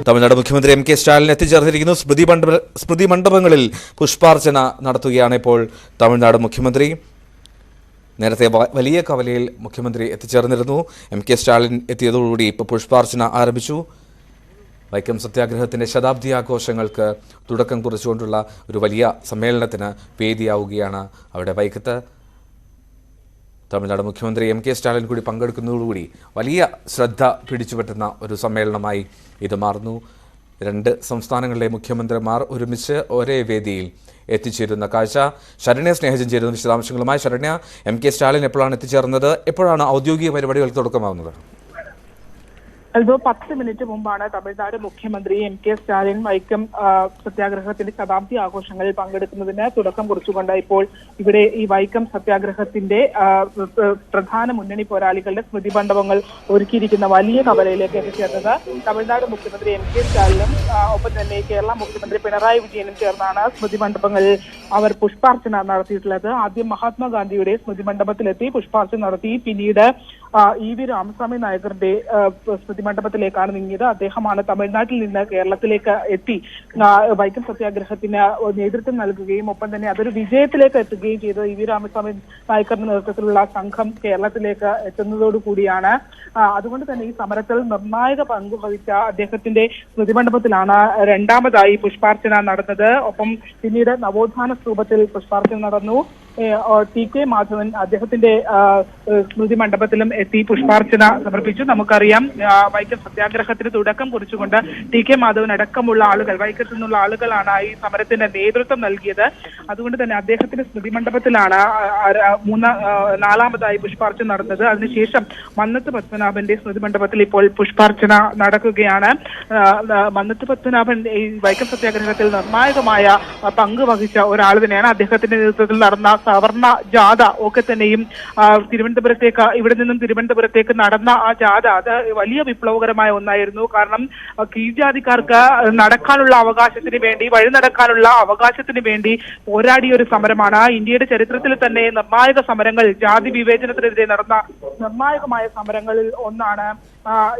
തമിഴ്നാട് മുഖ്യമന്ത്രി M K Stalin എത്തിച്ചേർന്നിരിക്കുന്നു. സ്മൃതി മണ്ഡപങ്ങളിൽ പുഷ്പാർച്ചന നടത്തുകയാണ് ഇപ്പോൾ തമിഴ്നാട് മുഖ്യമന്ത്രി. നേരത്തെ വലിയ കവലയിൽ മുഖ്യമന്ത്രി എത്തിച്ചേർന്നിരുന്നു. എം കെ സ്റ്റാലിൻ എത്തിയതോടുകൂടി ഇപ്പോൾ പുഷ്പാർച്ചന ആരംഭിച്ചു. വൈക്കം സത്യാഗ്രഹത്തിൻ്റെ ശതാബ്ദി ആഘോഷങ്ങൾക്ക് തുടക്കം കുറിച്ചുകൊണ്ടുള്ള ഒരു വലിയ സമ്മേളനത്തിന് വേദിയാവുകയാണ് അവിടെ വൈക്കത്ത്. തമിഴ്നാട് മുഖ്യമന്ത്രി എം കെ സ്റ്റാലിൻ കൂടി പങ്കെടുക്കുന്നതോടുകൂടി വലിയ ശ്രദ്ധ പിടിച്ചുപറ്റുന്ന ഒരു സമ്മേളനമായി ഇത് മാറുന്നു. രണ്ട് സംസ്ഥാനങ്ങളിലെ മുഖ്യമന്ത്രിമാർ ഒരുമിച്ച് ഒരേ വേദിയിൽ എത്തിച്ചേരുന്ന കാഴ്ച. ശരണ്യ സ്നേഹജൻ ചേരുന്ന വിശദാംശങ്ങളുമായി. ശരണ്യ, എം കെ സ്റ്റാലിൻ എപ്പോഴാണ് എത്തിച്ചേർന്നത്? എപ്പോഴാണ് ഔദ്യോഗിക പരിപാടികൾക്ക് തുടക്കമാവുന്നത്? അൽബോ 10 മിനിറ്റ് മുമ്പാണ് തമിഴ്നാട് മുഖ്യമന്ത്രി എം കെ സ്റ്റാലിൻ വൈക്കം സത്യാഗ്രഹത്തിന്റെ ശതാബ്ദി ആഘോഷങ്ങളിൽ പങ്കെടുക്കുന്നതിന് തുടക്കം കുറിച്ചുകൊണ്ട് ഇപ്പോൾ ഇവിടെ ഈ വൈക്കം സത്യാഗ്രഹത്തിന്റെ പ്രധാന മുന്നണി പോരാളികളുടെ സ്മൃതി മണ്ഡപങ്ങൾ ഒരുക്കിയിരിക്കുന്ന വലിയ കവലയിലേക്ക് എത്തിച്ചേർന്നത്. തമിഴ്നാട് മുഖ്യമന്ത്രി എം കെ സ്റ്റാലിനും ഒപ്പം തന്നെ കേരള മുഖ്യമന്ത്രി പിണറായി വിജയനും ചേർന്നാണ് സ്മൃതി മണ്ഡപങ്ങളിൽ അവർ പുഷ്പാർച്ചന നടത്തിയിട്ടുള്ളത്. ആദ്യം മഹാത്മാഗാന്ധിയുടെ സ്മൃതി മണ്ഡപത്തിലെത്തി പുഷ്പാർച്ചന നടത്തി. പിന്നീട് ഇ.വി. രാമസ്വാമി നായകരുടെ സ്മൃതി മണ്ഡപത്തിലേക്കാണ് നീങ്ങിയത്. അദ്ദേഹമാണ് തമിഴ്നാട്ടിൽ നിന്ന് കേരളത്തിലേക്ക് എത്തി വൈക്കം സത്യാഗ്രഹത്തിന് നേതൃത്വം നൽകുകയും ഒപ്പം തന്നെ അതൊരു വിജയത്തിലേക്ക് എത്തുകയും ചെയ്തു. ഇ.വി. രാമസ്വാമി നായകരുടെ നേതൃത്വത്തിലുള്ള സംഘം കേരളത്തിലേക്ക് എത്തുന്നതോടുകൂടിയാണ്. അതുകൊണ്ട് തന്നെ ഈ സമരത്തിൽ നിർണായക പങ്ക് വഹിച്ച അദ്ദേഹത്തിന്റെ സ്മൃതി മണ്ഡപത്തിലാണ് രണ്ടാമതായി പുഷ്പാർച്ചന നടന്നത്. ഒപ്പം പിന്നീട് നവോത്ഥാന സ്തൂപത്തിൽ പുഷ്പാർച്ചന നടന്നു. ടി കെ മാധവൻ അദ്ദേഹത്തിന്റെ സ്മൃതി മണ്ഡപത്തിലും എത്തി പുഷ്പാർച്ചന സമർപ്പിച്ചു. നമുക്കറിയാം, വൈക്കം സത്യാഗ്രഹത്തിന് തുടക്കം കുറിച്ചുകൊണ്ട് ടി കെ മാധവൻ അടക്കമുള്ള ആളുകൾ, വൈക്കത്തു നിന്നുള്ള ആളുകളാണ് ഈ സമരത്തിന് നേതൃത്വം നൽകിയത്. അതുകൊണ്ട് തന്നെ അദ്ദേഹത്തിന്റെ സ്മൃതി മണ്ഡപത്തിലാണ് നാലാമതായി പുഷ്പാർച്ചന നടന്നത്. അതിനുശേഷം മന്നത്ത് പത്മനാഭന്റെ സ്മൃതി മണ്ഡപത്തിൽ ഇപ്പോൾ പുഷ്പാർച്ചന നടക്കുകയാണ്. മന്നത്ത് പത്മനാഭൻ ഈ വൈക്കം സത്യാഗ്രഹത്തിൽ നിർണായകമായ പങ്ക് വഹിച്ച ഒരാൾ തന്നെയാണ്. അദ്ദേഹത്തിന്റെ നേതൃത്വത്തിൽ നടന്ന സവർണ ജാഥ ഒക്കെ തന്നെയും ഇവിടെ നിന്നും തിരുവനന്തപുരത്തേക്ക് നടന്ന ആ ജാഥ അത് വലിയ വിപ്ലവകരമായ ഒന്നായിരുന്നു. കാരണം കീഴ്ജാതിക്കാർക്ക് നടക്കാനുള്ള അവകാശത്തിന് വേണ്ടി, വഴി നടക്കാനുള്ള അവകാശത്തിന് വേണ്ടി പോരാടിയ ഒരു സമരമാണ്. ഇന്ത്യയുടെ ചരിത്രത്തിൽ തന്നെ നിർണായക സമരങ്ങൾ, ജാതി വിവേചനത്തിനെതിരെ നടന്ന നിർണായകമായ സമരങ്ങളിൽ ഒന്നാണ്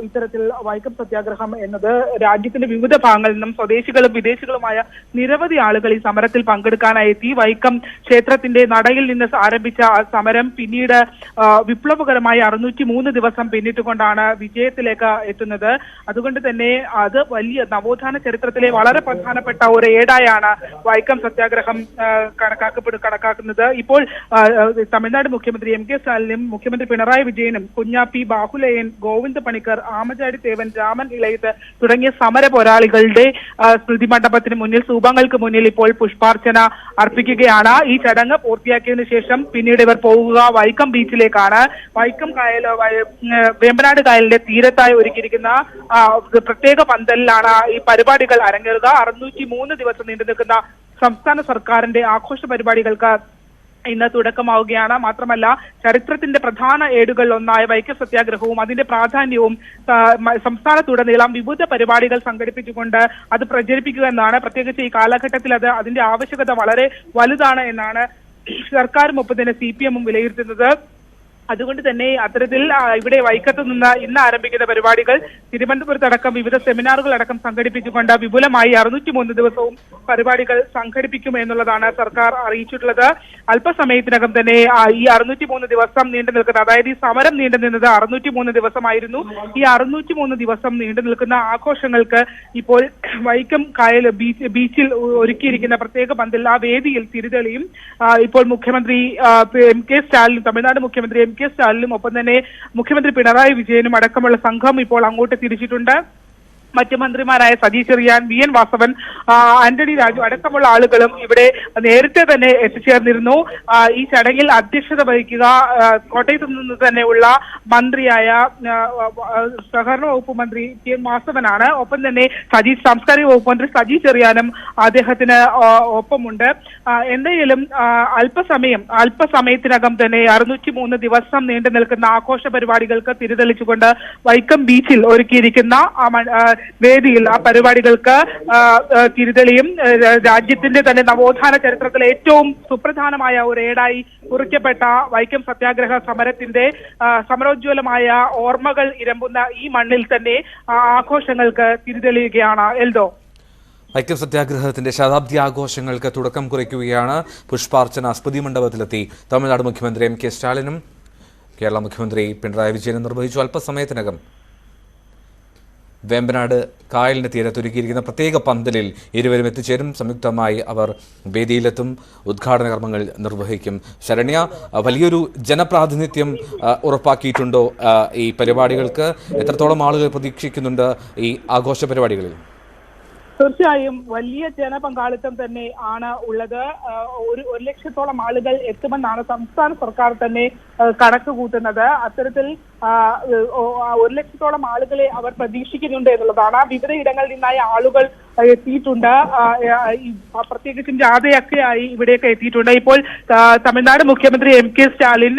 ഇത്തരത്തിൽ വൈക്കം സത്യാഗ്രഹം എന്നത്. രാജ്യത്തിന്റെ വിവിധ ഭാഗങ്ങളിൽ നിന്നും സ്വദേശികളും വിദേശികളുമായ നിരവധി ആളുകൾ ഈ സമരത്തിൽ പങ്കെടുക്കാനായി എത്തി. വൈക്കം ക്ഷേത്രത്തിന്റെ നടയിൽ നിന്ന് ആരംഭിച്ച സമരം പിന്നീട് വിപ്ലവകരമായി 603 ദിവസം പിന്നിട്ടുകൊണ്ടാണ് വിജയത്തിലേക്ക് എത്തുന്നത്. അതുകൊണ്ട് തന്നെ അത് വലിയ നവോത്ഥാന ചരിത്രത്തിലെ വളരെ പ്രധാനപ്പെട്ട ഒരു ഏടായാണ് വൈക്കം സത്യാഗ്രഹം കണക്കാക്കുന്നത്. ഇപ്പോൾ തമിഴ്നാട് മുഖ്യമന്ത്രി എം കെ സ്റ്റാലിനും മുഖ്യമന്ത്രി പിണറായി വിജയനും കുഞ്ഞാപ്പി, ബാഹുലയൻ, ഗോവിന്ദ പണിക്കർ, ആമചാടി തേവൻ, രാമൻ ഇളയത്ത് തുടങ്ങിയ സമര പോരാളികളുടെ സ്മൃതി മണ്ഡപത്തിന് മുന്നിൽ, സ്തൂപങ്ങൾക്ക് മുന്നിൽ ഇപ്പോൾ പുഷ്പാർച്ചന അർപ്പിക്കുകയാണ്. ഈ ചടങ്ങ് പൂർത്തിയാക്കിയതിനു ശേഷം പിന്നീട് ഇവർ പോകുക വൈക്കം ബീച്ചിലേക്കാണ്. വൈക്കം വേമ്പനാട് കായലിന്റെ തീരത്തായി ഒരുക്കിയിരിക്കുന്ന പ്രത്യേക പന്തലിലാണ് ഈ പരിപാടികൾ അരങ്ങേറുക. 603 ദിവസം നീണ്ടു നിൽക്കുന്ന സംസ്ഥാന സർക്കാരിന്റെ ആഘോഷ പരിപാടികൾക്ക് ഇന്ന് തുടക്കമാവുകയാണ്. മാത്രമല്ല, ചരിത്രത്തിന്റെ പ്രധാന ഏടുകളിൽ ഒന്നായ വൈക്കം സത്യാഗ്രഹവും അതിന്റെ പ്രാധാന്യവും സംസ്ഥാനത്തുടനീളം വിവിധ പരിപാടികൾ സംഘടിപ്പിച്ചുകൊണ്ട് അത് പ്രചരിപ്പിക്കുക എന്നാണ്. പ്രത്യേകിച്ച് ഈ കാലഘട്ടത്തിൽ അതിന്റെ ആവശ്യകത വളരെ വലുതാണ് എന്നാണ് സർക്കാരും ഒപ്പം തന്നെ CPM വിലയിരുത്തുന്നത്. അതുകൊണ്ട് തന്നെ അത്തരത്തിൽ ഇവിടെ വൈക്കത്ത് നിന്ന് ഇന്ന് ആരംഭിക്കുന്ന പരിപാടികൾ തിരുവനന്തപുരത്തടക്കം വിവിധ സെമിനാറുകളടക്കം സംഘടിപ്പിച്ചുകൊണ്ട് വിപുലമായി 603 ദിവസവും പരിപാടികൾ സംഘടിപ്പിക്കുമെന്നുള്ളതാണ് സർക്കാർ അറിയിച്ചിട്ടുള്ളത്. അല്പസമയത്തിനകം തന്നെ ഈ 603 ദിവസം നീണ്ടു നിൽക്കുന്ന, അതായത് ഈ സമരം നീണ്ടു നിന്നത് 603 ദിവസമായിരുന്നു. ഈ 603 ദിവസം നീണ്ടു നിൽക്കുന്ന ആഘോഷങ്ങൾക്ക് ഇപ്പോൾ വൈക്കം ബീച്ചിൽ ഒരുക്കിയിരിക്കുന്ന പ്രത്യേക പന്തൽ, ആ വേദിയിൽ തിരിതെളിയും. ഇപ്പോൾ മുഖ്യമന്ത്രി എം കെ സ്റ്റാലിനും, തമിഴ്നാട് മുഖ്യമന്ത്രി എം കെ സ്റ്റാലിനും ഒപ്പം തന്നെ മുഖ്യമന്ത്രി പിണറായി വിജയനും അടക്കമുള്ള സംഘം ഇപ്പോൾ അങ്ങോട്ട് തിരിച്ചിട്ടുണ്ട്. മറ്റ് മന്ത്രിമാരായ സജി ചെറിയാൻ, VN വാസവൻ, ആന്റണി രാജു അടക്കമുള്ള ആളുകളും ഇവിടെ നേരത്തെ തന്നെ എത്തിച്ചേർന്നിരുന്നു. ഈ ചടങ്ങിൽ അധ്യക്ഷത വഹിക്കുക കോട്ടയത്ത് നിന്ന് തന്നെയുള്ള മന്ത്രിയായ സഹകരണ വകുപ്പ് മന്ത്രി TN വാസവനാണ്. ഒപ്പം തന്നെ സാംസ്കാരിക വകുപ്പ് മന്ത്രി സജി ചെറിയാനും അദ്ദേഹത്തിന് ഒപ്പമുണ്ട്. എന്തായാലും അല്പസമയത്തിനകം തന്നെ 603 ദിവസം നീണ്ടു നിൽക്കുന്ന ആഘോഷ പരിപാടികൾക്ക് തിരിതെളിച്ചുകൊണ്ട് വൈക്കം ബീച്ചിൽ ഒരുക്കിയിരിക്കുന്ന വേദിയിൽ ആ പരിപാടികൾക്ക് തിരിതെളിയും രാജ്യത്തിന്റെ തന്നെ നവോത്ഥാന ചരിത്രത്തിലെ ഏറ്റവും സുപ്രധാനമായ ഒരു ഏടായി കുറിക്കപ്പെട്ട വൈക്കം സത്യാഗ്രഹ സമരത്തിന്റെ സമരോജ്വലമായ ഓർമ്മകൾ ഇരമ്പുന്ന ഈ മണ്ണിൽ തന്നെ ആഘോഷങ്ങൾക്ക് തിരിതെളിയുകയാണ്. എൽദോ, വൈക്കം സത്യാഗ്രഹത്തിന്റെ ശതാബ്ദി ആഘോഷങ്ങൾക്ക് തുടക്കം കുറിക്കുകയാണ്. പുഷ്പാർച്ചന സ്മൃതി മണ്ഡപത്തിലെത്തി തമിഴ്നാട് മുഖ്യമന്ത്രി എം കെ സ്റ്റാലിനും കേരള മുഖ്യമന്ത്രി പിണറായി വിജയനും നിർവഹിച്ചു. അല്പസമയത്തിനകം വേമ്പനാട് കായലിന് തീരത്തൊരുക്കിയിരിക്കുന്ന പ്രത്യേക പന്തലിൽ ഇരുവരും എത്തിച്ചേരും. സംയുക്തമായി അവർ വേദിയിലെത്തും, ഉദ്ഘാടന കർമ്മങ്ങൾ നിർവഹിക്കും. ശരണ്യ, വലിയൊരു ജനപ്രാതിനിധ്യം ഉറപ്പാക്കിയിട്ടുണ്ടോ ഈ പരിപാടികൾക്ക്? എത്രത്തോളം ആളുകൾ പ്രതീക്ഷിക്കുന്നുണ്ട് ഈ ആഘോഷ പരിപാടികളിൽ? തീർച്ചയായും വലിയ ജനപങ്കാളിത്തം തന്നെ ആണ് ഉള്ളത്. ഒരു ലക്ഷത്തോളം ആളുകൾ എത്തുമെന്നാണ് സംസ്ഥാന സർക്കാർ തന്നെ കണക്ക് കൂട്ടുന്നത്. അത്തരത്തിൽ 1 ലക്ഷത്തോളം ആളുകളെ അവർ പ്രതീക്ഷിക്കുന്നുണ്ട് എന്നുള്ളതാണ്. വിവിധ ഇടങ്ങളിൽ നിന്നായി ആളുകൾ എത്തിയിട്ടുണ്ട്. പ്രത്യേകിച്ചും ജാഥയൊക്കെയായി ഇവിടെയൊക്കെ എത്തിയിട്ടുണ്ട്. ഇപ്പോൾ തമിഴ്നാട് മുഖ്യമന്ത്രി എം കെ സ്റ്റാലിൻ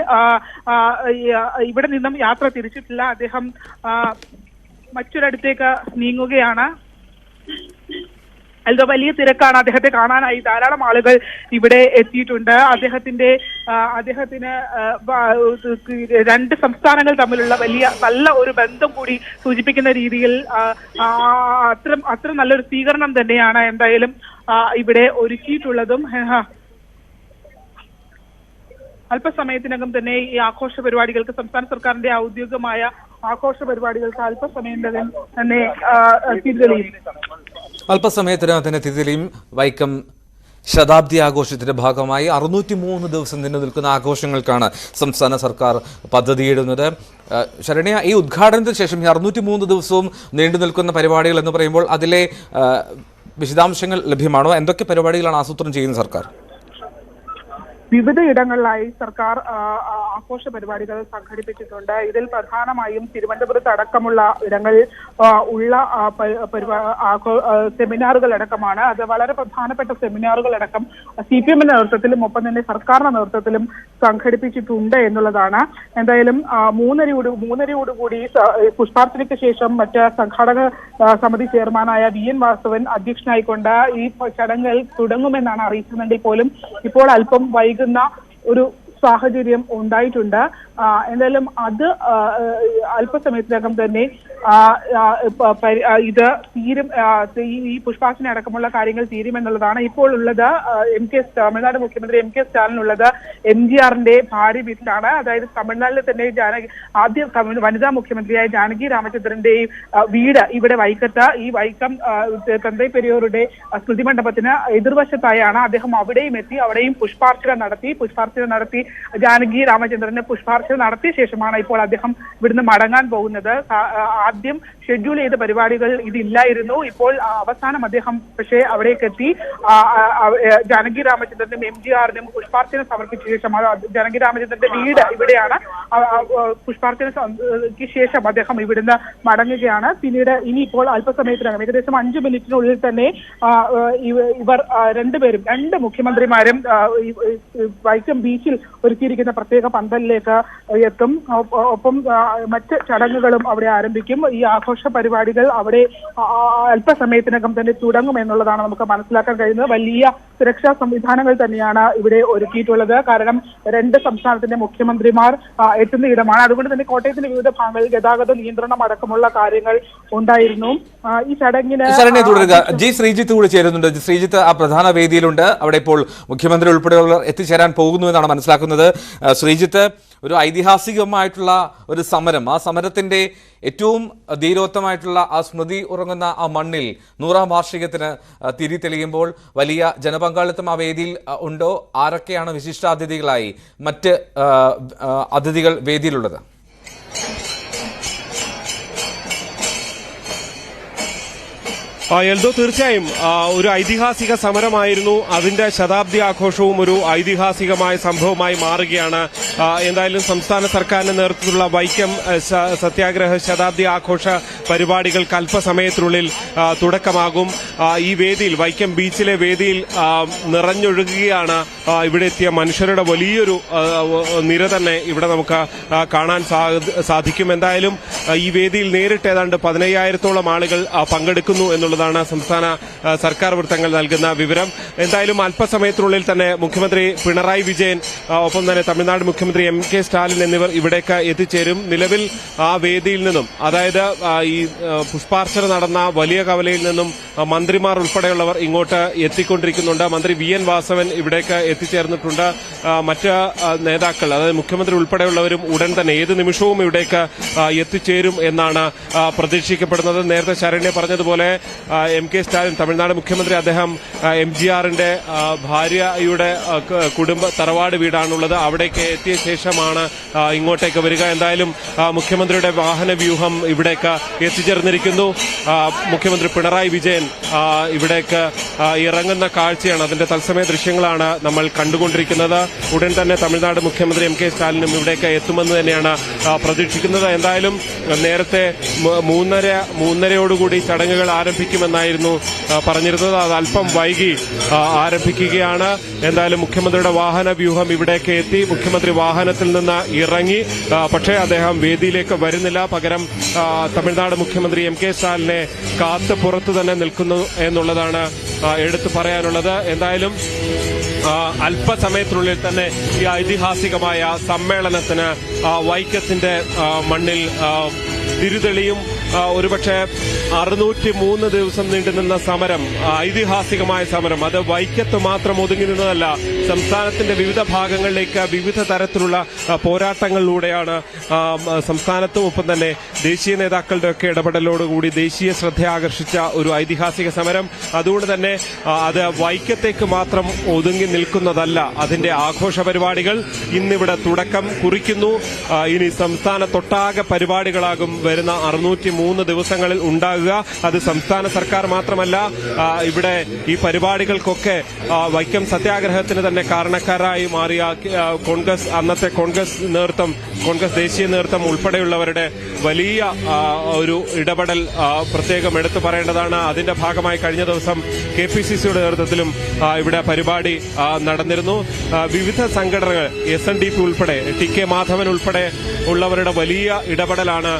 ഇവിടെ നിന്നും യാത്ര തിരിച്ചിട്ടില്ല. അദ്ദേഹം മറ്റൊരിടത്തേക്ക് നീങ്ങുകയാണ്. എൽദോ, വലിയ തിരക്കാണ്. അദ്ദേഹത്തെ കാണാനായി ധാരാളം ആളുകൾ ഇവിടെ എത്തിയിട്ടുണ്ട്. അദ്ദേഹത്തിന് 2 സംസ്ഥാനങ്ങൾ തമ്മിലുള്ള നല്ല ഒരു ബന്ധം കൂടി സൂചിപ്പിക്കുന്ന രീതിയിൽ അത്ര നല്ലൊരു സ്വീകരണം തന്നെയാണ് എന്തായാലും ഇവിടെ ഒരുക്കിയിട്ടുള്ളതും. അല്പസമയത്തിനകം തന്നെ ഈ ആഘോഷ പരിപാടികൾക്ക്, സംസ്ഥാന സർക്കാരിന്റെ ഔദ്യോഗികമായ ആഘോഷ പരിപാടികൾക്ക് അല്പസമയം തന്നെ തിരിതെളിയും. അല്പസമയത്തിനകം തന്നെ തിരിതെളിയും. വൈക്കം ശതാബ്ദി ആഘോഷത്തിന്റെ ഭാഗമായി 603 ദിവസം നീണ്ടു നിൽക്കുന്ന ആഘോഷങ്ങൾക്കാണ് സംസ്ഥാന സർക്കാർ പദ്ധതിയിടുന്നത്. ശരണ്യ, ഈ ഉദ്ഘാടനത്തിന് ശേഷം ഈ 603 ദിവസവും നീണ്ടു നിൽക്കുന്ന പരിപാടികൾ എന്ന് പറയുമ്പോൾ അതിലെ വിശദാംശങ്ങൾ ലഭ്യമാണോ? എന്തൊക്കെ പരിപാടികളാണ് ആസൂത്രണം ചെയ്യുന്നത് സർക്കാർ? വിവിധ ഇടങ്ങളിലായി സർക്കാർ ആഘോഷ പരിപാടികൾ സംഘടിപ്പിച്ചിട്ടുണ്ട്. ഇതിൽ പ്രധാനമായും തിരുവനന്തപുരത്ത് അടക്കമുള്ള ഇടങ്ങളിൽ ഉള്ള സെമിനാറുകൾ അടക്കമാണ്. അത് വളരെ പ്രധാനപ്പെട്ട സെമിനാറുകൾ അടക്കം CPM-ന്റെ നേതൃത്വത്തിലും ഒപ്പം തന്നെ സർക്കാരിന്റെ നേതൃത്വത്തിലും സംഘടിപ്പിച്ചിട്ടുണ്ട് എന്നുള്ളതാണ്. എന്തായാലും 3:30 പുഷ്പാർച്ചനയ്ക്ക് ശേഷം മറ്റ് സംഘാടക സമിതി ചെയർമാനായ VN വാസവൻ അധ്യക്ഷനായിക്കൊണ്ട് ഈ ചടങ്ങുകൾ തുടങ്ങുമെന്നാണ് അറിയിച്ചതെങ്കിൽ പോലും ഇപ്പോൾ അല്പം വൈകുന്ന ഒരു സാഹചര്യം ഉണ്ടായിട്ടുണ്ട്. എന്തായാലും അത് അല്പസമയത്തിനകം തന്നെ ഇത് തീരും. ഈ പുഷ്പാർച്ചന അടക്കമുള്ള കാര്യങ്ങൾ തീരുമെന്നുള്ളതാണ് ഇപ്പോൾ ഉള്ളത്. തമിഴ്നാട് മുഖ്യമന്ത്രി എം കെ സ്റ്റാലിൻ ഉള്ളത് MGRന്റെ ഭാര്യ വീട്ടിലാണ്. അതായത് തമിഴ്നാട്ടിലെ തന്നെ ആദ്യം വനിതാ മുഖ്യമന്ത്രിയായ ജാനകി രാമചന്ദ്രന്റെ വീട് ഇവിടെ വൈക്കത്ത്, ഈ വൈക്കം തന്തൈ പെരിയോറുടെ സ്മൃതി മണ്ഡപത്തിന് എതിർവശത്തായാണ്. അദ്ദേഹം അവിടെയും എത്തി, അവിടെയും പുഷ്പാർച്ചന നടത്തി ജാനകി രാമചന്ദ്രന് പുഷ്പാർച്ചന നടത്തിയ ശേഷമാണ് ഇപ്പോൾ അദ്ദേഹം ഇവിടുന്ന് മടങ്ങാൻ പോകുന്നത്. ആദ്യം ഷെഡ്യൂൾ ചെയ്ത പരിപാടികൾ ഇതില്ലായിരുന്നു. ഇപ്പോൾ അവസാനം അദ്ദേഹം പക്ഷേ അവിടേക്ക് എത്തി. ജാനകി രാമചന്ദ്രനും MGRനും പുഷ്പാർച്ചന സമർപ്പിച്ച ശേഷം, ജാനകി രാമചന്ദ്രന്റെ വീട് ഇവിടെയാണ്, പുഷ്പാർച്ചനയ്ക്ക് ശേഷം അദ്ദേഹം ഇവിടുന്ന് മടങ്ങുകയാണ്. പിന്നീട് ഇനിയിപ്പോൾ അല്പസമയത്തിനകം ഏകദേശം 5 മിനിറ്റിനുള്ളിൽ തന്നെ ഇവർ രണ്ടുപേരും, 2 മുഖ്യമന്ത്രിമാരും വൈക്കം ബീച്ചിൽ ഒരുക്കിയിരിക്കുന്ന പ്രത്യേക പന്തലിലേക്ക് എത്തും. ഒപ്പം മറ്റ് ചടങ്ങുകളും അവിടെ ആരംഭിക്കും. ഈ ആഘോഷ പരിപാടികൾ അവിടെ അല്പസമയത്തിനകം തന്നെ തുടങ്ങുമെന്നുള്ളതാണ് നമുക്ക് മനസ്സിലാക്കാൻ കഴിയുന്നത്. വലിയ സുരക്ഷാ സംവിധാനങ്ങൾ തന്നെയാണ് ഇവിടെ ഒരുക്കിയിട്ടുള്ളത്. കാരണം 2 സംസ്ഥാനത്തിന്റെ മുഖ്യമന്ത്രിമാർ എത്തുന്ന ഇടമാണ്. അതുകൊണ്ട് തന്നെ കോട്ടയത്തിന്റെ വിവിധ ഭാഗങ്ങളിൽ ഗതാഗത നിയന്ത്രണം അടക്കമുള്ള കാര്യങ്ങൾ ഉണ്ടായിരുന്നു. ഈ ചടങ്ങിന് ജി ശ്രീജിത്ത് കൂടി ചേരുന്നുണ്ട്. ശ്രീജിത്ത് ആ പ്രധാന വേദിയിലുണ്ട്. അവിടെ ഇപ്പോൾ മുഖ്യമന്ത്രി ഉൾപ്പെടെയുള്ളവർ എത്തിച്ചേരാൻ പോകുന്നു എന്നാണ് മനസ്സിലാക്കുന്നത്. ശ്രീജിത്ത്, ഒരു ഐതിഹാസികമായിട്ടുള്ള ഒരു സമരം, ആ സമരത്തിന്റെ ഏറ്റവും ധീരോത്തമായിട്ടുള്ള ആ സ്മൃതി ഉറങ്ങുന്ന ആ മണ്ണിൽ 100ാം വാർഷികത്തിന് തിരി തെളിയുമ്പോൾ വലിയ ജനപങ്കാളിത്തം ആ വേദിയിൽ ഉണ്ടോ? ആരൊക്കെയാണ് വിശിഷ്ടാതിഥികളായി മറ്റ് അതിഥികൾ വേദിയിലുള്ളത്? എൽദോ, തീർച്ചയായും ഒരു ഐതിഹാസിക സമരമായിരുന്നു. അതിന്റെ ശതാബ്ദി ആഘോഷവും ഒരു ഐതിഹാസികമായ സംഭവമായി മാറുകയാണ്. എന്തായാലും സംസ്ഥാന സർക്കാരിന്റെ നേതൃത്വത്തിലുള്ള വൈക്കം സത്യാഗ്രഹ ശതാബ്ദി ആഘോഷ പരിപാടികൾക്ക് അല്പസമയത്തിനുള്ളിൽ തുടക്കമാകും. ഈ വേദിയിൽ, വൈക്കം ബീച്ചിലെ വേദിയിൽ നിറഞ്ഞൊഴുകുകയാണ് ഇവിടെ എത്തിയ മനുഷ്യരുടെ വലിയൊരു നിര തന്നെ ഇവിടെ നമുക്ക് കാണാൻ സാധിക്കും. എന്തായാലും ഈ വേദിയിൽ നേരിട്ട് ഏതാണ്ട് 15,000-ഓളം ആളുകൾ പങ്കെടുക്കുന്നു എന്നുള്ളതാണ് സംസ്ഥാന സർക്കാർ വൃത്തങ്ങൾ നൽകുന്ന വിവരം. എന്തായാലും അല്പസമയത്തിനുള്ളിൽ തന്നെ മുഖ്യമന്ത്രി പിണറായി വിജയൻ, ഒപ്പം തന്നെ തമിഴ്നാട് മുഖ്യമന്ത്രി MK സ്റ്റാലിൻ എന്നിവർ ഇവിടേക്ക് എത്തിച്ചേരും. നിലവിൽ ആ വേദിയിൽ നിന്നും, അതായത് ഈ പുഷ്പാർച്ചന നടന്ന വലിയ കവലയിൽ നിന്നും മന്ത്രിമാർ ഉൾപ്പെടെയുള്ളവർ ഇങ്ങോട്ട് എത്തിക്കൊണ്ടിരിക്കുന്നുണ്ട്. മന്ത്രി VN വാസവൻ ഇവിടേക്ക് എത്തിച്ചേർന്നിട്ടുണ്ട്. മറ്റ് നേതാക്കൾ, അതായത് മുഖ്യമന്ത്രി ഉൾപ്പെടെയുള്ളവരും ഉടൻ തന്നെ ഏത് നിമിഷവും ഇവിടേക്ക് എത്തിച്ചേരും എന്നാണ് പ്രതീക്ഷിക്കപ്പെടുന്നത്. നേരത്തെ ശരണ്യ പറഞ്ഞതുപോലെ MK സ്റ്റാലിൻ, തമിഴ്നാട് മുഖ്യമന്ത്രി, അദ്ദേഹം MGRന്റെ ഭാര്യയുടെ കുടുംബ തറവാട് വീടാണുള്ളത്. അവിടേക്ക് എത്തിയ ശേഷമാണ് ഇങ്ങോട്ടേക്ക് വരിക. എന്തായാലും മുഖ്യമന്ത്രിയുടെ വാഹന വ്യൂഹം ഇവിടേക്ക് എത്തിച്ചേർന്നിരിക്കുന്നു. മുഖ്യമന്ത്രി പിണറായി വിജയൻ ഇവിടേക്ക് ഇറങ്ങുന്ന കാഴ്ചയാണ്, അതിന്റെ തത്സമയ ദൃശ്യങ്ങളാണ് നമ്മൾ കണ്ടുകൊണ്ടിരിക്കുന്നത്. ഉടൻ തന്നെ തമിഴ്നാട് മുഖ്യമന്ത്രി MK സ്റ്റാലിനും ഇവിടേക്ക് എത്തുമെന്ന് തന്നെയാണ് പ്രതീക്ഷിക്കുന്നത്. എന്തായാലും നേരത്തെ 3:30 ചടങ്ങുകൾ ആരംഭിക്കുമെന്നായിരുന്നു പറഞ്ഞിരുന്നത്. അത് അല്പം വൈകി ആരംഭിക്കുകയാണ്. എന്തായാലും മുഖ്യമന്ത്രിയുടെ വാഹന വ്യൂഹം ഇവിടേക്ക് എത്തി. മുഖ്യമന്ത്രി വാഹനത്തിൽ നിന്ന് ഇറങ്ങി, പക്ഷേ അദ്ദേഹം വേദിയിലേക്ക് വരുന്നില്ല. പകരം തമിഴ്നാട് മുഖ്യമന്ത്രി MK സ്റ്റാലിനെ കാത്ത് പുറത്തു തന്നെ നിൽക്കുന്നു എന്നുള്ളതാണ് എടുത്തു പറയാനുള്ളത്. എന്തായാലും അല്പസമയത്തിനുള്ളിൽ തന്നെ ഈ ഐതിഹാസികമായ സമ്മേളനത്തിന് വൈക്കത്തിന്റെ മണ്ണിൽ തിരിതെളിയും. ഒരുപക്ഷെ 603 ദിവസം നീണ്ടുനിന്ന സമരം, ഐതിഹാസികമായ സമരം, അത് വൈക്കത്ത് മാത്രം ഒതുങ്ങി നിന്നതല്ല. സംസ്ഥാനത്തിന്റെ വിവിധ ഭാഗങ്ങളിലേക്ക് വിവിധ തരത്തിലുള്ള പോരാട്ടങ്ങളിലൂടെയാണ് സംസ്ഥാനത്തും ഒപ്പം തന്നെ ദേശീയ നേതാക്കളുടെ ഒക്കെ ഇടപെടലോടുകൂടി ദേശീയ ശ്രദ്ധ ആകർഷിച്ച ഒരു ഐതിഹാസിക സമരം. അതുകൊണ്ട് തന്നെ അത് വൈക്കത്തേക്ക് മാത്രം ഒതുങ്ങി നിൽക്കുന്നതല്ല. അതിന്റെ ആഘോഷ പരിപാടികൾ ഇന്നിവിടെ തുടക്കം കുറിക്കുന്നു. ഇനി സംസ്ഥാനത്തൊട്ടാകെ പരിപാടികളാകും വരുന്ന 603 ദിവസങ്ങളിൽ ഉണ്ടാകുക. അത് സംസ്ഥാന സർക്കാർ മാത്രമല്ല, ഇവിടെ ഈ പരിപാടികൾക്കൊക്കെ വൈക്കം സത്യാഗ്രഹത്തിന് തന്നെ കാരണക്കാരായി മാറിയ കോൺഗ്രസ്, അന്നത്തെ കോൺഗ്രസ് ദേശീയ നേതൃത്വം ഉൾപ്പെടെയുള്ളവരുടെ വലിയ ഒരു ഇടപെടൽ പ്രത്യേകം എടുത്തു പറയേണ്ടതാണ്. അതിന്റെ ഭാഗമായി കഴിഞ്ഞ ദിവസം KPCCയുടെ നേതൃത്വത്തിലും ഇവിടെ പരിപാടി നടന്നിരുന്നു. വിവിധ സംഘടനകൾ, SNDP ഉൾപ്പെടെ, TK മാധവൻ ഉൾപ്പെടെ ഉള്ളവരുടെ വലിയ ഇടപെടലാണ്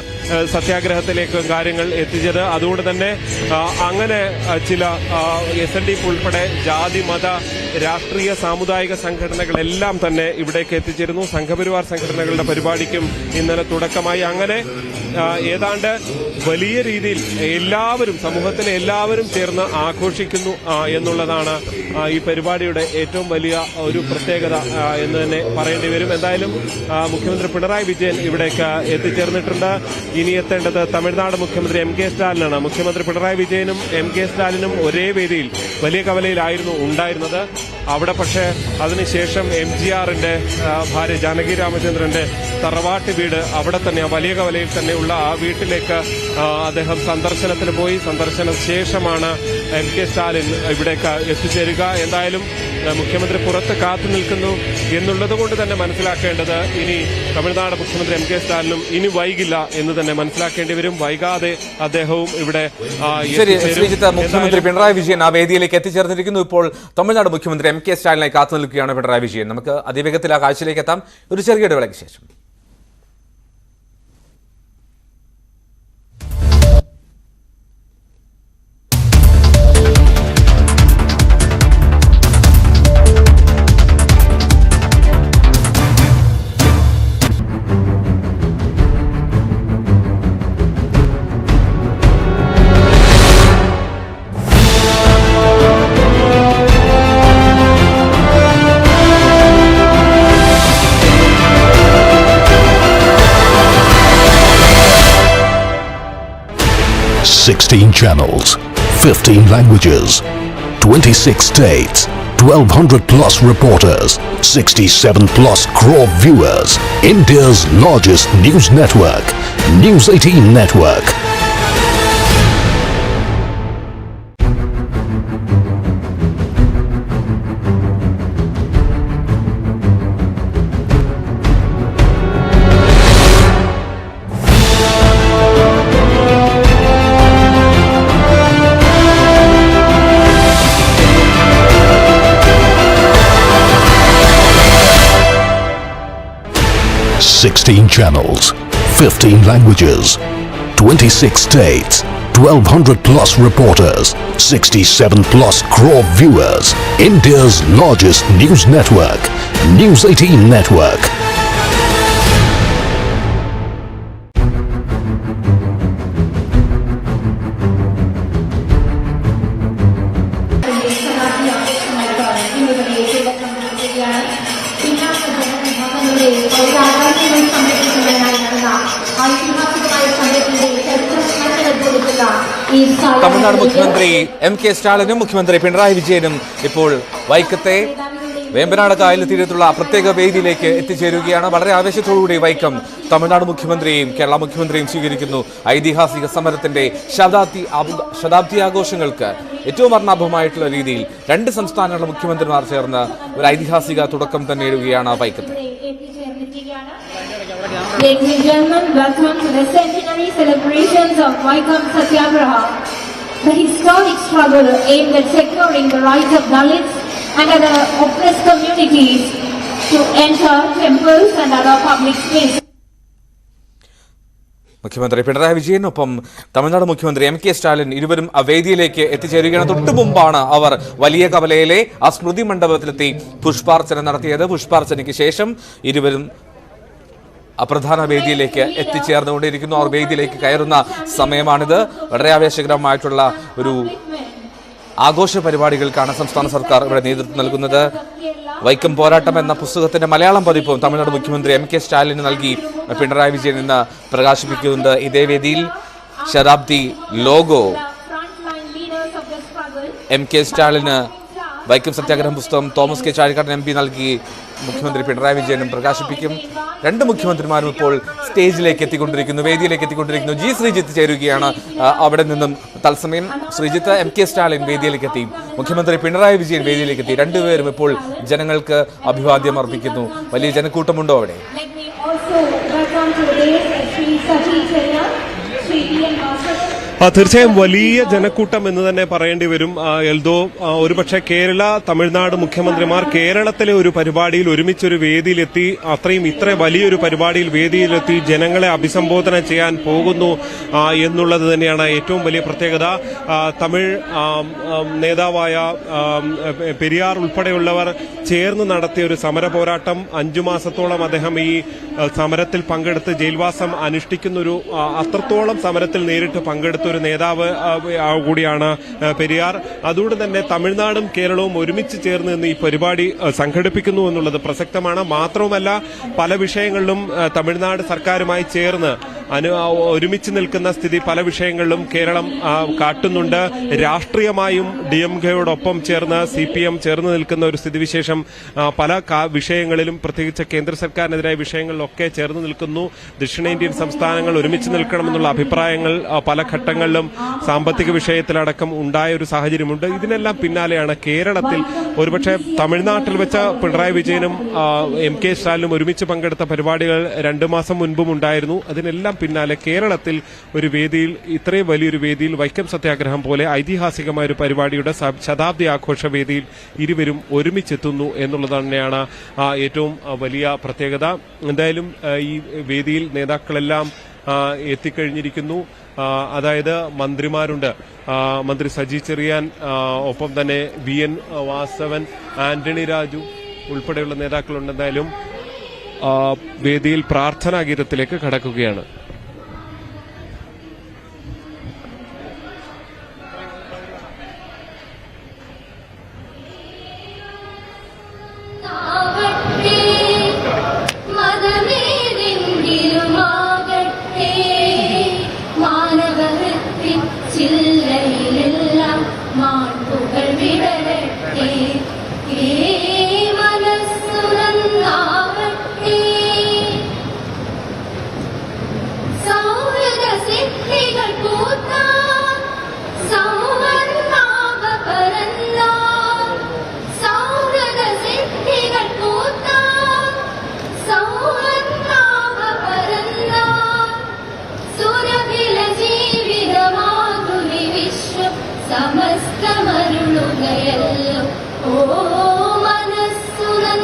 സത്യാഗ്രഹത്തിലേക്ക് കാര്യങ്ങൾ എത്തിച്ചത്. അതുകൊണ്ട് തന്നെ അങ്ങനെ ചില SNDP ഉൾപ്പെടെ ജാതി, മത, രാഷ്ട്രീയ, സാമുദായിക സംഘടനകളെല്ലാം തന്നെ ഇവിടേക്ക് എത്തിച്ചേരുന്നു. സംഘപരിവാർ സംഘടനകളുടെ പരിപാടിക്കും ഇന്നലെ തുടക്കമായി. അങ്ങനെ ഏതാണ്ട് വലിയ രീതിയിൽ സമൂഹത്തിലെ എല്ലാവരും ചേർന്ന് ആഘോഷിക്കുന്നു എന്നുള്ളതാണ് ഈ പരിപാടിയുടെ ഏറ്റവും വലിയ ഒരു പ്രത്യേകത എന്ന് തന്നെ പറയേണ്ടി വരും. എന്തായാലും മുഖ്യമന്ത്രി പിണറായി വിജയൻ ഇവിടേക്ക് എത്തിച്ചേർന്നിട്ടുണ്ട്. ഇനി എത്തേണ്ടത് തമിഴ്നാട് മുഖ്യമന്ത്രി MK സ്റ്റാലിനാണ്. മുഖ്യമന്ത്രി പിണറായി വിജയനും MK സ്റ്റാലിനും ഒരേ വേദിയിൽ വലിയ കവലയിലായിരുന്നു ഉണ്ടായിരുന്നത്. അവിടെ പക്ഷേ അതിനുശേഷം MGRന്റെ ഭാര്യ ജാനകി രാമചന്ദ്രന്റെ തറവാട്ട് വീട് അവിടെ തന്നെ, വലിയ കവലയിൽ തന്നെയുള്ള ആ വീട്ടിലേക്ക് അദ്ദേഹം സന്ദർശനത്തിന് പോയി. സന്ദർശന ശേഷമാണ് MK സ്റ്റാലിൻ ഇവിടേക്ക് എത്തിച്ചേരുക. എന്തായാലും മുഖ്യമന്ത്രി പുറത്ത് കാത്തു നിൽക്കുന്നു എന്നുള്ളത് കൊണ്ട് തന്നെ മനസ്സിലാക്കേണ്ടത് ഇനി തമിഴ്നാട് മുഖ്യമന്ത്രി MK സ്റ്റാലിനും ഇനി വൈകില്ല എന്ന് തന്നെ മനസ്സിലാക്കേണ്ടി വരും. വൈകാതെ അദ്ദേഹവും ഇവിടെ മുഖ്യമന്ത്രി പിണറായി വിജയൻ ആ വേദിയിലേക്ക് എത്തിച്ചേർന്നിരിക്കുന്നു. ഇപ്പോൾ തമിഴ്നാട് മുഖ്യമന്ത്രി MK സ്റ്റാലിനായി കാത്തു നിൽക്കുകയാണ് പിണറായി വിജയൻ. നമുക്ക് അതിവേഗത്തിൽ ആ കാഴ്ചയിലേക്ക് എത്താം ഒരു ചെറിയ ഇടവേളയ്ക്ക് ശേഷം. Sixteen channels, 15 languages, 26 states, 1,200 plus reporters, 67 plus crore viewers. India's largest news network, News 18 Network. 16 channels, 15 languages, 26 states, 1200 plus reporters, 67 plus crore viewers. India's largest news network, News 18 Network. Tamil Nadu മുഖ്യമന്ത്രി എം.കെ. സ്റ്റാലിനും മുഖ്യമന്ത്രി പിണറായി വിജയനും ഇപ്പോൾ വൈക്കത്തെ വേമ്പനാട് കായൽ തീരത്തുള്ള പ്രത്യേക വേദിയിലേക്ക് എത്തിച്ചേരുകയാണ്. വളരെ ആവേശത്തോടുകൂടി വൈക്കം തമിഴ്നാട് മുഖ്യമന്ത്രിയെയും കേരള മുഖ്യമന്ത്രിയും സ്വീകരിക്കുന്നു. ഐതിഹാസിക സമരത്തിന്റെ ശതാബ്ദി ആഘോഷങ്ങൾക്ക് ഏറ്റവും വർണ്ണാഭമായിട്ടുള്ള രീതിയിൽ രണ്ട് സംസ്ഥാനങ്ങളുടെ മുഖ്യമന്ത്രിമാർ ചേർന്ന് ഒരു ഐതിഹാസിക തുടക്കം തന്നെ ഇടുകയാണ് വൈക്കത്ത്. Ladies and gentlemen, welcome to the centenary celebrations of Vaikam Satyagraha, the historic struggle aimed at securing the rights of Dalits and other oppressed communities to enter temples and other public spaces. മുഖ്യമന്ത്രി പിണറായി വിജയനൊപ്പം തമിഴ്നാട് മുഖ്യമന്ത്രി MK. Stalin ഇരുവരും ആ വേദിയിലേക്ക് എത്തിച്ചേരുകയാണ്. തൊട്ടു മുമ്പാണ് അവർ വലിയ കവലയിലെ ആ സ്മൃതി മണ്ഡപത്തിലെത്തി പുഷ്പാർച്ചന നടത്തിയത്. പുഷ്പാർച്ചനയ്ക്ക് ശേഷം ഇരുവരും പ്രധാന വേദിയിലേക്ക് എത്തിച്ചേർന്നുകൊണ്ടിരിക്കുന്നു. അവർ വേദിയിലേക്ക് കയറുന്ന സമയമാണിത്. വളരെ ആവേശകരമായിട്ടുള്ള ഒരു ആഘോഷ പരിപാടികൾക്കാണ് സംസ്ഥാന സർക്കാർ ഇവിടെ നേതൃത്വം നൽകുന്നത്. വൈക്കം പോരാട്ടം എന്ന പുസ്തകത്തിന്റെ മലയാളം പതിപ്പും തമിഴ്നാട് മുഖ്യമന്ത്രി എം.കെ. സ്റ്റാലിന് നൽകി പിണറായി വിജയൻ ഇന്ന് പ്രകാശിപ്പിക്കുന്നുണ്ട്. ഇതേ വേദിയിൽ ശതാബ്ദി ലോഗോ എം.കെ. സ്റ്റാലിന് വൈക്കം സത്യാഗ്രഹം പുസ്തകം തോമസ് കെ ചാഴിക്കാടൻ എം.പി നൽകി മുഖ്യമന്ത്രി പിണറായി വിജയനും പ്രകാശിപ്പിക്കും. രണ്ട് മുഖ്യമന്ത്രിമാരും ഇപ്പോൾ സ്റ്റേജിലേക്ക് എത്തിക്കൊണ്ടിരിക്കുന്നു, വേദിയിലേക്ക് എത്തിക്കൊണ്ടിരിക്കുന്നു. ജി ശ്രീജിത്ത് ചേരുകയാണ് അവിടെ നിന്നും തത്സമയം. ശ്രീജിത്ത്, എം.കെ. സ്റ്റാലിൻ വേദിയിലേക്ക് എത്തി, മുഖ്യമന്ത്രി പിണറായി വിജയൻ വേദിയിലേക്ക് എത്തി. രണ്ടുപേരും ഇപ്പോൾ ജനങ്ങൾക്ക് അഭിവാദ്യം അർപ്പിക്കുന്നു. വലിയ ജനക്കൂട്ടമുണ്ടോ അവിടെ? തീർച്ചയായും വലിയ ജനക്കൂട്ടം എന്ന് തന്നെ പറയേണ്ടി വരും. എൽദോ ഒരുപക്ഷെ കേരള തമിഴ്നാട് മുഖ്യമന്ത്രിമാർ കേരളത്തിലെ ഒരു പരിപാടിയിൽ ഒരുമിച്ചൊരു വേദിയിലെത്തി, ഇത്ര വലിയൊരു പരിപാടിയിൽ വേദിയിലെത്തി ജനങ്ങളെ അഭിസംബോധന ചെയ്യാൻ പോകുന്നു എന്നുള്ളത് തന്നെയാണ് ഏറ്റവും വലിയ പ്രത്യേകത. തമിഴ് നേതാവായ പെരിയാർ ഉൾപ്പെടെയുള്ളവർ ചേർന്ന് നടത്തിയ ഒരു സമര പോരാട്ടം. 5 മാസത്തോളം അദ്ദേഹം ഈ സമരത്തിൽ പങ്കെടുത്ത് ജയിൽവാസം അനുഷ്ഠിക്കുന്നൊരു അത്രത്തോളം സമരത്തിൽ നേരിട്ട് പങ്കെടുത്ത ഒരു നേതാവ് കൂടിയാണ് പെരിയാർ. അതുകൊണ്ട് തന്നെ തമിഴ്നാടും കേരളവും ഒരുമിച്ച് ചേർന്ന് നിന്ന് ഈ പരിപാടി സംഘടിപ്പിക്കുന്നു എന്നുള്ളത് പ്രസക്തമാണ്. മാത്രവുമല്ല, പല വിഷയങ്ങളിലും തമിഴ്നാട് സർക്കാരുമായി ചേർന്ന് ഒരുമിച്ച് നിൽക്കുന്ന സ്ഥിതി പല വിഷയങ്ങളിലും കേരളം കാട്ടുന്നുണ്ട്. രാഷ്ട്രീയമായും DMKയോടൊപ്പം ചേർന്ന് CPM ചേർന്ന് നിൽക്കുന്ന ഒരു സ്ഥിതിവിശേഷം പല വിഷയങ്ങളിലും, പ്രത്യേകിച്ച് കേന്ദ്ര സർക്കാരിനെതിരായ വിഷയങ്ങളിലൊക്കെ ചേർന്ന് നിൽക്കുന്നു. ദക്ഷിണേന്ത്യൻ സംസ്ഥാനങ്ങൾ ഒരുമിച്ച് നിൽക്കണമെന്നുള്ള അഭിപ്രായങ്ങൾ പല ഘട്ടങ്ങളിലും സാമ്പത്തിക വിഷയത്തിലടക്കം ഉണ്ടായ ഒരു സാഹചര്യമുണ്ട്. ഇതിനെല്ലാം പിന്നാലെയാണ് കേരളത്തിൽ ഒരുപക്ഷെ തമിഴ്നാട്ടിൽ വെച്ച പിണറായി വിജയനും എം.കെ. സ്റ്റാലിനും ഒരുമിച്ച് പങ്കെടുത്ത പരിപാടികൾ 2 മാസം മുൻപും ഉണ്ടായിരുന്നു. അതിനെല്ലാം പിന്നാലെ കേരളത്തിൽ ഒരു വേദിയിൽ, ഇത്രയും വലിയൊരു വേദിയിൽ, വൈക്കം സത്യാഗ്രഹം പോലെ ഐതിഹാസികമായ ഒരു പരിപാടിയുടെ ശതാബ്ദി ആഘോഷ വേദിയിൽ ഇരുവരും ഒരുമിച്ചെത്തുന്നു എന്നുള്ളത് തന്നെയാണ് ഏറ്റവും വലിയ പ്രത്യേകത. എന്തായാലും ഈ വേദിയിൽ നേതാക്കളെല്ലാം എത്തിക്കഴിഞ്ഞിരിക്കുന്നു. അതായത് മന്ത്രിമാരുണ്ട്, മന്ത്രി സജി ചെറിയാൻ, ഒപ്പം തന്നെ VN വാസവൻ, ആന്റണി രാജു ഉൾപ്പെടെയുള്ള നേതാക്കളുണ്ട്. എന്തായാലും വേദിയിൽ പ്രാർത്ഥനാ ഗീതത്തിലേക്ക് കടക്കുകയാണ്.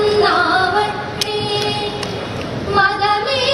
മനസ്സുനന്നാവട്ടെ, മതമേ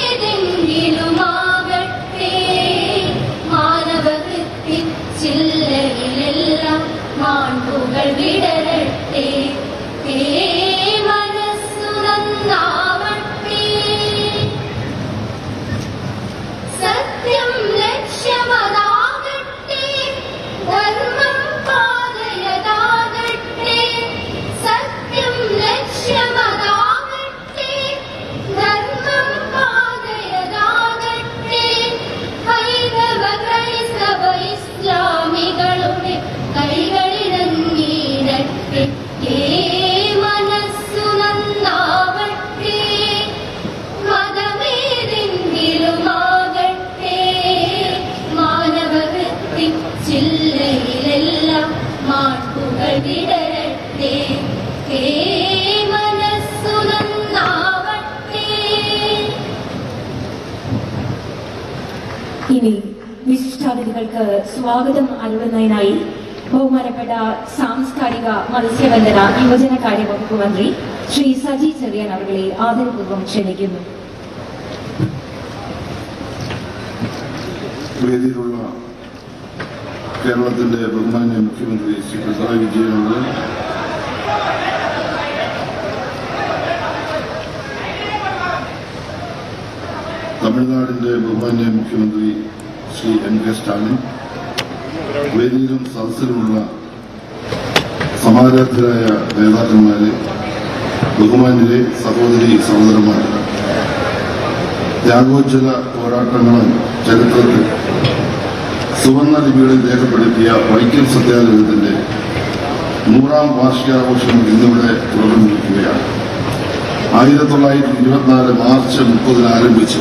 ഇനി വിശിഷ്ടാതിഥികൾക്ക് സ്വാഗതം അരുളുന്നതിനായി ബഹുമാനപ്പെട്ട സാംസ്കാരിക മത്സ്യബന്ധന യുവജനകാര്യ വകുപ്പ് മന്ത്രി ശ്രീ സജി ചെറിയാൻ അവരെ ആദരപൂർവ്വം ക്ഷണിക്കുന്നു. വേദിയിലുള്ള കേരളത്തിന്റെ ബഹുമാന്യ മുഖ്യമന്ത്രി ശ്രീ പിണറായി വിജയനോട്, തമിഴ്നാടിന്റെ ബഹുമാന്യ മുഖ്യമന്ത്രി ശ്രീ MK സ്റ്റാലിൻ, വേദിയിലും സദസ്സിലുമുള്ള സമാരാധ്യരായ നേതാക്കന്മാരെ, ബഹുമാന്യരെ, സഹോദരി സഹോദരന്മാരെ, ത്യാഗോജ്വല പോരാട്ടങ്ങളും ചരിത്രത്തിൽ സുവർണ ലിപികളിൽ രേഖപ്പെടുത്തിയ വൈക്കം സത്യാഗ്രഹത്തിന്റെ 100ാം വാർഷികാഘോഷം ഇന്നിവിടെ തുടർന്നിരിക്കുകയാണ്. 1924 മാർച്ച് 30 ആരംഭിച്ച്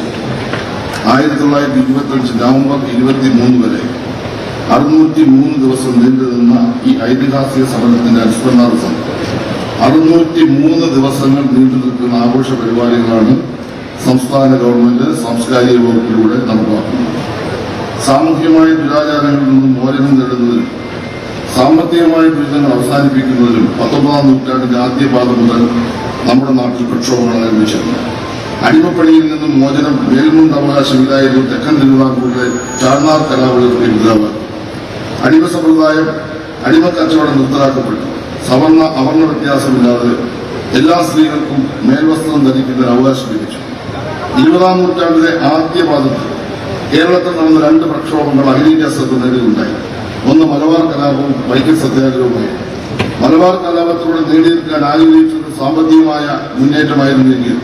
1925 നവംബർ 23 വരെ 603 ദിവസം നീണ്ടുനിന്ന ഈ ഐതിഹാസിക സമരത്തിന്റെ അനുസ്മരണാർത്ഥം 603 ദിവസങ്ങൾ നീണ്ടു നിൽക്കുന്ന ആഘോഷ പരിപാടികളാണ് സംസ്ഥാന ഗവൺമെന്റ് സാംസ്കാരിക വകുപ്പിലൂടെ നടപ്പാക്കുന്നത്. സാമൂഹ്യമായ ദുരാചാരങ്ങളിൽ നിന്നും മോചനം നേടുന്നതിനും സാമ്പത്തികമായ ദുരിതങ്ങൾ അവസാനിപ്പിക്കുന്നതിനും 19ാം നൂറ്റാണ്ടിന്റെ ആദ്യപാദ മുതൽ നമ്മുടെ നാട്ടിൽ പ്രക്ഷോഭങ്ങൾ ആരംഭിച്ചിരുന്നു. അടിമപ്പണിയിൽ നിന്നും മോചനം, മേൽമുണ്ട് അവകാശം ഇതായിരുന്നു തെക്കൻ തിരുവിതാംകൂറിലെ ചാർനാർ കലാപത്തിന്റെ മുദ്രാവാക്യം. അടിമ സമ്പ്രദായം, അടിമക്കച്ചവടം നിർത്തലാക്കപ്പെട്ടു. സവർണ അവർണ വ്യത്യാസമില്ലാതെ എല്ലാ സ്ത്രീകൾക്കും മേൽവസ്ത്രം ധരിക്കുന്നതിന് അവകാശം ലഭിച്ചു. 20ാം നൂറ്റാണ്ടിലെ ആദ്യപാദത്തിൽ കേരളത്തിൽ നടന്ന 2 പ്രക്ഷോഭങ്ങൾ അഖിലേന്ത്യാ ശ്രദ്ധ നേടിയിട്ടുണ്ടായി. ഒന്ന് മലബാർ കലാപവും വൈക്കം സത്യാഗ്രഹവുമായി. മലബാർ കലാപത്തിലൂടെ നേടിയെടുക്കാൻ ആഗ്രഹിച്ചത് സാമ്പത്തികമായ മുന്നേറ്റമായിരുന്നെങ്കിൽ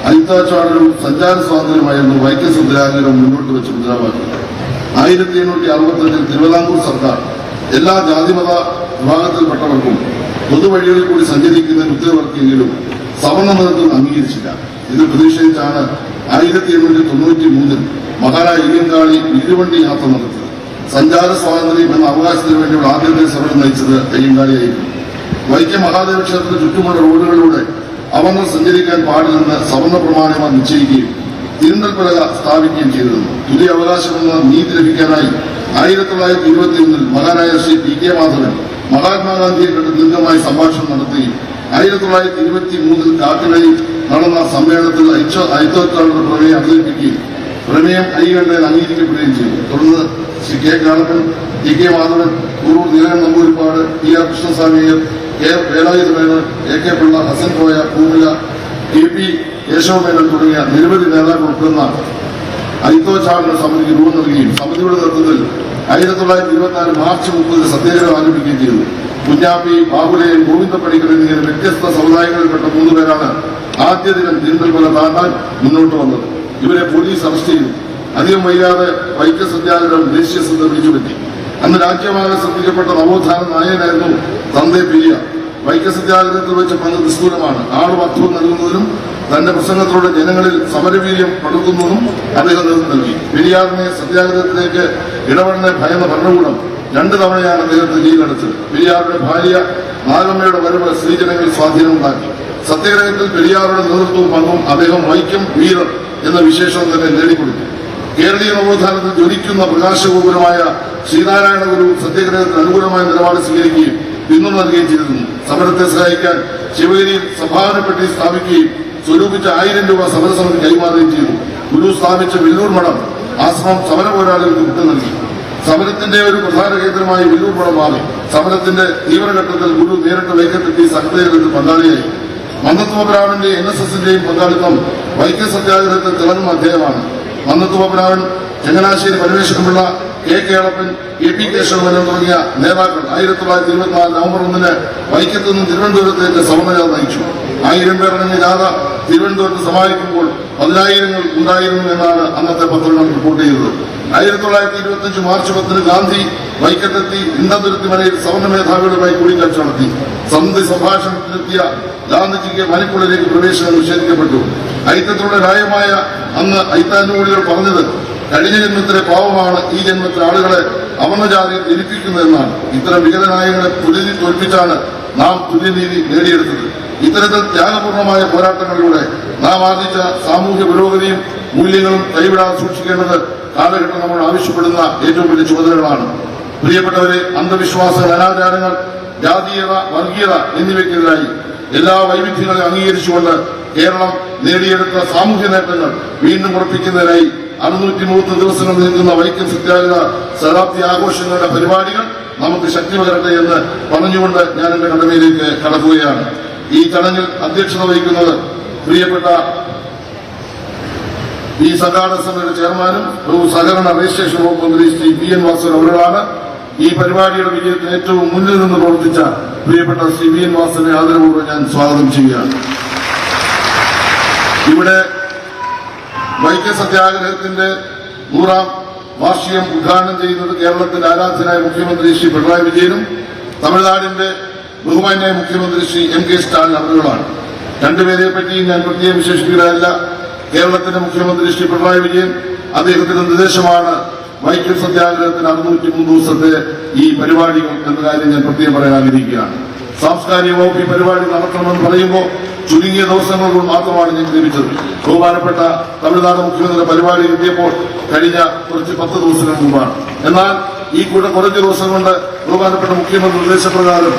അയിത്താച്ചാടലും സഞ്ചാര സ്വാതന്ത്ര്യമായിരുന്നു വൈക്കം സത്യാഗ്രഹം മുന്നോട്ട് വെച്ച മുദ്രാവാക്യം. 1865 തിരുവിതാംകൂർ സർക്കാർ എല്ലാ ജാതിമത വിഭാഗത്തിൽപ്പെട്ടവർക്കും പൊതുവഴികളിൽ കൂടി സഞ്ചരിക്കുന്നതിന് ഉത്തരവിറക്കിയെങ്കിലും സവർണ മതത്തിൽ അംഗീകരിച്ചില്ല. ഇത് പ്രതിഷേധിച്ചാണ് 1893 മഹാരാജ അയ്യങ്കാളി ഇരുവണ്ടി യാത്ര നടത്തിയത്. സഞ്ചാര സ്വാതന്ത്ര്യം എന്ന അവകാശത്തിന് വേണ്ടിയുള്ള ആദ്യത്തെ സമരം നയിച്ചത് അയ്യങ്കാളിയായിരുന്നു. വൈക്കം മഹാദേവ ക്ഷേത്രത്തിന് ചുറ്റുമുള്ള റോഡുകളിലൂടെ അവർണർ സഞ്ചരിക്കാൻ പാടില്ലെന്ന് സവർണ പ്രമാണിമാർ നിശ്ചയിക്കുകയും തിരുണ്ടൽ പലക സ്ഥാപിക്കുകയും ചെയ്തിരുന്നു. തുല്യ അവകാശമെന്ന നീതി ലഭിക്കാനായി 1921 മഹാനായ ശ്രീ PK മാധവൻ മഹാത്മാഗാന്ധിയെ കണ്ട് ദീർഘമായി സംഭാഷണം നടത്തുകയും 1923 കാക്കിനയിൽ നടന്ന സമ്മേളനത്തിൽ അയിത്തോച്ചാളുടെ പ്രമേയം അവതരിപ്പിക്കുകയും പ്രമേയം കൈകണ്ടതിൽ അംഗീകരിക്കപ്പെടുകയും ചെയ്തു. തുടർന്ന് Shri K Kelappan, PK Madhavan, Kuroor Neelakantan Namboodiripad, PR കൃഷ്ണസ്വാമിയർ, K വേലായുധമേനോൻ, AK Pillai, Hasan Koya, പൂമില, KP Kesava Menon തുടങ്ങിയ നിരവധി നേതാക്കൾ ഉൾപ്പെടുന്ന അയിത്തോച്ചാളുടെ സമിതിക്ക് രൂപം നൽകുകയും സമിതിയുടെ നേതൃത്വത്തിൽ 1924 മാർച്ച് 30 സത്യാഗ്രഹം ആരംഭിക്കുകയും ചെയ്തു. കുഞ്ഞാപ്പി, ബാബുലയൻ, ഗോവിന്ദപ്പണിക്കർ എന്നിങ്ങനെ വ്യത്യസ്ത സമുദായങ്ങളിൽപ്പെട്ട 3 പേരാണ് ആദ്യ ദിനം തിരുണ്ടൽ പല താണ്ടാൻ മുന്നോട്ട് വന്നത്. ഇവരെ പോലീസ് അറസ്റ്റ് ചെയ്തു. അധികം വൈകാതെ വൈക്കം സത്യാഗ്രഹം ദേശീയ ശ്രദ്ധ പിടിച്ചുപറ്റി. അന്ന് രാജ്യമാകെ ശ്രദ്ധിക്കപ്പെട്ട നവോത്ഥാന നായകനായിരുന്നു തന്തേ പെരിയാർ. വൈക്കം സത്യാഗ്രഹത്തിൽ വെച്ച പങ്ക് നിസ്തൂലമാണ്. ആളും അർത്ഥവും നൽകുന്നതിനും തന്റെ പ്രസംഗത്തിലൂടെ ജനങ്ങളിൽ സമരവീര്യം പടർത്തുന്നതിനും അദ്ദേഹം നേതൃത്വം നൽകി. പെരിയാറിനെ സത്യാഗ്രഹത്തിലേക്ക് ഇടപെടുന്ന ഭയന്ന ഭരണകൂടം 2 തവണയാണ് അദ്ദേഹത്തെ ജയിലടച്ചത്. പെരിയാറുടെ ഭാര്യ നാഗമ്മയുടെ വരവ് സ്ത്രീജനങ്ങളിൽ സ്വാധീനമുണ്ടാക്കി. സത്യാഗ്രഹത്തിൽ പെരിയാറുടെ നേതൃത്വവും പങ്കും അദ്ദേഹം വൈക്കം വീരർ എന്ന വിശേഷം തന്നെ നേടിക്കൊടുത്തു. കേരളീയ നവോത്ഥാനത്തിൽ ജ്വലിക്കുന്ന പ്രകാശഗോപുരമായ ശ്രീനാരായണ ഗുരു സത്യാഗ്രഹത്തിന് അനുകൂലമായ നിലപാട് സ്വീകരിക്കുകയും പിന്തുണ നൽകുകയും ചെയ്തിരുന്നു. സമരത്തെ സഹായിക്കാൻ ശിവഗിരിയിൽ സംഭാവനപ്പെട്ടി സ്ഥാപിക്കുകയും സ്വരൂപിച്ച 1000 രൂപ സമരസമിതി കൈമാറുകയും ചെയ്തു. ഗുരു സ്ഥാപിച്ച വെല്ലൂർ മഠം ആശ്രമം സമര പോരാളികൾക്ക് വിട്ടു നൽകി. സമരത്തിന്റെ ഒരു പ്രധാന കേന്ദ്രമായി വെല്ലൂർ മഠം മാറി. സമരത്തിന്റെ തീവ്രഘട്ടത്തിൽ ഗുരു നേരിട്ട് വൈക്കത്തെത്തി സത്യാഗ്രഹത്തിൽ പങ്കാളിയായി. മന്നത്തുപബ്രാഹ്മന്റെ NSSന്റെയും പങ്കാളിത്തം വൈക്കം സത്യാഗ്രഹത്തിൽ തിളങ്ങുന്ന അധ്യായമാണ്. മന്നത്തുപബ്രാഹ്മൻ, ചങ്ങനാശ്ശേരി പരമേശ്വരൻപിള്ള, K കേളപ്പൻ, KP കേശവമേനോൻ തുടങ്ങിയ നേതാക്കൾ 1924 നവംബർ 1 വൈക്കത്തു നിന്നും തിരുവനന്തപുരത്തേക്ക് സമരജാഥ നയിച്ചു. 1000 പേർ അടങ്ങിയ ജാഥ തിരുവനന്തപുരത്ത് സമാപിക്കുമ്പോൾ 10,000 ഉണ്ടായിരുന്നു എന്നാണ് അന്നത്തെ പത്രങ്ങൾ റിപ്പോർട്ട് ചെയ്തത്. 1925 മാർച്ച് 10 ഗാന്ധി വൈക്കത്തെത്തി ഇണ്ടതുരുത്തിമലയിൽ സവർണ മേധാവികളുമായി കൂടിക്കാഴ്ച നടത്തി. സന്ധി സംഭാഷണത്തിലെത്തിയ ഗാന്ധിജിക്ക് മണിക്കുള്ളിലേക്ക് പ്രവേശനം നിഷേധിക്കപ്പെട്ടു. ഐക്യത്തിലൂടെ ന്യായമായ അന്ന് ഐത്താനുകൂലികൾ പറഞ്ഞത് കഴിഞ്ഞ ജന്മത്തിലെ പാവമാണ് ഈ ജന്മത്തിലെ ആളുകളെ അവർണജാതിയിൽ ജനിപ്പിക്കുന്നതെന്നാണ്. ഇത്തരം വികലനായകളെ തോൽപ്പിച്ചാണ് നാം തുല്യനീതി നേടിയെടുത്തത്. ഇത്തരത്തിൽ ത്യാഗപൂർണമായ പോരാട്ടങ്ങളിലൂടെ നാം ആർജിച്ച സാമൂഹ്യ പുരോഗതിയും മൂല്യങ്ങളും കൈവിടാതെ സൂക്ഷിക്കേണ്ടത് കാലഘട്ടം നമ്മൾ ആവശ്യപ്പെടുന്ന ഏറ്റവും വലിയ ചുമതലകളാണ്. പ്രിയപ്പെട്ടവരെ, അന്ധവിശ്വാസങ്ങൾ, അനാചാരങ്ങൾ, ജാതീയത, വർഗീയത എന്നിവയ്ക്കെതിരായി എല്ലാ വൈവിധ്യങ്ങളെ അംഗീകരിച്ചുകൊണ്ട് കേരളം നേടിയെടുത്ത സാമൂഹ്യ നേട്ടങ്ങൾ വീണ്ടും ഉറപ്പിക്കുന്നതിനായി 603 ദിവസങ്ങൾ നീങ്ങുന്ന വൈക്കം സത്യാഗ്രഹ ശതാബ്ദി ആഘോഷങ്ങളുടെ പരിപാടികൾ നമുക്ക് ശക്തി പകരട്ടെ എന്ന് പറഞ്ഞുകൊണ്ട് ഞാൻ എന്റെ കടമയിലേക്ക് കടക്കുകയാണ്. ഈ ചടങ്ങിൽ അധ്യക്ഷത വഹിക്കുന്നത് പ്രിയപ്പെട്ട ഈ സംഘാടക സമിതിയുടെ ചെയർമാനും സഹകരണ രജിസ്ട്രേഷൻ വകുപ്പ് മന്ത്രി ശ്രീ PN വാസവൻ അവരുകളാണ്. ഈ പരിപാടിയുടെ വിജയത്തിന് ഏറ്റവും മുന്നിൽ നിന്ന് പ്രവർത്തിച്ച പ്രിയപ്പെട്ട ശ്രീ PN വാസവനെ ആദരപൂർവ്വം ഞാൻ സ്വാഗതം ചെയ്യുകയാണ്. ഇവിടെ വൈക്കം സത്യാഗ്രഹത്തിന്റെ 100ാം വാർഷികം ഉദ്ഘാടനം ചെയ്യുന്നത് കേരളത്തിന്റെ ആരാധ്യനായ മുഖ്യമന്ത്രി ശ്രീ പിണറായി വിജയനും തമിഴ്നാടിന്റെ ബഹുമാന്യായ മുഖ്യമന്ത്രി ശ്രീ MK സ്റ്റാലിൻ അവരുകളാണ്. രണ്ടുപേരെ പറ്റിയും ഞാൻ പ്രത്യേകം വിശേഷിക്കുകയല്ല. കേരളത്തിന്റെ മുഖ്യമന്ത്രി ശ്രീ പിണറായി വിജയൻ, അദ്ദേഹത്തിന്റെ നിർദ്ദേശമാണ് വൈക്കം സത്യാഗ്രഹത്തിന് 603 ദിവസത്തെ ഈ പരിപാടികൾ എന്ന കാര്യം ഞാൻ പ്രത്യേകം പറയാൻ ആഗ്രഹിക്കുകയാണ്. സാംസ്കാരിക വകുപ്പ് ഈ പരിപാടി നടത്തണമെന്ന് പറയുമ്പോൾ ചുരുങ്ങിയ ദിവസങ്ങൾ കൊണ്ട് മാത്രമാണ് ഞങ്ങൾക്ക് ലഭിച്ചത്. ബഹുമാനപ്പെട്ട തമിഴ്നാട് മുഖ്യമന്ത്രിയുടെ പരിപാടി കിട്ടിയപ്പോൾ കഴിഞ്ഞ 10 ദിവസങ്ങൾ മുമ്പാണ്. എന്നാൽ ഈ കുറച്ച് ദിവസം കൊണ്ട് ബഹുമാനപ്പെട്ട മുഖ്യമന്ത്രി നിർദ്ദേശപ്രകാരം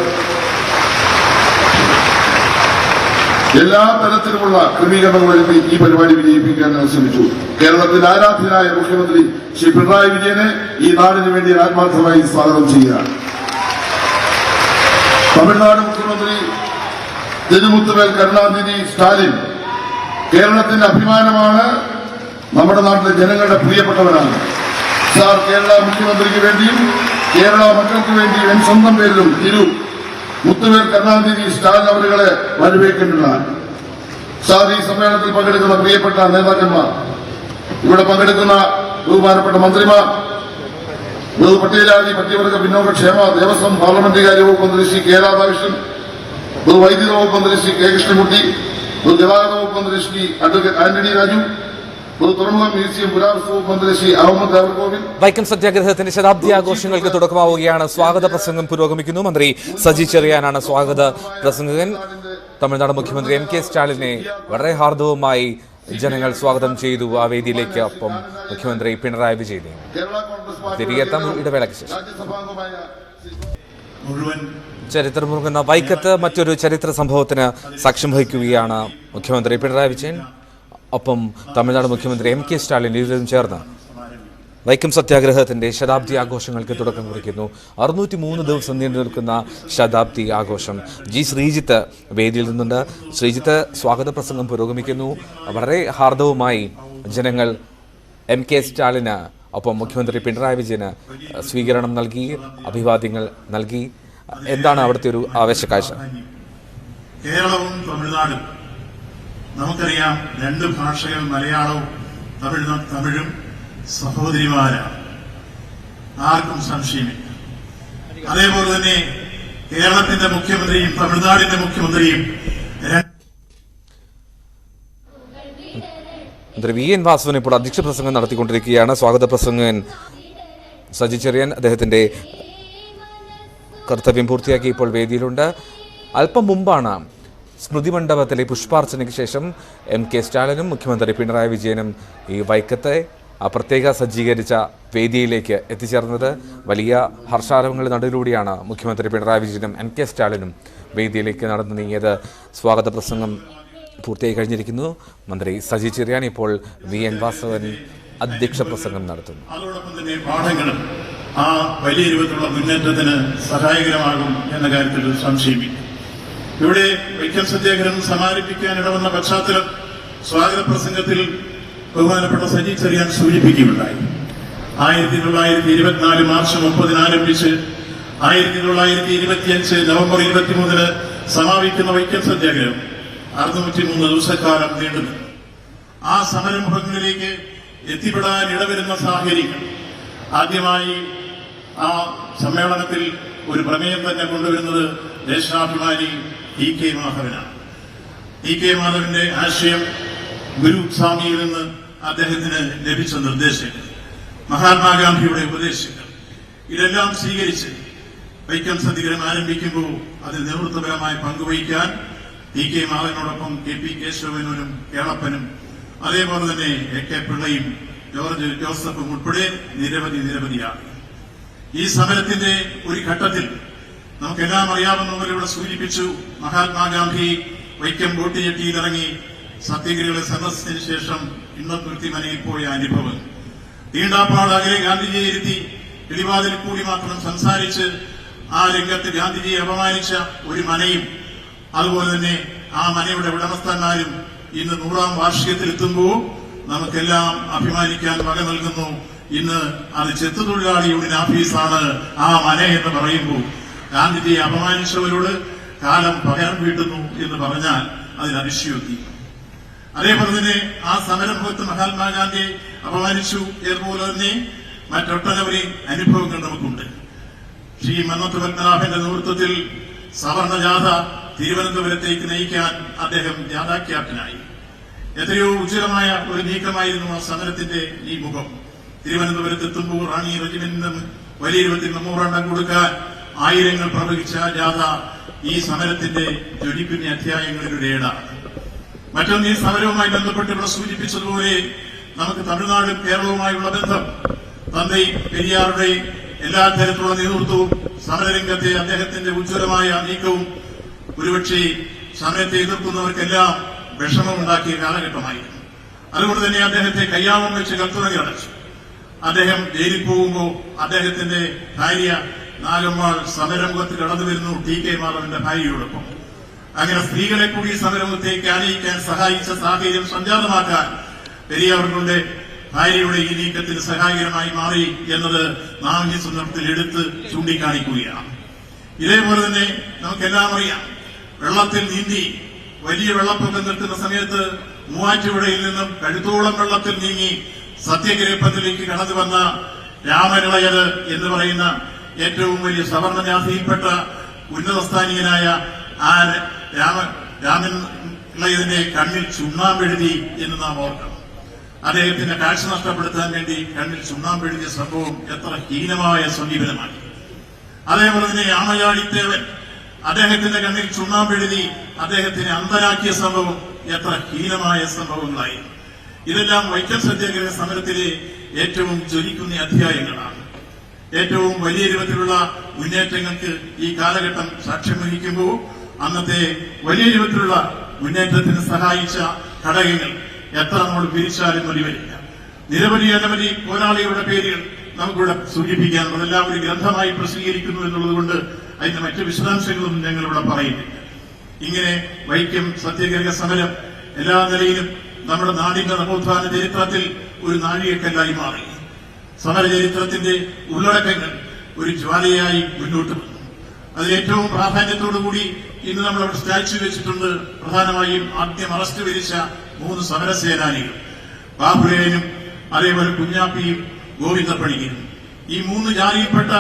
എല്ലാ തരത്തിലുമുള്ള ക്രമീകരണങ്ങൾ വരുത്തി ഈ പരിപാടി വിജയിപ്പിക്കാൻ ശ്രമിച്ചു. കേരളത്തിന്റെ ആരാധ്യനായ മുഖ്യമന്ത്രി ശ്രീ പിണറായി വിജയനെ ഈ നാടിന് വേണ്ടി ആത്മാർത്ഥമായി സ്വാഗതം ചെയ്യുകയാണ്. തമിഴ്നാട് മുഖ്യമന്ത്രി തിരുമുത്തുവേൽ കരുണാനിധി സ്റ്റാലിൻ കേരളത്തിന്റെ അഭിമാനമാണ്, നമ്മുടെ നാട്ടിലെ ജനങ്ങളുടെ പ്രിയപ്പെട്ടവരാണ്. സാർ കേരള മുഖ്യമന്ത്രിക്ക് വേണ്ടിയും കേരള മക്കൾക്ക് വേണ്ടിയും എൻ സ്വന്തം പേരിലും മുത്തുവേൽ കരുണാനിധി സ്റ്റാലിൻ അവരുകളെ വരവേൽക്കേണ്ടതാണ്. സാർ, ഈ സമ്മേളനത്തിൽ പങ്കെടുക്കുന്ന പ്രിയപ്പെട്ട നേതാക്കന്മാർ, ഇവിടെ പങ്കെടുക്കുന്ന ബഹുമാനപ്പെട്ട മന്ത്രിമാർ, പട്ടികജാതി പട്ടികവർഗ പിന്നോക്കക്ഷേമ ദേവസ്വം പാർലമെന്ററി കാര്യ വകുപ്പ് മന്ത്രി ശ്രീ K രാധാകൃഷ്ണൻ, വൈദ്യുത വകുപ്പ് മന്ത്രി ശ്രീ K കൃഷ്ണൻകുട്ടി, ഗതാഗത വകുപ്പ് മന്ത്രി ശ്രീ അഡ്വക്കേറ്റ് ആന്റണി രാജു, തുറമുഖ മ്യൂസിയം പുരാവസ്തു വകുപ്പ് മന്ത്രി ശ്രീ അഹമ്മദ് ദേവർകോവിൽ. വൈക്കം സത്യാഗ്രഹത്തിന്റെ ശതാബ്ദി ആഘോഷങ്ങൾക്ക് തുടക്കമാവുകയാണ്. സ്വാഗത പ്രസംഗം പുരോഗമിക്കുന്നു. മന്ത്രി സജി ചെറിയാനാണ് സ്വാഗത പ്രസംഗകൻ. തമിഴ്നാട് മുഖ്യമന്ത്രി MK സ്റ്റാലിനെ വളരെ ഹാർദവുമായി ജനങ്ങൾ സ്വാഗതം ചെയ്തു ആ വേദിയിലേക്ക്. ഒപ്പം മുഖ്യമന്ത്രി പിണറായി വിജയനെ തിരികെത്താം ഇടവേളയ്ക്ക് ശേഷം. ചരിത്രമുറുങ്ങുന്ന വൈക്കത്ത് മറ്റൊരു ചരിത്ര സംഭവത്തിന് സാക്ഷ്യം വഹിക്കുകയാണ് മുഖ്യമന്ത്രി പിണറായി വിജയൻ. ഒപ്പം തമിഴ്നാട് മുഖ്യമന്ത്രി MK സ്റ്റാലിൻ ഇരുവരും ചേർന്ന് വൈക്കം സത്യാഗ്രഹത്തിന്റെ ശതാബ്ദി ആഘോഷങ്ങൾക്ക് തുടക്കം കുറിക്കുന്നു. 603 ദിവസം നീണ്ടു നിൽക്കുന്ന ശതാബ്ദി ആഘോഷം. G ശ്രീജിത്ത് വേദിയിൽ നിന്നുണ്ട്. ശ്രീജിത്ത്, സ്വാഗത പ്രസംഗം പുരോഗമിക്കുന്നു. വളരെ ഹാർദവുമായി ജനങ്ങൾ MK സ്റ്റാലിന് ഒപ്പം മുഖ്യമന്ത്രി പിണറായി വിജയന് സ്വീകരണം നൽകി, അഭിവാദ്യങ്ങൾ നൽകി. എന്താണ് അവിടുത്തെ ഒരു ആവേശക്കാഴ്ച? കേരളവും തമിഴ്നാടും നമുക്കറിയാം, രണ്ട് ഭാഷകൾ മലയാളവും തമിഴും സഹോദരിമാരാണ്, ആർക്കും സംശയമില്ല. അതേപോലെ തന്നെ കേരളത്തിന്റെ മുഖ്യമന്ത്രിയും തമിഴ്നാടിന്റെ മുഖ്യമന്ത്രിയും മന്ത്രി VN വാസവൻ ഇപ്പോൾ അധ്യക്ഷ പ്രസംഗം നടത്തിക്കൊണ്ടിരിക്കുകയാണ്. സ്വാഗത പ്രസംഗൻ സജി ചെറിയാൻ അദ്ദേഹത്തിന്റെ കർത്തവ്യം പൂർത്തിയാക്കി ഇപ്പോൾ വേദിയിലുണ്ട്. അല്പം മുമ്പാണ് സ്മൃതി മണ്ഡപത്തിലെ പുഷ്പാർച്ചനയ്ക്ക് ശേഷം MK സ്റ്റാലിനും മുഖ്യമന്ത്രി പിണറായി വിജയനും ഈ വൈക്കത്തെ പ്രത്യേക സജ്ജീകരിച്ച വേദിയിലേക്ക് എത്തിച്ചേർന്നത്. വലിയ ഹർഷാരവങ്ങളുടെ നടുവിലൂടെയാണ് മുഖ്യമന്ത്രി പിണറായി വിജയനും MK സ്റ്റാലിനും വേദിയിലേക്ക് നടന്നു നീങ്ങിയത്. സ്വാഗത പ്രസംഗം പൂർത്തിയായി കഴിഞ്ഞിരിക്കുന്നു. മന്ത്രി സജി ചെറിയാൻ ഇപ്പോൾ VN വാസവൻ അധ്യക്ഷ പ്രസംഗം നടത്തുന്നു. അതോടൊപ്പം തന്നെ പാഠങ്ങളും ആ വലിയ രൂപത്തിലുള്ള മുന്നേറ്റത്തിന് സഹായകരമാകും എന്ന കാര്യത്തിൽ സംശയമില്ല. ഇവിടെ വൈക്കം സത്യാഗ്രഹം സമാരംഭിക്കാൻ ഇടവന്ന പശ്ചാത്തലം സ്വാഗത പ്രസംഗത്തിൽ ബഹുമാനപ്പെട്ട സജി ചെറിയാൻ സൂചിപ്പിക്കുകയുണ്ടായി. 1924 മാർച്ച് 30 ആരംഭിച്ച് 1925 നവംബർ 23 സമാപിക്കുന്ന വൈക്കം സത്യാഗ്രഹം 603 ദിവസക്കാലം നീണ്ടുനിന്നു. ആ സമരമുഖങ്ങളിലേക്ക് എത്തിപ്പെടാൻ ഇടവരുന്ന സാഹചര്യങ്ങൾ ആദ്യമായി ആ സമ്മേളനത്തിൽ ഒരു പ്രമേയം തന്നെ കൊണ്ടുവരുന്നത് ദേശാഭിമാനി E.K. മാധവനാണ്. E.K. മാധവന്റെ ആശയം ഗുരുസ്വാമിയിൽ നിന്ന് അദ്ദേഹത്തിന് ലഭിച്ച നിർദ്ദേശങ്ങൾ, മഹാത്മാഗാന്ധിയുടെ ഉപദേശങ്ങൾ, ഇതെല്ലാം സ്വീകരിച്ച് വൈക്കം സത്യാഗ്രഹം ആരംഭിക്കുമ്പോൾ അതിൽ നേതൃത്വപരമായി പങ്കുവഹിക്കാൻ E.K. മാധവനോടൊപ്പം KP കേശവനും കേളപ്പനും അതേപോലെ തന്നെ A.K. പിള്ളയും ജോർജ് ജോസഫും ഉൾപ്പെടെ നിരവധിയാണ്. ഈ സമരത്തിന്റെ ഒരു ഘട്ടത്തിൽ നമുക്കെല്ലാം അറിയാവുന്ന പോലെ ഇവിടെ സൂചിപ്പിച്ചു, മഹാത്മാഗാന്ധി വൈക്കം ബോട്ടിജെട്ടിയിലിറങ്ങി സത്യഗ്രഹികളെ സന്ദർശിച്ചതിന് ശേഷം ഇന്നത്തുരുത്തി മനയിൽ പോയ അനുഭവം. തീണ്ടാപ്പാട് അകലെ ഗാന്ധിജിയെ ഇരുത്തി കിളിവാതിൽ കൂടി മാത്രം സംസാരിച്ച് ആ രംഗത്ത് ഗാന്ധിജിയെ അപമാനിച്ച ഒരു മനയും അതുപോലെ തന്നെ ആ മനയുടെ ഉടമസ്ഥന്മാരും ഇന്ന് 100ാം വാർഷികത്തിലെത്തുമ്പോൾ നമുക്കെല്ലാം അഭിമാനിക്കാൻ വക നൽകുന്നു. ഇന്ന് അത് ചെത്തുതൊഴിലാളി യൂണിയൻ ഓഫീസാണ് ആ മന എന്ന് പറയുമ്പോൾ ഗാന്ധിജിയെ അപമാനിച്ചവരോട് കാലം പകരം വീട്ടുന്നു എന്ന് പറഞ്ഞാൽ അതിന് അതിശയോക്തി. അതേപോലെ തന്നെ ആ സമരമുഖത്ത് മഹാത്മാഗാന്ധിയെ അപമാനിച്ചു എന്നതുപോലെ തന്നെ മറ്റൊട്ടനവധി അനുഭവങ്ങൾ നമുക്കുണ്ട്. ശ്രീ മന്നത്ത് പത്മനാഭന്റെ നേതൃത്വത്തിൽ സവർണ ജാഥ തിരുവനന്തപുരത്തേക്ക് നയിക്കാൻ അദ്ദേഹം ജാഥാ ക്യാപ്റ്റനായി. എത്രയോ ഉജ്ജ്വലമായ ഒരു നീക്കമായിരുന്നു ആ സമരത്തിന്റെ ഈ മുഖം. തിരുവനന്തപുരത്തെത്തുമ്പോൾ റാണി റെജിമെന്റിനും വലിയ രൂപത്തിൽ മെമ്മോറാണ്ടം കൊടുക്കാൻ ആയിരങ്ങൾ പ്രവഹിച്ച ജാഥ ഈ സമരത്തിന്റെ ജ്വലിക്കുന്ന അധ്യായങ്ങളിൽ ഏടാണ്. മറ്റൊന്ന്, ഈ സമരവുമായി ബന്ധപ്പെട്ട് ഇവിടെ സൂചിപ്പിച്ചതുപോലെ നമുക്ക് തമിഴ്നാടും കേരളവുമായുള്ള ബന്ധം, തന്തൈ പെരിയാറുടെ എല്ലാ തരത്തിലുള്ള നേതൃത്വവും സമരരംഗത്തെ അദ്ദേഹത്തിന്റെ ഉജ്ജ്വലമായ നീക്കവും ഒരുപക്ഷെ സമരത്തെ എതിർക്കുന്നവർക്കെല്ലാം വിഷമമുണ്ടാക്കിയ കാലഘട്ടമായിരുന്നു. അതുകൊണ്ട് തന്നെ അദ്ദേഹത്തെ കയ്യാമം വെച്ച് കൽത്തുണി അടച്ചു. അദ്ദേഹം ജയിലിൽ പോകുമ്പോൾ അദ്ദേഹത്തിന്റെ ഭാര്യ നാഗമ്മാൾ സമരമുഖത്ത് കടന്നു വരുന്നു, ടി.കെ. മാധവന്റെ ഭാര്യയോടൊപ്പം. അങ്ങനെ സ്ത്രീകളെ കൂടി സമരമുഖത്തേക്ക് ആനയിക്കാൻ സഹായിച്ച സാഹചര്യം സംജാതമാക്കാൻ പെരിയാറുകളുടെ ഭാര്യയുടെ ഈ നീക്കത്തിന് സഹായകരമായി മാറി എന്നത് നാം ഈ സന്ദർഭത്തിൽ എടുത്ത് ചൂണ്ടിക്കാണിക്കുകയാണ്. ഇതേപോലെ തന്നെ നമുക്കെല്ലാം അറിയാം, വെള്ളത്തിൽ നീന്തി വലിയ വെള്ളപ്പൊക്കം നിൽക്കുന്ന സമയത്ത് മൂവാറ്റുപുഴയിൽ നിന്നും കഴുത്തോളം വെള്ളത്തിൽ നീങ്ങി സത്യഗ്രഹത്തിലേക്ക് കടന്നു വന്ന രാമനിളയത് എന്ന് പറയുന്ന ഏറ്റവും വലിയ സവർണ ജാതിയിൽപ്പെട്ട ഉന്നതസ്ഥാനീയനായ ആ രാമൻ ഇളയതിന്റെ കണ്ണിൽ ചുണ്ണാമ്പെഴുതി എന്ന് നാം ഓർക്കണം. അദ്ദേഹത്തിന്റെ കാഴ്ച നഷ്ടപ്പെടുത്താൻ വേണ്ടി കണ്ണിൽ ചുണ്ണാമ്പെഴുതിയ സംഭവം എത്ര ഹീനമായ സമീപനമാണ്. അതേപോലെ തന്നെ ആമയാടിത്തേവൻ അദ്ദേഹത്തിന്റെ കണ്ണിൽ ചുണ്ണാമ്പെഴുതി അദ്ദേഹത്തിനെ അന്ധനാക്കിയ സംഭവം എത്ര ഹീനമായ സംഭവങ്ങളായി. ഇതെല്ലാം വൈക്കം സത്യാഗ്രഹ സമരത്തിലെ ഏറ്റവും ജ്വലിക്കുന്ന അധ്യായങ്ങളാണ്. ഏറ്റവും വലിയ രൂപത്തിലുള്ള മുന്നേറ്റങ്ങൾക്ക് ഈ കാലഘട്ടം സാക്ഷ്യം വഹിക്കുമ്പോൾ അന്നത്തെ വലിയ രൂപത്തിലുള്ള മുന്നേറ്റത്തിന് സഹായിച്ച ഘടകങ്ങൾ എത്ര നമ്മൾ പിരിച്ചാലും മതിവരില്ല. നിരവധി പോരാളികളുടെ പേരുകൾ നമുക്കിവിടെ സൂചിപ്പിക്കാൻ, അതെല്ലാം ഒരു ഗ്രന്ഥമായി പ്രസിദ്ധീകരിക്കുന്നു എന്നുള്ളതുകൊണ്ട് അതിന്റെ മറ്റു വിശദാംശങ്ങളും ഞങ്ങളിവിടെ പറയുന്നില്ല. ഇങ്ങനെ വൈക്കം സത്യാഗ്രഹ സമരം എല്ലാ നിലയിലും നമ്മുടെ നാടിന്റെ നവോത്ഥാന ചരിത്രത്തിൽ ഒരു നാഴികക്കല്ലായി മാറി. സമരചരിത്രത്തിന്റെ ഉള്ളടക്കങ്ങൾ ഒരു ജ്വാലയായി മുന്നോട്ട് വന്നു. അതിലേറ്റവും പ്രാധാന്യത്തോടുകൂടി ഇന്ന് നമ്മൾ അവിടെ സ്റ്റാച്യു വെച്ചിട്ടുണ്ട്. പ്രധാനമായും ആദ്യം അറസ്റ്റ് വരിച്ച 3 സമരസേനാനികൾ, ബാബുരേനും അതേപോലെ കുഞ്ഞാപ്പിയും ഗോവിന്ദപ്പണിയും. ഈ 3 ജാതിയിൽപ്പെട്ട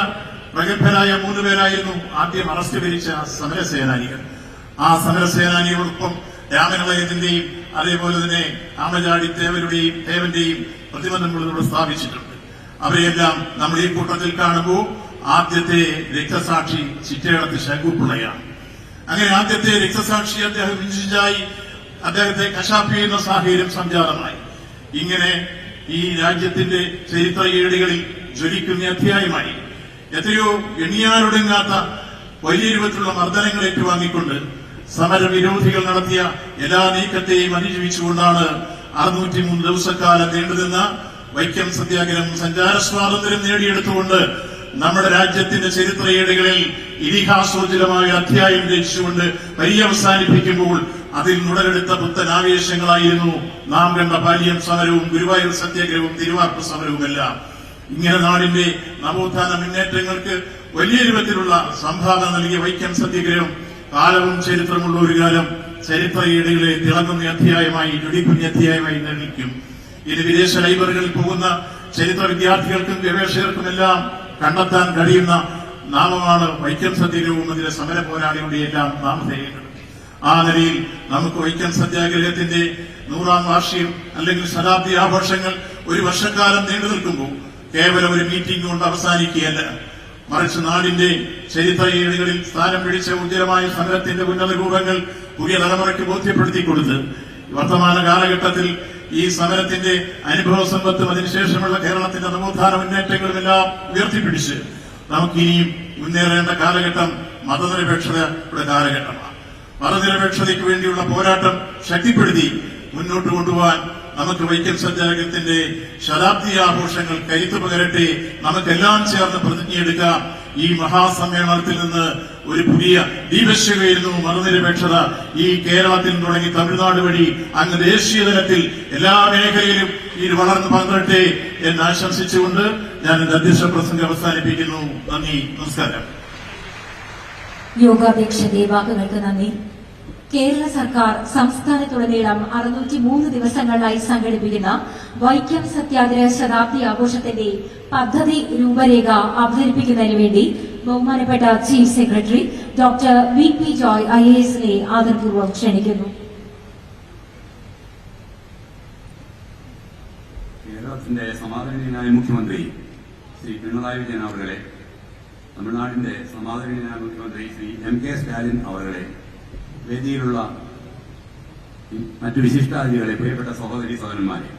പ്രഗത്ഭരായ 3 പേരായിരുന്നു ആദ്യം അറസ്റ്റ് വരിച്ച സമരസേനാനികൾ. ആ സമരസേനാനിയോടൊപ്പം രാമനിളയത്തിന്റെയും അതേപോലെ തന്നെ ആമചാടി ദേവന്റെയും പ്രതിമ നമ്മളിവിടെ സ്ഥാപിച്ചിട്ടുണ്ട്. അവരെയെല്ലാം നമ്മൾ ഈ കൂട്ടത്തിൽ കാണുമ്പോൾ ആദ്യത്തെ രക്തസാക്ഷി ചിറ്റേടത്ത് ശങ്കുപിള്ളയാണ്. അങ്ങനെ ആദ്യത്തെ രക്തസാക്ഷി അദ്ദേഹം ഇഞ്ചിഞ്ചായി അദ്ദേഹത്തെ കശാപ്പ് ചെയ്യുന്ന സാഹചര്യം സംജാതമായി. ഇങ്ങനെ ഈ രാജ്യത്തിന്റെ ചരിത്ര ഏടുകളിൽ ജ്വലിക്കുന്ന അധ്യായമായി എത്രയോ എണിയാരൊടുങ്ങാത്ത വലിയ രൂപത്തിലുള്ള മർദ്ദനങ്ങൾ ഏറ്റുവാങ്ങിക്കൊണ്ട് സമരവിരോധികൾ നടത്തിയ എല്ലാ നീക്കത്തെയും അതിജീവിച്ചുകൊണ്ടാണ് 603 ദിവസക്കാലം നീണ്ടുനിന്ന വൈക്കം സത്യാഗ്രഹം സഞ്ചാര സ്വാതന്ത്ര്യം നേടിയെടുത്തുകൊണ്ട് നമ്മുടെ രാജ്യത്തിന്റെ ചരിത്രയേടുകളിൽ ഇതിഹാസോജ്വലമായ അധ്യായം രചിച്ചുകൊണ്ട് പര്യവസാനിപ്പിക്കുമ്പോൾ അതിൽ നുടലെടുത്ത പുത്തൻ ആവേശങ്ങളായിരുന്നു നാം കണ്ട പാലിയം സമരവും ഗുരുവായൂർ സത്യാഗ്രഹവും തിരുവാർപ്പ് സമരവുമെല്ലാം. ഇങ്ങനെ നാടിന്റെ നവോത്ഥാന മുന്നേറ്റങ്ങൾക്ക് വലിയ രൂപത്തിലുള്ള സംഭാവന നൽകിയ വൈക്കം സത്യാഗ്രഹം കാലവും ചരിത്രമുള്ള ഒരു കാലം ചരിത്രയേടുകളെ തിളങ്ങുന്ന അധ്യായമായി ജ്വലിക്കുന്ന അധ്യായമായി നിർമ്മിക്കും. ഇത് വിദേശ ലൈബ്രറികളിൽ പോകുന്ന ചരിത്ര വിദ്യാർത്ഥികൾക്കും ഗവേഷകർക്കുമെല്ലാം കണ്ടെത്താൻ കഴിയുന്ന നാമമാണ് വൈക്കം സത്യാഗ്രഹവും അതിലെ സമര പോരാളികളുടെ എല്ലാം നാമധേയങ്ങൾ. ആ നിലയിൽ നമുക്ക് വൈക്കം സത്യാഗ്രഹത്തിന്റെ 100ാം വാർഷികം അല്ലെങ്കിൽ ശതാബ്ദി ആഘോഷങ്ങൾ ഒരു വർഷക്കാലം നീണ്ടു നിൽക്കുമ്പോൾ കേവലം ഒരു മീറ്റിംഗ് കൊണ്ട് അവസാനിക്കുകയല്ല, മറിച്ച് നാടിന്റെ ചരിത്ര ഏടുകളിൽ സ്ഥാനം പിടിച്ച ഉജ്ജ്വലമായ സമരത്തിന്റെ ഉന്നത രൂപങ്ങൾ പുതിയ തലമുറയ്ക്ക് ബോധ്യപ്പെടുത്തി കൊടുത്ത് വർത്തമാന കാലഘട്ടത്തിൽ ഈ സമരത്തിന്റെ അനുഭവ സമ്പത്തും അതിനുശേഷമുള്ള കേരളത്തിന്റെ നവോത്ഥാന മുന്നേറ്റങ്ങളുമെല്ലാം ഉയർത്തിപ്പിടിച്ച് നമുക്കിനിയും മുന്നേറേണ്ട കാലഘട്ടം മതനിരപേക്ഷതയുടെ കാലഘട്ടമാണ്. മതനിരപേക്ഷതയ്ക്ക് വേണ്ടിയുള്ള പോരാട്ടം ശക്തിപ്പെടുത്തി മുന്നോട്ട് കൊണ്ടുപോകാൻ നമുക്ക് വൈക്കം സത്യാഗ്രഹത്തിന്റെ ശതാബ്ദി ആഘോഷങ്ങൾ കരുത്തു പകരട്ടെ. നമുക്കെല്ലാം ചേർന്ന് പ്രതിജ്ഞയെടുക്കാം. ഈ മഹാസമ്മേളനത്തിൽ നിന്ന് ഒരു പുതിയ ദീപശിഖയായിരുന്നു മതനിരപേക്ഷത. ഈ കേരളത്തിൽ തുടങ്ങി തമിഴ്നാട് വഴി അങ്ങ് ദേശീയ തലത്തിൽ എല്ലാ മേഖലയിലും ഇത് വളർന്നു പങ്കെടുട്ടെ എന്ന് ആശംസിച്ചുകൊണ്ട് ഞാൻ എന്റെ അധ്യക്ഷ പ്രസംഗം അവസാനിപ്പിക്കുന്നു. നന്ദി, നമസ്കാരം. യോഗാധ്യക്ഷന്റെ വാക്കുകൾക്ക് നന്ദി. കേരള സർക്കാർ സംസ്ഥാനത്തുടനീളം 603 ദിവസങ്ങളിലായി സംഘടിപ്പിക്കുന്ന വൈക്കം സത്യാഗ്രഹ ശതാബ്ദി ആഘോഷത്തിന്റെ പദ്ധതി രൂപരേഖ അവതരിപ്പിക്കുന്നതിന് വേണ്ടി ബഹുമാനപ്പെട്ട chief secretary doctor VP Joy IASനെ ആദരപൂർവ്വം ക്ഷണിക്കുന്നു. കേരളത്തിന്റെ സമാദരണീയനായ മുഖ്യമന്ത്രി ശ്രീ പിണറായി വിജയൻ അവരുടെ, തമിഴ്നാടിന്റെ സമാദരണീയനായ മുഖ്യമന്ത്രി ശ്രീ MK സ്റ്റാലിൻ അവരുടെ, വേദിയിലുള്ള മറ്റു വിശിഷ്ടാതിഥികളെ, പ്രിയപ്പെട്ട സഹോദരി സഹോദരന്മാരെ,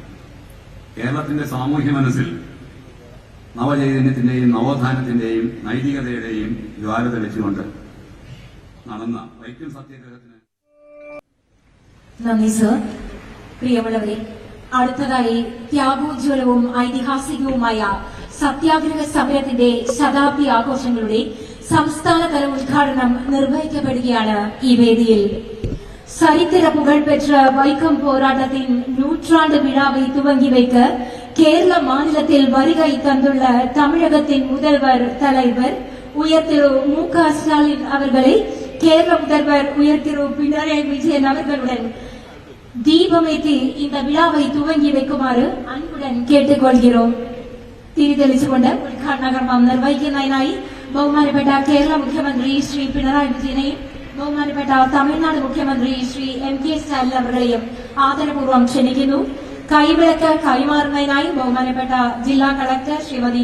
കേരളത്തിന്റെ സാമൂഹ്യ മനസ്സിൽ നവചൈതന്യത്തിന്റെയും നവോത്ഥാനത്തിന്റെയും നൈതികതയുടെയും ജ്വാല തെളിച്ചുകൊണ്ട് നടന്ന വൈക്കം സത്യാഗ്രഹത്തിന് നന്ദി സർ. പ്രിയമുള്ളവരെ, അടുത്തതായി ത്യാഗോജ്വലവും ഐതിഹാസികവുമായ സത്യാഗ്രഹ സമരത്തിന്റെ ശതാബ്ദി ആഘോഷങ്ങളുടെ സംസ്ഥാനതല ഉദ്ഘാടനം നിർവഹിക്കപ്പെടുകയാണ് ഈ വേദിയിൽ. சரித்திர புகழ்பெற்ற வைக்கம் போராட்டத்தின் நூற்றாண்டு விழாவை துவங்கி வைக்க கேரள மாநிலத்தில் வருகை தந்துள்ள தமிழகத்தின் முதல்வர் தலைவர் உயர் திரு MK ஸ்டாலின் அவர்களை கேரள முதல்வர் உயர் திரு பினராயி விஜயன் அவர்களுடன் தீபமேற்றி இந்த விழாவை துவங்கி வைக்குமாறு அன்புடன் கேட்டுக்கொள்கிறோம். തിരിതെളിച്ചുകൊണ്ട് ഉദ്ഘാടന കർമ്മം നിർവഹിക്കുന്നതിനായി ബഹുമാനപ്പെട്ട കേരള മുഖ്യമന്ത്രി ശ്രീ പിണറായി വിജയനെയും ബഹുമാനപ്പെട്ട തമിഴ്നാട് മുഖ്യമന്ത്രി ശ്രീ MK സ്റ്റാലിൻ അവர்களെയും ആദരപൂർവ്വം ക്ഷണിക്കുന്നു. കൈവിളക്ക് കൈമാറുന്നതിനായി ബഹുമാനപ്പെട്ട ജില്ലാ collector Shrimati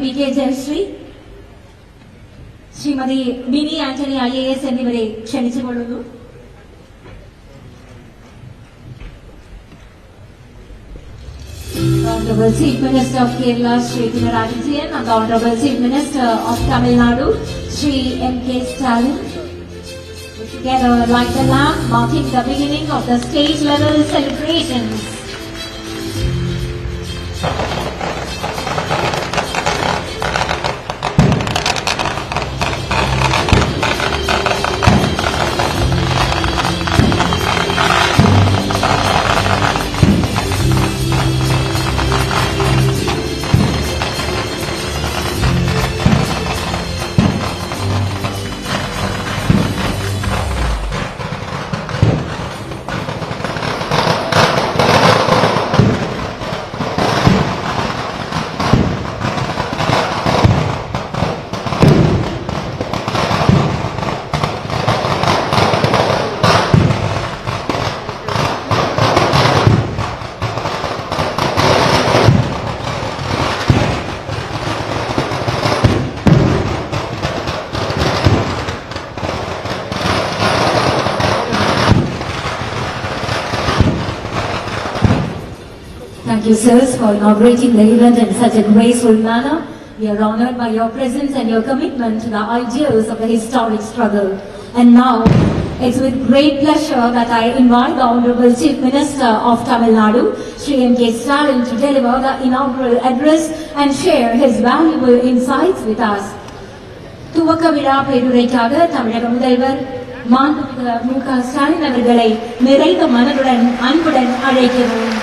P K Jayashree, Shrimati Mini Antony IAS എന്നിവരെ ക്ഷണിച്ചുകൊള്ളുന്നു. The Honorable Chief Minister of Kerala, Shri Pinarayi Vijayan, and the Honorable Chief Minister of Tamil Nadu, Shri MK Stalin, will together light the lamp, marking the beginning of the state-level celebrations. Thank you, sirs, for inaugurating the event in such a graceful manner. We are honored by your presence and your commitment to the ideals of the historic struggle. And now, it's with great pleasure that I invite the Honorable Chief Minister of Tamil Nadu, Shri MK Stalin, to deliver the inaugural address and share his valuable insights with us. துவக்க விழா பேருரைக்காக தமிழக முதல்வர் மாண்புமிகு MK Stalin அவர்களை நிறைந்த மனதுடன் அன்புடன் அழைக்கிறோம்.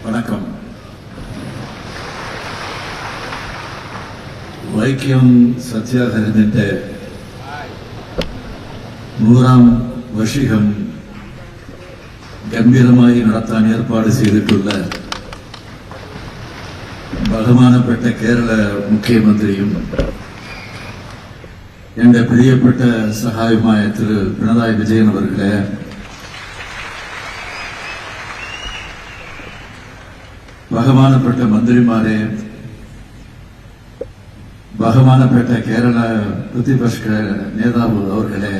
வணக்கம். വൈക്കം സത്യാഗ്രഹത്തിന്റെ 100ാം വാർഷികം ഗംഭീരമായി നടത്താൻ ഏർപ്പാട് ചെയ്തിട്ടുള്ള ബഹുമാനപ്പെട്ട കേരള മുഖ്യമന്ത്രിയും എന്റെ പ്രിയപ്പെട്ട സഹായമായ തിരു പിണറായി വിജയൻ അവരുടെ ബഹുമാനപ്പെട്ട മന്ത്രിമാരെ, ബഹുമാനപ്പെട്ട കേരള പ്രതിപക്ഷ നേതാവ് അവർകളെ,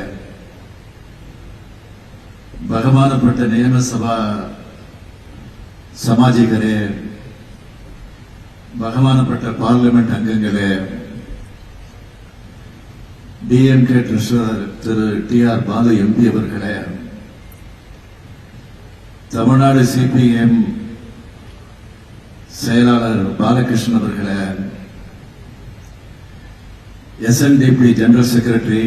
ബഹുമാനപ്പെട്ട നിയമസഭാ സാമാജികരെ, ബഹുമാനപ്പെട്ട പാർലമെന്റ് അംഗങ്ങളെ, DMK treasurer Thiru TR Balu MP அவர்களே, தமிழ்நாடு CPM செயலாளர் பாலகிருஷ்ணன் அவர்களே, SNDP general secretary,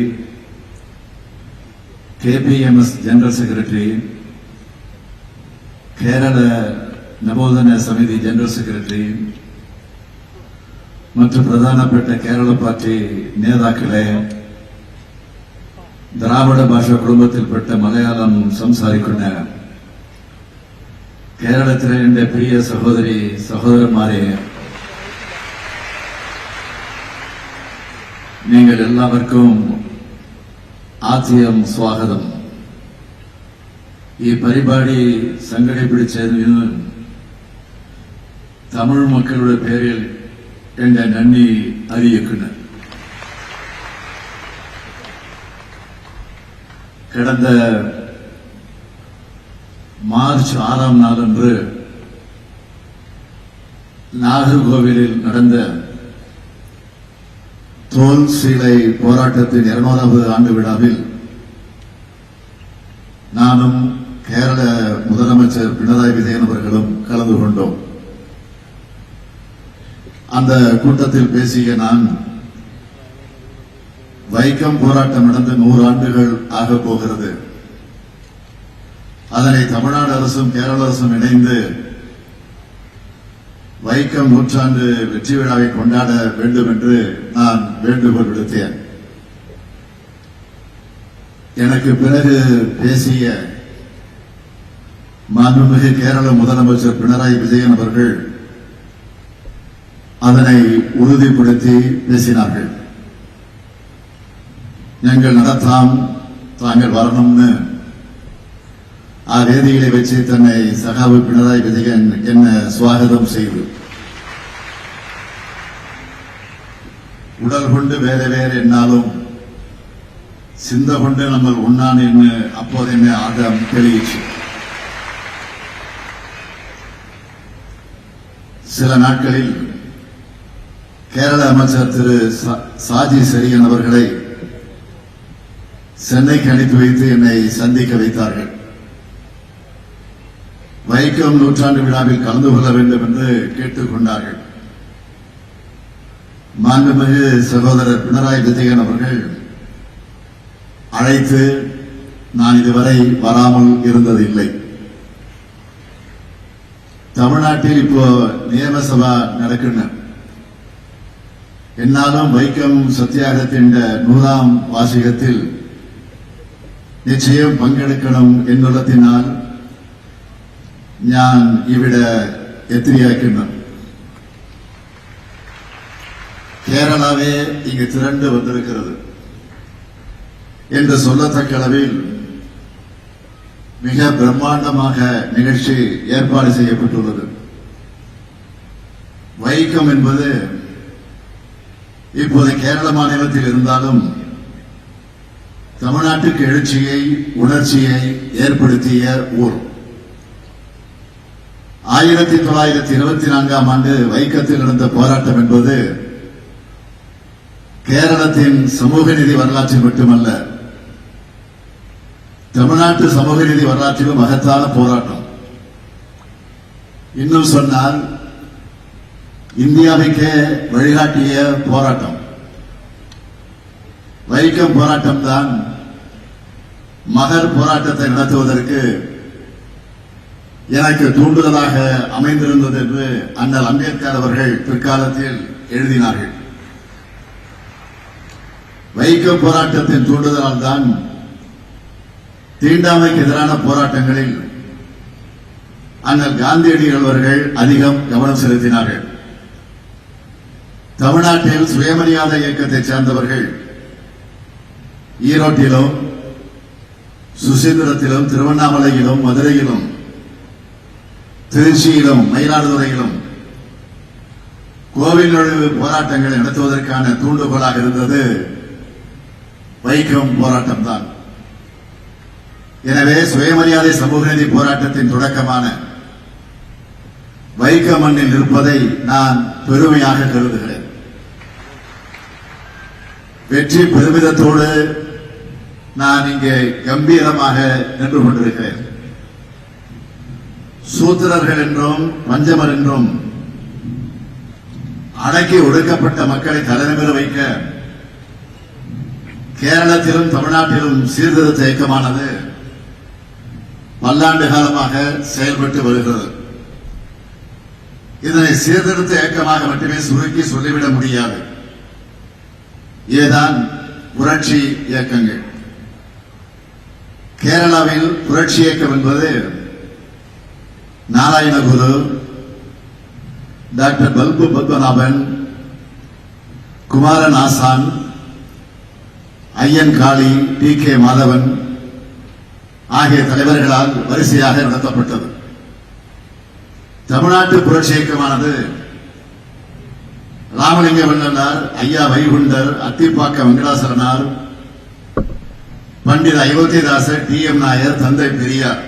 KPMS general secretary, Kerala Navodhana Samithi general secretary மற்றும் பிரதானപ്പെട്ട കേരള പാർട്ടി നേതാക്കളെ, ദ്രാവിഡ ഭാഷാ കുടുംബത്തിൽപ്പെട്ട മലയാളം സംസാരിക്കുന്ന കേരളത്തിലെ എന്റെ പ്രിയ സഹോദരി സഹോദരന്മാരെ, നിങ്ങൾ എല്ലാവർക്കും ആദ്യം സ്വാഗതം. ഈ പരിപാടി സംഘടിപ്പിച്ചതിന് തമിഴ് മക്കളുടെ പേരിൽ എന്റെ നന്ദി അറിയിക്കുന്നു. கடந்த மார்ச் 6ஆம் நாளன்று நாகர்கோவிலில் நடந்த தோல் சீலை போராட்டத்தின் 200வது ஆண்டு விழாவில் நானும் கேரள முதலமைச்சர் பினராயி விஜயன் அவர்களும் கலந்து கொண்டோம். அந்த கூட்டத்தில் பேசிய நான், வைக்கம் போராட்டம் நடந்து 100 ஆண்டுகள் ஆக போகிறது. அதனை தமிழ்நாடு அரசும் கேரள அரசும் இணைந்து வைக்கம் 100ஆண்டு வெற்றி விழாவை கொண்டாட வேண்டும் என்று நான் வேண்டுகோள் விடுத்தேன். எனக்கு பிறகு பேசிய மாண்புமிகு கேரள முதலமைச்சர் பினராயி விஜயன் அவர்கள் அதனை உறுதிப்படுத்தி பேசினார்கள். ഞങ്ങൾ നടത്താം, താങ്കൾ വരണമെന്ന് ആ വേദിയിലെ വെച്ച് തന്നെ സഖാവ് പിണറായി വിജയൻ എന്നെ സ്വാഗതം ചെയ്തു. ഉടൽ കൊണ്ട് വേറെ വേറെ എന്നാലും ചിന്ത കൊണ്ട് നമ്മൾ ഒന്നാണ് എന്ന് അപ്പോൾ തന്നെ ആദ്യം തെളിയിച്ചു. சில நாட்களில் கேரள அமைச்சர் திரு சாஜி செரியன் அவர்களை சென்னைக்கு அனுப்பி வைத்து என்னை சந்திக்க வைத்தார்கள். வைக்கம் 100ஆண்டு விழாவில் கலந்து கொள்ள வேண்டும் என்று கேட்டுக் கொண்டார்கள். மாண்புமிகு சகோதரர் பினராயி விஜயன் அவர்கள் அழைத்து நான் இதுவரை வராமல் இருந்ததில்லை. தமிழ்நாட்டில் இப்போ நியமசபா நடக்குன்னு എന്നാലും വൈക്കം സത്യാഗ്രഹത്തിന്റെ 100ആം വാർഷികത്തിൽ നിശ്ചയം പങ്കെടുക്കണം എന്നുള്ളതിനാൽ ഞാൻ ഇവിടെ എത്തിയിരിക്കുന്നു. കേരളവേ ഇങ്ങ് திரண்டு வந்திருக்கிறது என்று சொல்லத்தக்க அளவில் மிக பிரம்மாண்டமாக நிகழ்ச்சி ஏற்பாடு செய்யப்பட்டுள்ளது. வைக்கம் என்பது இப்போது கேரள மாநிலத்தில் இருந்தாலும் தமிழ்நாட்டுக்கு எழுச்சியை உணர்ச்சியை ஏற்படுத்திய ஊர். 1924ஆம் ஆண்டு வைக்கத்தில் நடந்த போராட்டம் என்பது கேரளத்தின் சமூக நீதி வரலாற்றில் மட்டுமல்ல, தமிழ்நாட்டு சமூக நீதி வரலாற்றிலும் மகத்தான போராட்டம். இன்னும் சொன்னால் இந்தியாவுக்கே வழிகாட்டிய போராட்டம். வைக்கம் போராட்டம் தான் மகர் போராட்டத்தை நடத்துவதற்கு எனக்கு தூண்டுதலாக அமைந்திருந்தது என்று அண்ணல் அம்பேத்கர் அவர்கள் பிற்காலத்தில் எழுதினார்கள். வைக்கம் போராட்டத்தின் தூண்டுதலால் தான் தீண்டாமைக்கு எதிரான போராட்டங்களில் அண்ணல் காந்தியடிகள் அவர்கள் அதிகம் கவனம் செலுத்தினார்கள். தமிழ்நாட்டில் சுயமரியாதை இயக்கத்தைச் சேர்ந்தவர்கள் ஈரோட்டிலும் சுசீந்திரத்திலும் திருவண்ணாமலையிலும் மதுரையிலும் திருச்சியிலும் மயிலாடுதுறையிலும் கோவில் நுழைவு போராட்டங்களை நடத்துவதற்கான தூண்டுகோலாக இருந்தது வைக்கம் போராட்டம் தான். எனவே சுயமரியாதை சமூக நீதி போராட்டத்தின் தொடக்கமான வைக்கம் மண்ணில் இருப்பதை நான் பெருமையாக கருதுகிறேன். வெற்றி பெருமிதத்தோடு நான் இங்கே கம்பீரமாக நின்று கொண்டிருக்கிறேன். சூத்திரர்கள் என்றும் பஞ்சமர் என்றும் அடக்கி ஒடுக்கப்பட்ட மக்களை தலைநிமிர வைக்க கேரளத்திலும் தமிழ்நாட்டிலும் சீர்திருத்த இயக்கமானது பல்லாண்டு காலமாக செயல்பட்டு வருகிறது. இதனை சீர்திருத்த இயக்கமாக மட்டுமே சுருக்கி சொல்லிவிட முடியாது. இதுதான் புரட்சி இயக்கங்கள். கேரளாவில் புரட்சி இயக்கம் என்பது நாராயணகுரு, டாக்டர் பல்பு பத்மநாபன், குமாரன் ஆசான், ஐயன் காளி, டி கே மாதவன் ஆகிய தலைவர்களால் வரிசையாக நடத்தப்பட்டது. தமிழ்நாட்டு புரட்சி இயக்கமானது ராமலிங்க வள்ளலார், ஐயா வைகுண்டர், அத்திப்பாக்க வெங்கடாசலனார், பண்டித அயோத்திதாசர், டி எம் நாயர், தந்தை பெரியார்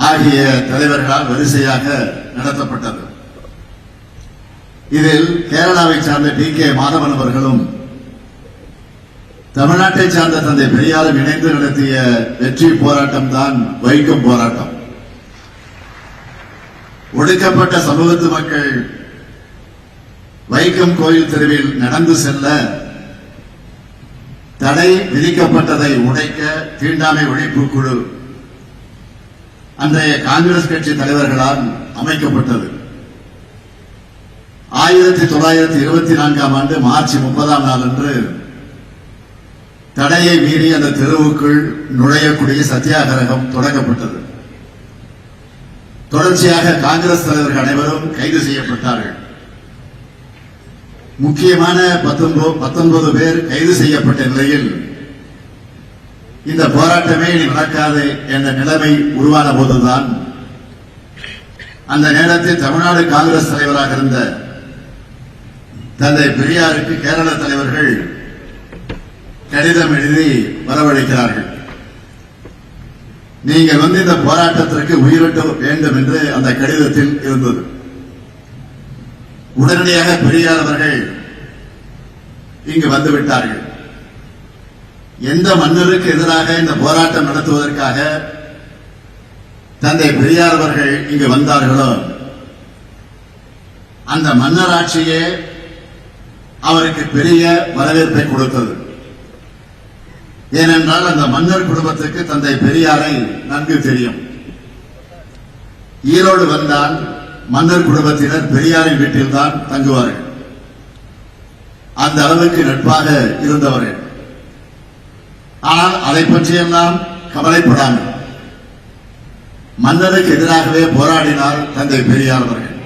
ஆகிய தலைவர்களால் வரிசையாக நடத்தப்பட்டது. இதில் கேரளாவை சார்ந்த டி கே மாதவன் அவர்களும் தமிழ்நாட்டை சார்ந்த தந்தை பெரியாரும் இணைந்து நடத்திய வெற்றி போராட்டம் தான் வைக்கம் போராட்டம். ஒடுக்கப்பட்ட சமூகத்து மக்கள் வைக்கம் கோயில் தெருவில் நடந்து செல்ல தடை விதிக்கப்பட்டதை உடைக்க தீண்டாமை ஒழிப்பு குழு அன்றைய காங்கிரஸ் கட்சி தலைவர்களால் அமைக்கப்பட்டது. 1924ஆம் ஆண்டு மார்ச் 30ஆம் நாள் அன்று தடையை மீறி அந்த தெருவுக்குள் நுழையக்கூடிய சத்தியாகிரகம் தொடங்கப்பட்டது. தொடர்ச்சியாக காங்கிரஸ் தலைவர்கள் அனைவரும் கைது செய்யப்பட்டார்கள். முக்கியமான 19 பேர் கைது செய்யப்பட்ட நிலையில் இந்த போராட்டமே இனி நடக்காது என்ற நிலைமை உருவான போதுதான் அந்த நேரத்தில் தமிழ்நாடு காங்கிரஸ் தலைவராக இருந்த தந்தை பெரியாருக்கு கேரள தலைவர்கள் கடிதம் எழுதி வரவழைக்கிறார்கள். நீங்கள் வந்து இந்த போராட்டத்திற்கு உயிரிட்ட வேண்டும் என்று அந்த கடிதத்தில் இருந்தது. உடனடியாக பெரியார் அவர்கள் இங்கு வந்துவிட்டார்கள். எந்த மன்னருக்கு எதிராக இந்த போராட்டம் நடத்துவதற்காக தந்தை பெரியார் அவர்கள் இங்கு வந்தார்களோ அந்த மன்னராட்சியே அவருக்கு பெரிய வரவேற்பை கொடுத்தது. ஏனென்றால் அந்த மன்னர் குடும்பத்துக்கு தந்தை பெரியாரை நன்கு தெரியும். ஈரோடு வந்தால் மன்னர் குடும்பத்தினர் பெரியாரின் வீட்டில் தான் தங்குவார்கள். அந்த அளவுக்கு நட்பாக இருந்தவர்கள். ஆனால் அதை பற்றியெல்லாம் கவலைப்படாமல் மன்னருக்கு எதிராகவே போராடினார் தந்தை பெரியார் அவர்கள்.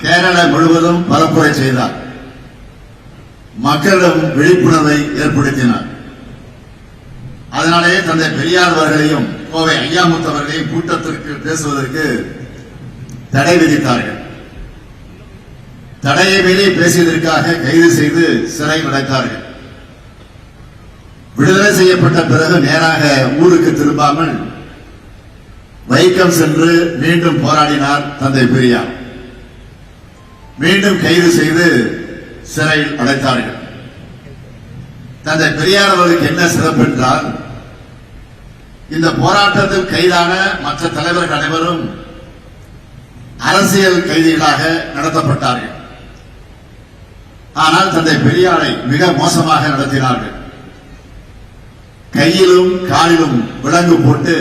கேரளா முழுவதும் பரப்புரை செய்தார். மக்களிடம் விழிப்புணர்வை ஏற்படுத்தினார். அதனாலேயே தந்தை பெரியார் அவர்களையும் கோவை ஐயாமுத்து அவர்களையும் கூட்டத்திற்கு பேசுவதற்கு தடை விதித்தார்கள். தடையை மீறி பேசியதற்காக கைது செய்து சிறை அடைத்தார்கள். விடுதலை செய்யப்பட்ட பிறகு நேராக ஊருக்கு திரும்பாமல் வைக்கம் சென்று மீண்டும் போராடினார் தந்தை பெரியார். மீண்டும் கைது செய்து சிறையில் அடைத்தார்கள். தந்தை பெரியார் அவர்களுக்கு என்ன சிறப்பு என்றால் இந்த போராட்டத்தில் கைதான மற்ற தலைவர்கள் அனைவரும் அரசியல் கைதிகளாக நடத்தப்பட்டார்கள். ஆனால் தந்தை பெரியாரை மிக மோசமாக நடத்தினார்கள். கையிலும் காலிலும் விலங்கு போட்டு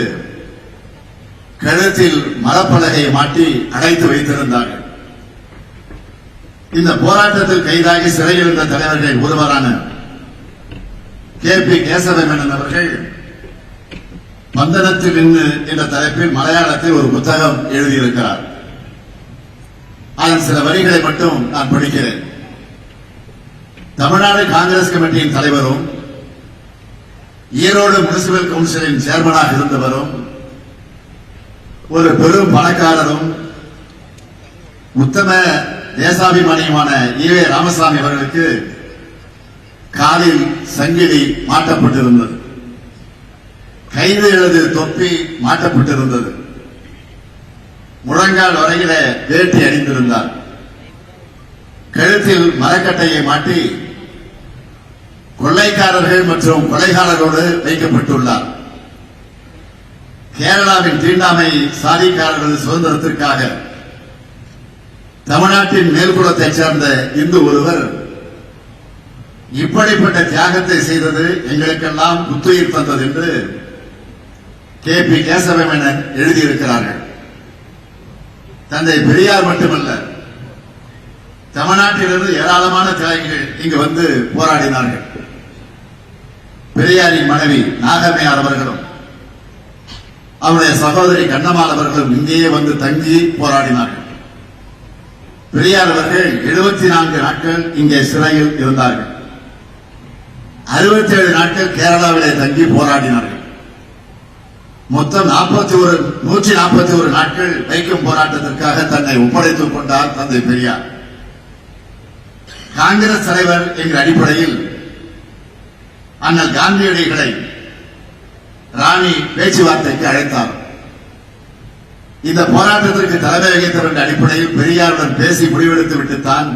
கழுத்தில் மரப்பலகையை மாட்டி அடைத்து வைத்திருந்தார்கள். இந்த போராட்டத்தில் கைதாகி சிறையில் இருந்த தலைவர்கள் ஒருவரான கே.பி. கேசவமேனன் அவர்கள் பந்தனத்தில் நின்று என்ற தலைப்பில் மலையாளத்தில் ஒரு புத்தகம் எழுதியிருக்கிறார். அதன் சில வரிகளை மட்டும் நான் படிக்கிறேன். தமிழ்நாடு காங்கிரஸ் கமிட்டியின் தலைவரும் ஈரோடு முனிசிபல் கவுன்சிலின் சேர்மனாக இருந்தவரும் ஒரு பெரும் பணக்காரரும் உத்தம தேசாபிமானியுமான ஈவே ராமசாமி அவர்களுக்கு காலில் சங்கிலி மாட்டப்பட்டிருந்தது, கைது எழுது தொப்பி மாட்டப்பட்டிருந்தது, முழங்கால் வரையில வேட்டி அணிந்திருந்தார், கழுத்தில் மரக்கட்டையை மாட்டி கொள்ளைக்காரர்கள் மற்றும் கொலைகாரரோடு வைக்கப்பட்டுள்ளார். கேரளாவின் தீண்டாமை சாதிக்காரர்கள் சுதந்திரத்திற்காக தமிழ்நாட்டின் மேல்குளத்தைச் சேர்ந்த இந்து ஒருவர் இப்படிப்பட்ட தியாகத்தை செய்தது எங்களுக்கெல்லாம் புத்துயிர் தந்தது என்று KP கேசவமேனன் எழுதியிருக்கிறார்கள். தந்தை பெரியார் மட்டுமல்ல, தமிழ்நாட்டிலிருந்து ஏராளமான தியாகிகள் இங்கு வந்து போராடினார்கள். பெரியாரின் மனைவி நாகம்மையார் அவர்களும் அவருடைய சகோதரி கண்ணம்மாள் அவர்களும் இங்கேயே வந்து தங்கி போராடினார்கள். பெரியார் அவர்கள் 74 நாட்கள் இங்கே சிறையில் இருந்தார்கள். 67 நாட்கள் கேரளாவிலே தங்கி போராடினார்கள். மொத்தம் 141 நாட்கள் வைக்கம் போராட்டத்திற்காக தன்னை ஒப்படைத்துக் கொண்டார் தந்தை பெரியார். காங்கிரஸ் தலைவர் என்ற அடிப்படையில் அண்ணல் காந்தியடிகளை ராணி பேச்சுவார்த்தைக்கு அழைத்தார். இந்த போராட்டத்திற்கு தலைமை வகித்தவர் என்ற அடிப்படையில் பெரியாருடன் பேசி முடிவெடுத்து விட்டுத்தான்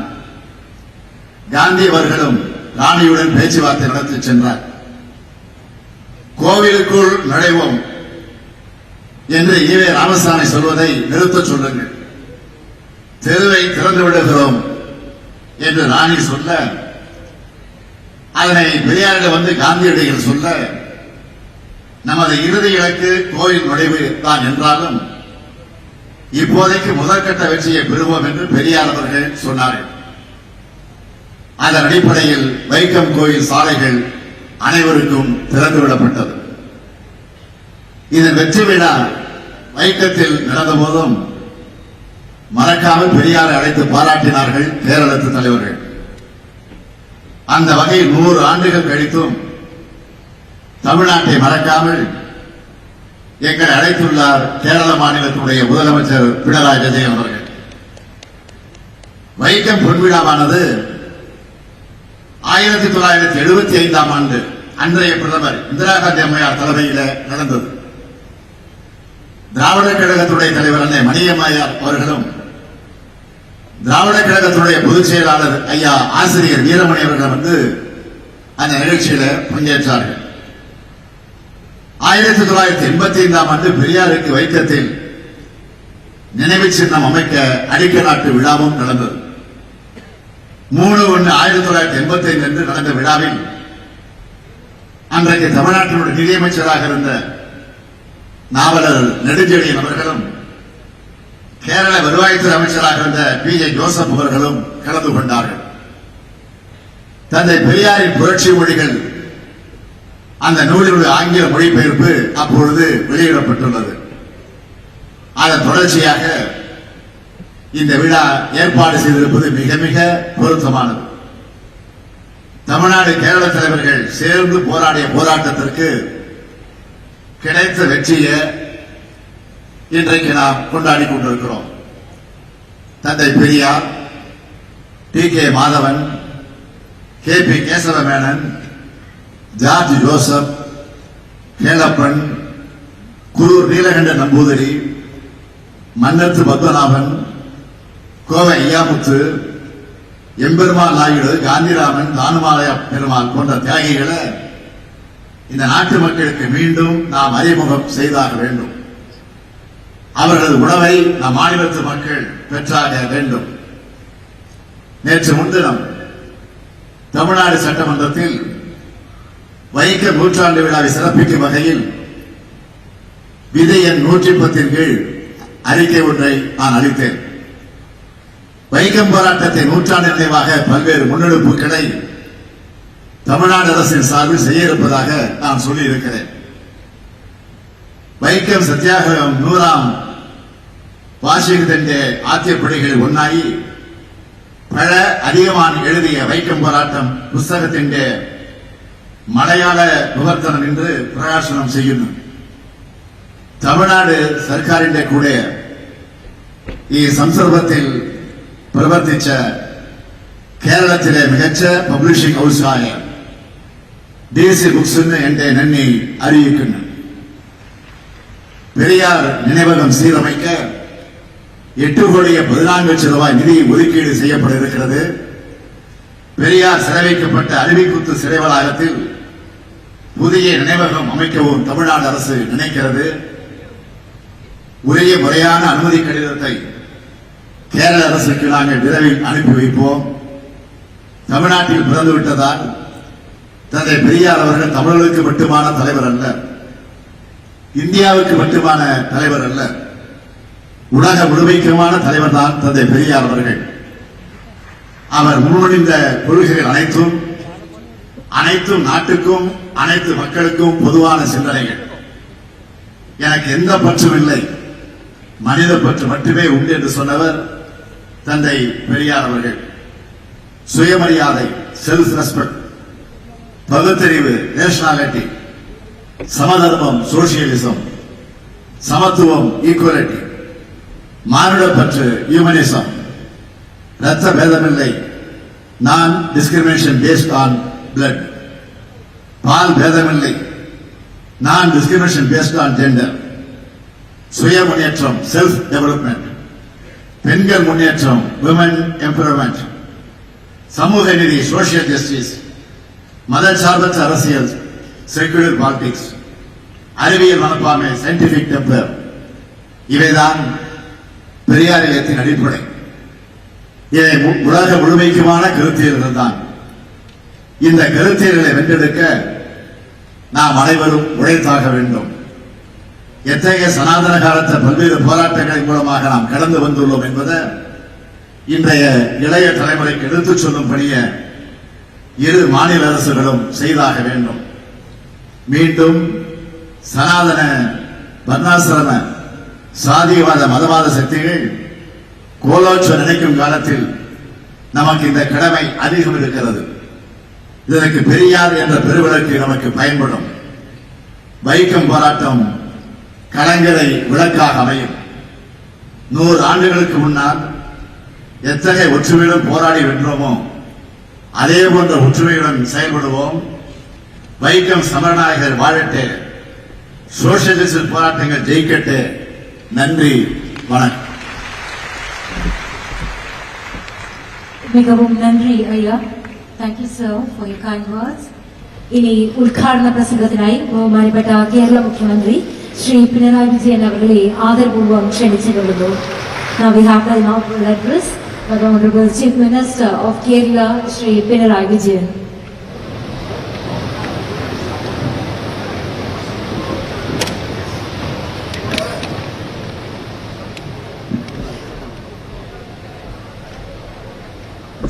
காந்தி அவர்களும் ராணியுடன் பேச்சுவார்த்தை நடத்தி சென்றார். கோவிலுக்குள் நுழைவோம் என்று ஈவே ராமசாமி சொல்வதை நிறுத்தச் சொல்லுங்கள், தெருவை திறந்து விடுகிறோம் என்று ராணி சொல்ல, அதனை பெரியாரிடம் வந்து காந்தியடிகள் சொல்ல, நமது இறுதி இலக்கு கோயில் நுழைவு தான் என்றாலும் இப்போதைக்கு முதற்கட்ட வெற்றியை பெறுவோம் என்று பெரியார் அவர்கள் சொன்னார்கள். அதன் அடிப்படையில் வைக்கம் கோயில் சாலைகள் அனைவருக்கும் திறந்துவிடப்பட்டது. இதன் வெற்றி விழா வைக்கத்தில் நடந்த போதும் மறக்காமல் பெரியாரை அழைத்து பாராட்டினார்கள் கேரளத்து தலைவர்கள். அந்த வகையில் 100 ஆண்டுகள் கழித்தும் தமிழ்நாட்டை மறக்காமல் எங்களை அழைத்துள்ளார் கேரள மாநிலத்துடைய முதலமைச்சர் பினராயி விஜயன் அவர்கள். வைக்கம் பொன்விழாவானது 1975ஆம் ஆண்டு அன்றைய பிரதமர் இந்திரா காந்தி அம்மையார் தலைமையில் நடந்தது. திராவிட கழகத்துடைய தலைவர் அன்னை மணியம்மையார் அவர்களும் திராவிட கழகத்துடைய பொதுச் செயலாளர் ஐயா ஆசிரியர் வீரமணி அவர்கள் வந்து அந்த நிகழ்ச்சியில பங்கேற்றார்கள். 1985ஆம் ஆண்டு பெரியாருக்கு வைக்கத்தில் நினைவு சின்னம் அமைக்க அடிக்கல் நாட்டு விழாவும் நடந்தது. 3/1/1985 அன்று நடந்த விழாவில் அன்றைக்கு தமிழ்நாட்டினுடைய நிதியமைச்சராக இருந்த நாவலர் நெடுஞ்செழியன் அவர்களும் கேரள வருவாய்த்துறை அமைச்சராக இருந்த PJ ஜோசப் அவர்களும் கலந்து கொண்டார்கள். தந்தை பெரியாரின் புரட்சி மொழிகள் அந்த நூலினுடைய ஆங்கில மொழிபெயர்ப்பு அப்பொழுது வெளியிடப்பட்டுள்ளது. அதன் தொடர்ச்சியாக இந்த விழா ஏற்பாடு செய்திருப்பது மிக மிக பொருத்தமானது. தமிழ்நாடு கேரள தலைவர்கள் சேர்ந்து போராடிய போராட்டத்திற்கு கிடைத்த வெற்றியை இன்றைக்கு நாம் கொண்டாடி கொண்டிருக்கிறோம். தந்தை பெரியார், TK மாதவன், KP கேசவமேனன், ஜார்ஜ் ஜோசப், கேளப்பன், குரூர் நீலகண்ட நம்பூதிரி, மன்னத்து பத்மநாபன், கோவை ஐயாமுத்து, எம்பெருமாள் நாயுடு, காந்திராமன், தானுமாலய பெருமாள் போன்ற தியாகிகளை இந்த நாட்டு மக்களுக்கு மீண்டும் நாம் அறிமுகம் செய்தாக வேண்டும். அவர்களது உணவை நம் மாநிலத்து மக்கள் பெற்றாக வேண்டும். நேற்று முன்தினம் தமிழ்நாடு சட்டமன்றத்தில் வைக்கம் நூற்றாண்டு விழாவை சிறப்பிக்கும் வகையில் விதி எண் 110 கீழ் அறிக்கை ஒன்றை நான் அளித்தேன். வைக்கம் போராட்டத்தை நூற்றாண்டு நினைவாக பல்வேறு முன்னெடுப்புகளை தமிழ்நாடு அரசின் சார்பில் செய்ய இருப்பதாக நான் சொல்லியிருக்கிறேன். வைக்கம் சத்தியாகிரகம் 100ஆம் வார்ஷிகத்தின் ஆத்தியப்படிகளில் ஒன்னாகி பல அதிகமான் எழுதிய வைக்கம் போராட்டம் புஸ்தகத்தின் மலையாள விவர்த்தனம் என்று பிரகாசனம் ചെയ്യുന്നു. തമിഴ്നാട് സർക്കാരിന്റെ കൂടെ ഈ സംസർഗത്തിൽ പ്രവർത്തിച്ച കേരളത്തിലെ മികച്ച പബ്ലിഷിംഗ് ഹൗസായ DC ബുക്സിന് എന്റെ നന്ദി അറിയിക്കുന്നു. பெரியார் நினைவகம் சீரமைக்க 8,14,00,000 ரூபாய் நிதி ஒதுக்கீடு செய்யப்பட இருக்கிறது. பெரியார் சிறைவைக்கப்பட்ட அருவிக்குத்து சிறை வளாகத்தில் புதிய நினைவகம் அமைக்கவும் தமிழ்நாடு அரசு நினைக்கிறது. உரிய முறையான அனுமதி கடிதத்தை கேரள அரசுக்கு நாங்கள் விரைவில் அனுப்பி வைப்போம். தமிழ்நாட்டில் பிறந்துவிட்டதால் தந்தை பெரியார் அவர்கள் தமிழர்களுக்கு மட்டுமான தலைவர் அல்ல, இந்தியாவுக்கு மட்டுமான தலைவர் அல்ல, உலக முழுமைக்குமான தலைவர் தான் தந்தை பெரியார் அவர்கள். அவர் முன்மொழிந்த கொள்கைகள் அனைத்தும் நாட்டுக்கும் அனைத்து மக்களுக்கும் பொதுவான சிந்தனைகள். எனக்கு எந்த பற்றும் இல்லை, மனித பற்று மட்டுமே உண்டு என்று சொன்னவர் தந்தை பெரியார் அவர்கள். சுயமரியாதை, செல்ஃப் ரெஸ்பெக்ட், பகுத்தறிவு, நேஷனாலிட்டி, சமதர்மம், சோசியலிசம், சமத்துவம், ஈக்குவலிட்டி, மானுடப்பற்று, ஹியூமனிசம், ரத்த பேதமில்லை, நான் டிஸ்கிரிமினேஷன் பேஸ்ட் ஆன் பிளட், பால் பேதமில்லை, நான் டிஸ்கிரிமினேஷன் பேஸ்ட் ஆன் ஜெண்டர், சுய முன்னேற்றம், செல்ஃப் டெவலப்மெண்ட், பெண்கள் முன்னேற்றம், விமன் எம்பவர்மெண்ட், சமூக நீதி, சோசியல் ஜஸ்டிஸ், மதச்சார்பற்ற அரசியல், செக்குலர் பாலிடிக்ஸ், அறிவியல் மனப்பான்மை, சயின்டிபிக் டெம்பர், இவைதான் பெரியார் இயக்கத்தின் அடிப்படை. இவை உலக முழுமைக்குமான கருத்தியல்கள் தான். இந்த கருத்தியல்களை வென்றெடுக்க நாம் அனைவரும் உழைத்தாக வேண்டும். எத்தகைய சனாதன காலத்த பல்வேறு போராட்டங்களின் மூலமாக நாம் கடந்து வந்துள்ளோம் என்பதை இன்றைய இளைய தலைமுறைக்கு எடுத்துச் சொல்லும் பணியை இரு மாநில அரசுகளும் செய்தாக வேண்டும். மீண்டும் சனாதன, வர்ணாசிரம, சாதியவாத, மதவாத சக்திகள் கோலோச்ச நினைக்கும் காலத்தில் நமக்கு இந்த கடமை அதிகம் இருக்கிறது. இதற்கு பெரியார் என்ற பெருவிளக்கு நமக்கு பயன்படும். வைக்கம் போராட்டம் கலைஞரை விளக்காக அமையும். 100 ஆண்டுகளுக்கு முன்னால் எத்தகைய ஒற்றுமையுடன் போராடி வென்றோமோ அதே போன்ற ஒற்றுமையுடன் செயல்படுவோம். வைக்கம் சமரநாயகர் வாழட்டே, சோசியலிஸ்ட் போராட்டங்கள் ஜெயிக்கட்டே. நன்றி, வணக்கம். மிகவும் நன்றி ஐயா. Thank you sir for your kind words. ഇനി ഉദ്ഘാടന പ്രസംഗത്തിനായി ബഹുമാനപ്പെട്ട കേരള മുഖ്യമന്ത്രി ശ്രീ പിണറായി വിജയൻ അവരെ ആദരപൂർവ്വം ക്ഷണിച്ചുകൊള്ളുന്നു. Now we have the inaugural address by the Honorable Chief Minister of Kerala, Shri Pinarayi Vijayan.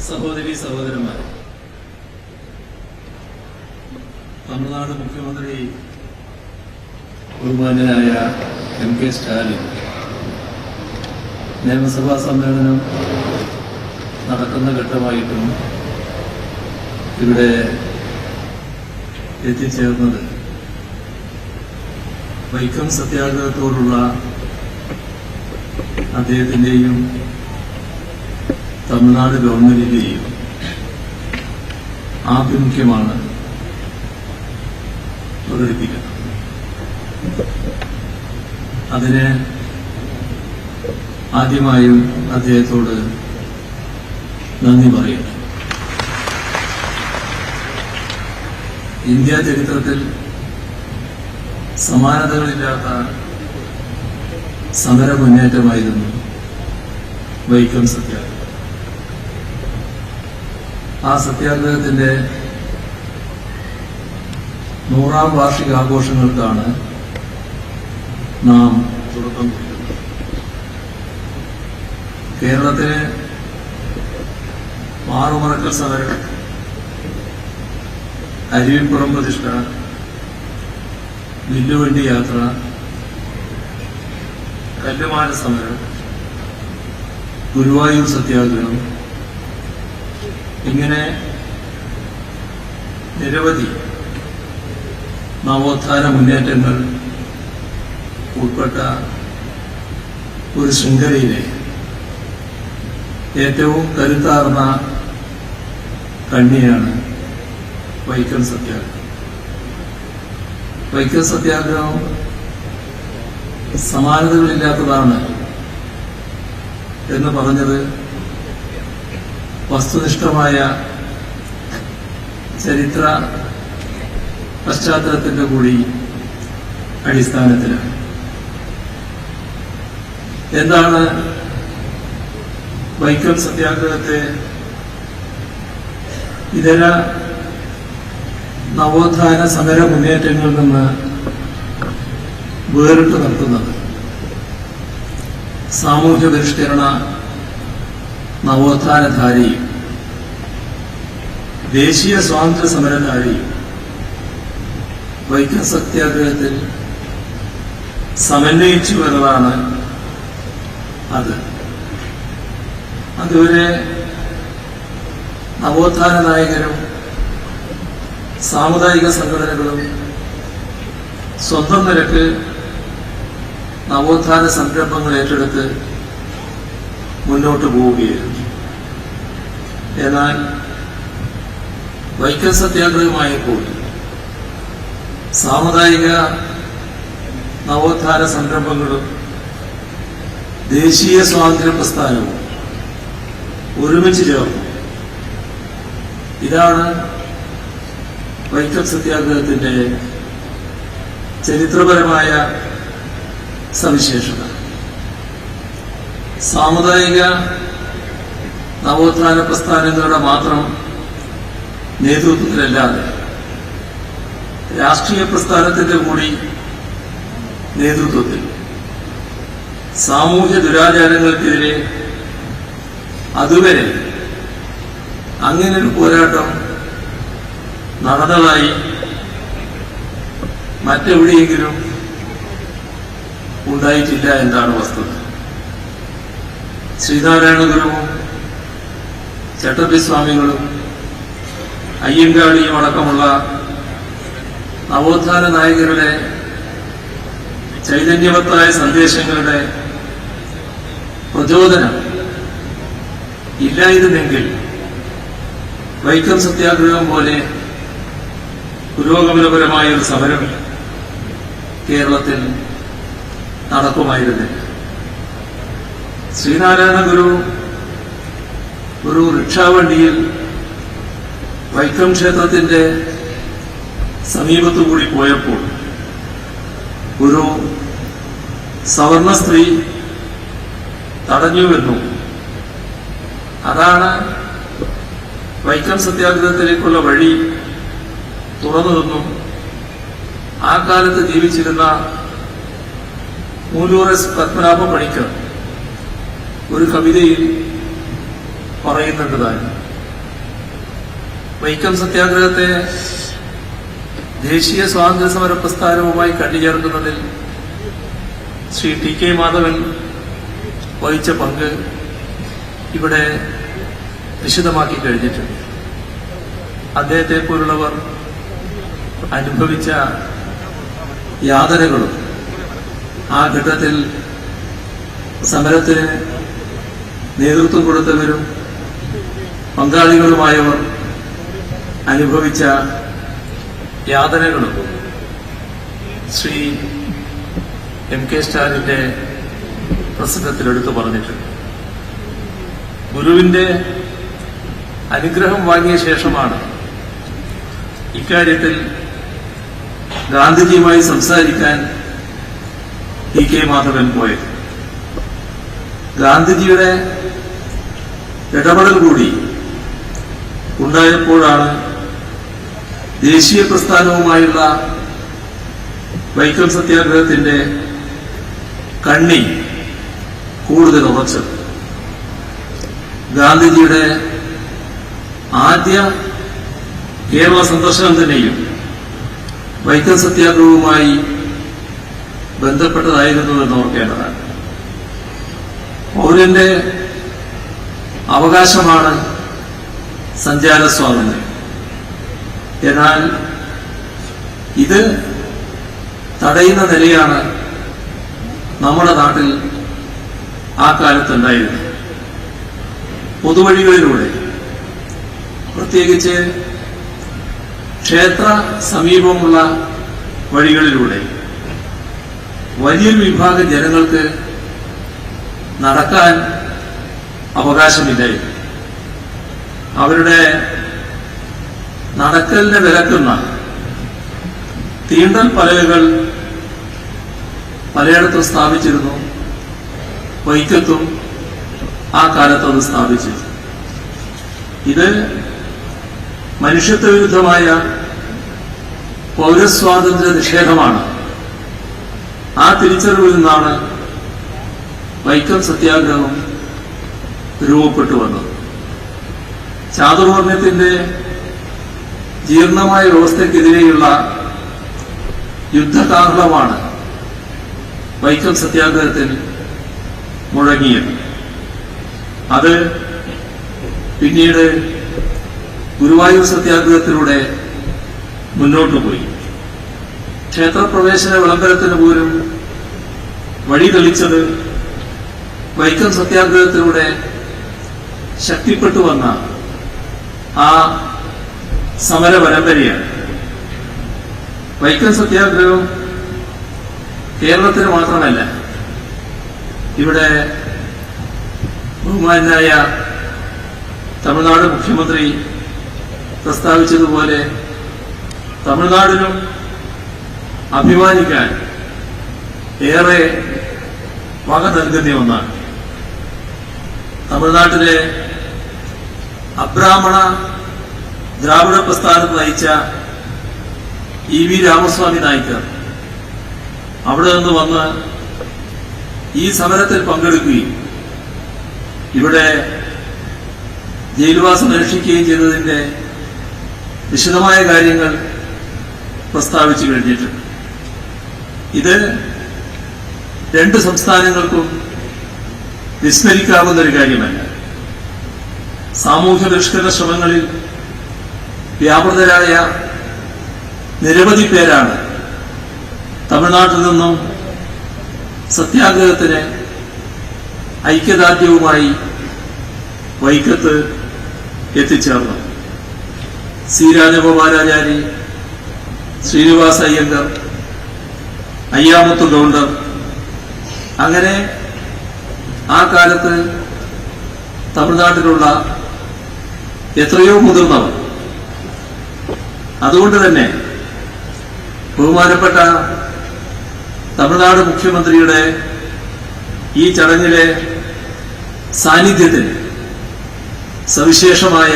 സഹോദരി സഹോദരന്മാർ, തമിഴ്നാട് മുഖ്യമന്ത്രി ബഹുമാന്യനായ MK സ്റ്റാലിൻ നിയമസഭാ സമ്മേളനം നടക്കുന്ന ഘട്ടമായിട്ടും ഇവിടെ എത്തിച്ചേർന്നത് വൈക്കം സത്യാഗ്രഹത്തോടുള്ള അദ്ദേഹത്തിന്റെയും തമിഴ്നാട് ഗവൺമെന്റിന്റെയും ആഭിമുഖ്യമാണ് പ്രകടിപ്പിക്കുന്നത്. അതിന് ആദ്യമായും അദ്ദേഹത്തോട് നന്ദി പറയുന്നു. ഇന്ത്യ ചരിത്രത്തിൽ സമാനതകളില്ലാത്ത സമര മുന്നേറ്റമായിരുന്നു വൈക്കം സത്യാഗ്രഹം. ആ സത്യാഗ്രഹത്തിന്റെ 100ാം വാർഷികാഘോഷങ്ങൾക്കാണ് നാം തുടക്കം കുറിക്കുന്നത്. കേരളത്തിന് മാറുമറക്കൽ സമരം, അരുവിപ്പുറം പ്രതിഷ്ഠ, വില്ലുവണ്ടി യാത്ര, കല്ലുമാല സമരം, ഗുരുവായൂർ സത്യാഗ്രഹം, ഇങ്ങനെ നിരവധി നവോത്ഥാന മുന്നേറ്റങ്ങൾ ഉൾപ്പെട്ട ഒരു ശൃംഖലയിലെ ഏറ്റവും കരുത്താർന്ന കണ്ണിയാണ് വൈക്കം സത്യാഗ്രഹം. വൈക്കം സത്യാഗ്രഹം സമാനതകളില്ലാത്തതാണ് എന്ന് പറഞ്ഞത് വസ്തുനിഷ്ഠമായ ചരിത്ര പശ്ചാത്തലത്തിന്റെ കൂടി അടിസ്ഥാനത്തിലാണ്. എന്താണ് വൈക്കം സത്യാഗ്രഹത്തെ ഇതര നവോത്ഥാന സമര മുന്നേറ്റങ്ങളിൽ നിന്ന് വേറിട്ട് നിർത്തുന്നത്? സാമൂഹ്യ പരിഷ്കരണ നവോത്ഥാനധാരിയും ദേശീയ സ്വാതന്ത്ര്യ സമരധാരിയും വൈക്കം സത്യാഗ്രഹത്തിൽ സമന്വയിച്ചു എന്നതാണ് അത്. അതുവരെ നവോത്ഥാന നായകരും സാമുദായിക സംഘടനകളും സ്വന്തം നിലക്ക് നവോത്ഥാന സംരംഭങ്ങൾ ഏറ്റെടുത്ത് മുന്നോട്ട് പോവുകയായിരുന്നു. എന്നാൽ വൈക്കം സത്യാഗ്രഹമായപ്പോൾ സാമുദായിക നവോത്ഥാന സംരംഭങ്ങളും ദേശീയ സ്വാതന്ത്ര്യ പ്രസ്ഥാനവും ഒരുമിച്ച് ചേർന്നു. ഇതാണ് വൈക്കം സത്യാഗ്രഹത്തിന്റെ ചരിത്രപരമായ സവിശേഷത. സാമുദായിക നവോത്ഥാന പ്രസ്ഥാനങ്ങളുടെ മാത്രം നേതൃത്വത്തിലല്ലാതെ രാഷ്ട്രീയ പ്രസ്ഥാനത്തിന്റെ കൂടി നേതൃത്വത്തിൽ സാമൂഹ്യ ദുരാചാരങ്ങൾക്കെതിരെ അതുവരെ അങ്ങനൊരു പോരാട്ടം നടന്നതായി മറ്റെവിടെയെങ്കിലും ഉണ്ടായിട്ടില്ല എന്നാണ് വസ്തുത. ശ്രീനാരായണ ഗുരുവും ചട്ടമ്പിസ്വാമികളും അയ്യങ്കാളിയും അടക്കമുള്ള നവോത്ഥാന നായകരുടെ ചൈതന്യവത്തായ സന്ദേശങ്ങളുടെ പ്രചോദനം ഇല്ലായിരുന്നെങ്കിൽ വൈക്കം സത്യാഗ്രഹം പോലെ പുരോഗമനപരമായ ഒരു സമരം കേരളത്തിൽ നടക്കുമായിരുന്നില്ല. ശ്രീനാരായണ ഗുരു ഒരു റിക്ഷാവണ്ടിയിൽ വൈക്കം ക്ഷേത്രത്തിന്റെ സമീപത്തുകൂടി പോയപ്പോൾ ഒരു സവർണ സ്ത്രീ തടഞ്ഞുവെന്നും അതാണ് വൈക്കം സത്യാഗ്രഹത്തിലേക്കുള്ള വഴി തുറന്നതെന്നും ആ കാലത്ത് ജീവിച്ചിരുന്ന മൂലൂർ എസ് പത്മനാഭ പണിക്കർ ഒരു കവിതയിൽ പറയുന്നുണ്ട് താൻ. വൈക്കം സത്യാഗ്രഹത്തെ ദേശീയ സ്വാതന്ത്ര്യ സമര പ്രസ്ഥാനവുമായി കണ്ടുചേർക്കുന്നതിൽ ശ്രീ ടി കെ മാധവൻ വഹിച്ച പങ്ക് ഇവിടെ വിശദമാക്കി കഴിഞ്ഞിട്ടുണ്ട്. അദ്ദേഹത്തെ പോലുള്ളവർ അനുഭവിച്ച യാതനകളും ആ ഘട്ടത്തിൽ സമരത്തിന് നേതൃത്വം കൊടുത്തവരും പങ്കാളികളുമായവർ അനുഭവിച്ച യാതനകളും ശ്രീ എം കെ സ്റ്റാലിന്റെ പ്രസംഗത്തിൽ എടുത്തു പറഞ്ഞിട്ടുണ്ട്. ഗുരുവിന്റെ അനുഗ്രഹം വാങ്ങിയ ശേഷമാണ് ഇക്കാര്യത്തിൽ ഗാന്ധിജിയുമായി സംസാരിക്കാൻ ടി കെ മാധവൻ പോയത്. ഗാന്ധിജിയുടെ ഇടപെടൽ കൂടി ഉണ്ടായപ്പോഴാണ് ദേശീയ പ്രസ്ഥാനവുമായുള്ള വൈക്കം സത്യാഗ്രഹത്തിന്റെ കണ്ണി കൂടുതൽ ഉറച്ചത്. ഗാന്ധിജിയുടെ ആദ്യ കേരള സന്ദർശനം തന്നെയും വൈക്കം സത്യാഗ്രഹവുമായി ബന്ധപ്പെട്ടതായിരുന്നുവെന്ന് ഓർക്കേണ്ടതാണ്. പൗരന്റെ അവകാശമാണ് സഞ്ചാര സ്വാതന്ത്ര്യം. എന്നാൽ ഇത് തടയുന്ന നിലയാണ് നമ്മുടെ നാട്ടിൽ ആ കാലത്തുണ്ടായിരുന്നത്. പൊതുവഴികളിലൂടെ, പ്രത്യേകിച്ച് ക്ഷേത്ര സമീപമുള്ള വഴികളിലൂടെ വലിയൊരു വിഭാഗം ജനങ്ങൾക്ക് നടക്കാൻ അവകാശമില്ലായിരുന്നു. അവരുടെ നടക്കലിനെ വിലക്കുന്ന തീണ്ടൽ പലകകൾ പലയിടത്തും സ്ഥാപിച്ചിരുന്നു. വൈക്കത്തും ആ കാലത്ത് അത് സ്ഥാപിച്ചു. ഇത് മനുഷ്യത്വ വിരുദ്ധമായ പൗരസ്വാതന്ത്ര്യ നിഷേധമാണ്. ആ തിരിച്ചറിവിൽ നിന്നാണ് വൈക്കം സത്യാഗ്രഹം രൂപപ്പെട്ടു വന്നത്. ചാതുർവർണ്ണയത്തിന്റെ ജീർണമായ വ്യവസ്ഥയ്ക്കെതിരെയുള്ള യുദ്ധകാഹളമാണ് വൈക്കം സത്യാഗ്രഹത്തിൽ മുഴങ്ങിയത്. അത് പിന്നീട് ഗുരുവായൂർ സത്യാഗ്രഹത്തിലൂടെ മുന്നോട്ടു പോയി. ക്ഷേത്രപ്രവേശന വിളംബരത്തിന് പോലും വഴി തെളിച്ചത് വൈക്കം സത്യാഗ്രഹത്തിലൂടെ ശക്തിപ്പെട്ടു വന്ന ആ സമര പരമ്പരയാണ്. വൈക്കം സത്യാഗ്രഹം കേരളത്തിന് മാത്രമല്ല, ഇവിടെ ബഹുമാനായ തമിഴ്നാട് മുഖ്യമന്ത്രി പ്രസ്താവിച്ചതുപോലെ തമിഴ്നാടിനും അഭിമാനിക്കാൻ ഏറെ വക നൽകുന്ന ഒന്നാണ്. തമിഴ്നാട്ടിലെ അബ്രാഹ്മണ ദ്രാവിഡ പ്രസ്ഥാനം നയിച്ച EV രാമസ്വാമി നായ്ക്കർ അവിടെ നിന്ന് വന്ന് ഈ സമരത്തിൽ പങ്കെടുക്കുകയും ഇവിടെ ജയിൽവാസം അനുഷ്ഠിക്കുകയും ചെയ്തതിന്റെ വിശദമായ കാര്യങ്ങൾ പ്രസ്താവിച്ചു കഴിഞ്ഞിട്ടുണ്ട്. ഇത് രണ്ട് സംസ്ഥാനങ്ങൾക്കും വിസ്മരിക്കാവുന്ന ഒരു കാര്യമല്ല. സാമൂഹ്യ പരിഷ്കരണ ശ്രമങ്ങളിൽ വ്യാപൃതരായ നിരവധി പേരാണ് തമിഴ്നാട്ടിൽ നിന്നും സത്യാഗ്രഹത്തിന് ഐക്യദാർഢ്യവുമായി വൈക്കത്ത് എത്തിച്ചേർന്നു. സി രാജഗോപാലാചാരി, ശ്രീനിവാസ അയ്യങ്കർ, അയ്യാമുത്തു ഗൗണ്ടർ, അങ്ങനെ ആ കാലത്ത് തമിഴ്നാട്ടിലുള്ള എത്രയോ മുതിർന്നവർ. അതുകൊണ്ട് തന്നെ ബഹുമാനപ്പെട്ട തമിഴ്നാട് മുഖ്യമന്ത്രിയുടെ ഈ ചടങ്ങിലെ സാന്നിധ്യത്തിന് സവിശേഷമായ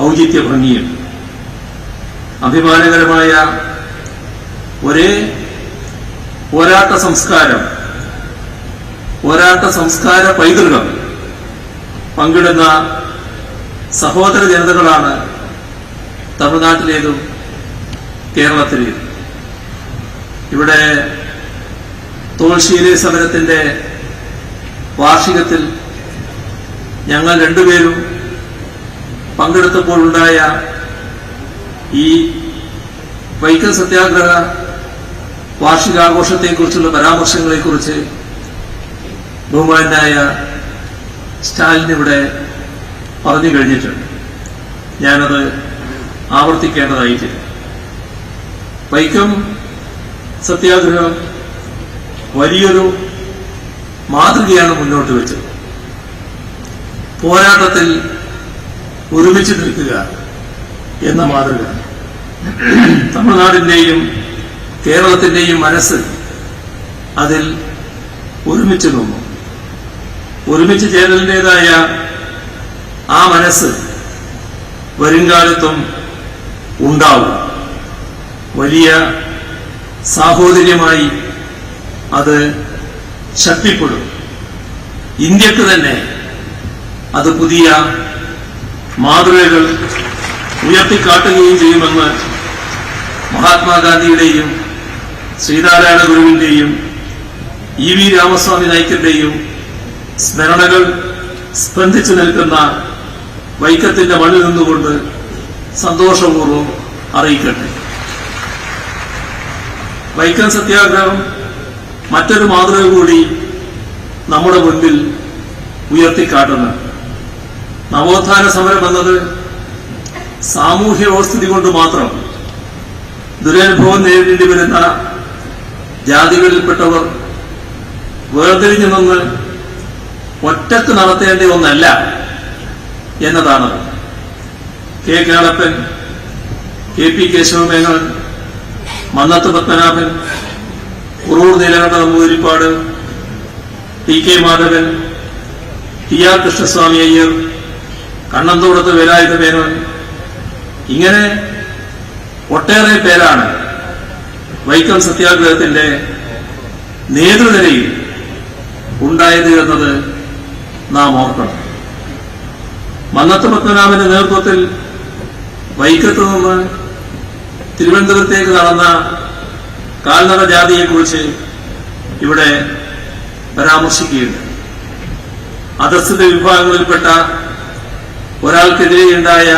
ഔചിത്യ ഭംഗിയുണ്ട്. അഭിമാനകരമായ ഒരേ പോരാട്ട സംസ്കാര പൈതൃകം പങ്കിടുന്ന സഹോദര ജനതകളാണ് തമിഴ്നാട്ടിലേതും കേരളത്തിലേതും. ഇവിടെ തോൾശീല സമരത്തിന്റെ വാർഷികത്തിൽ ഞങ്ങൾ രണ്ടുപേരും പങ്കെടുത്തപ്പോഴുണ്ടായ ഈ വൈക്കം സത്യാഗ്രഹ വാർഷികാഘോഷത്തെക്കുറിച്ചുള്ള പരാമർശങ്ങളെക്കുറിച്ച് ബഹുമാനായ സ്റ്റാലിൻ ഇവിടെ പറഞ്ഞു കഴിഞ്ഞിട്ടുണ്ട്. ഞാനത് ആവർത്തിക്കേണ്ടതായിട്ടില്ല. വൈക്കം സത്യാഗ്രഹം വലിയൊരു മാതൃകയാണ് മുന്നോട്ട് വെച്ചത്. പോരാട്ടത്തിൽ ഒരുമിച്ച് നിൽക്കുക എന്ന മാതൃക തമിഴ്നാടിന്റെയും കേരളത്തിന്റെയും മനസ്സ് അതിൽ ഒരുമിച്ച് നിന്നു. ഒരുമിച്ച് ചേരലിൻ്റെതായ ആ മനസ്സ് വരുംകാലത്തും ഉണ്ടാവും. വലിയ സാഹോദര്യമായി അത് ശക്തിപ്പെടും. ഇന്ത്യക്ക് തന്നെ അത് പുതിയ മാതൃകകൾ ഉയർത്തിക്കാട്ടുകയും ചെയ്യുമെന്ന് മഹാത്മാഗാന്ധിയുടെയും ശ്രീനാരായണ ഗുരുവിന്റെയും EV രാമസ്വാമി നായ്ക്കരുടെയും സ്മരണകൾ സ്പന്ദിച്ചു നിൽക്കുന്ന വൈക്കത്തിന്റെ മണ്ണിൽ നിന്നുകൊണ്ട് സന്തോഷപൂർവ്വം അറിയിക്കട്ടെ. വൈക്കം സത്യാഗ്രഹം മറ്റൊരു മാതൃക കൂടി നമ്മുടെ മുൻപിൽ ഉയർത്തിക്കാട്ടുന്നു. നവോത്ഥാന സമരം എന്നത് സാമൂഹ്യ വ്യവസ്ഥിതി കൊണ്ട് മാത്രം ദുരനുഭവം നേരിടേണ്ടി വരുന്ന ജാതികളിൽപ്പെട്ടവർ വേർതിരിഞ്ഞു നിന്ന് ഒറ്റക്ക് നടത്തേണ്ട ഒന്നല്ല എന്നതാണ്. K Kelappan, K P Kesavamenon, Mannath Padmanabhan, Kurur Neelakanta Namboothiripad, T K Madhavan, T R Krishnaswamy Iyer, Kannanthodath Velayudha Menon, ഇങ്ങനെ ഒട്ടേറെ പേരാണ് വൈക്കം സത്യാഗ്രഹത്തിന്റെ നേതൃനിരയിൽ ഉണ്ടായത് എന്നത് നാം ഓർക്കണം. മന്നത്ത് പത്മനാഭന്റെ നേതൃത്വത്തിൽ വൈക്കത്ത് നിന്ന് തിരുവനന്തപുരത്തേക്ക് നടന്ന കാൽനട ജാതിയെക്കുറിച്ച് ഇവിടെ പരാമർശിക്കുകയുണ്ട്. അധസ്ഥിത വിഭാഗങ്ങളിൽപ്പെട്ട ഒരാൾക്കെതിരെയുണ്ടായ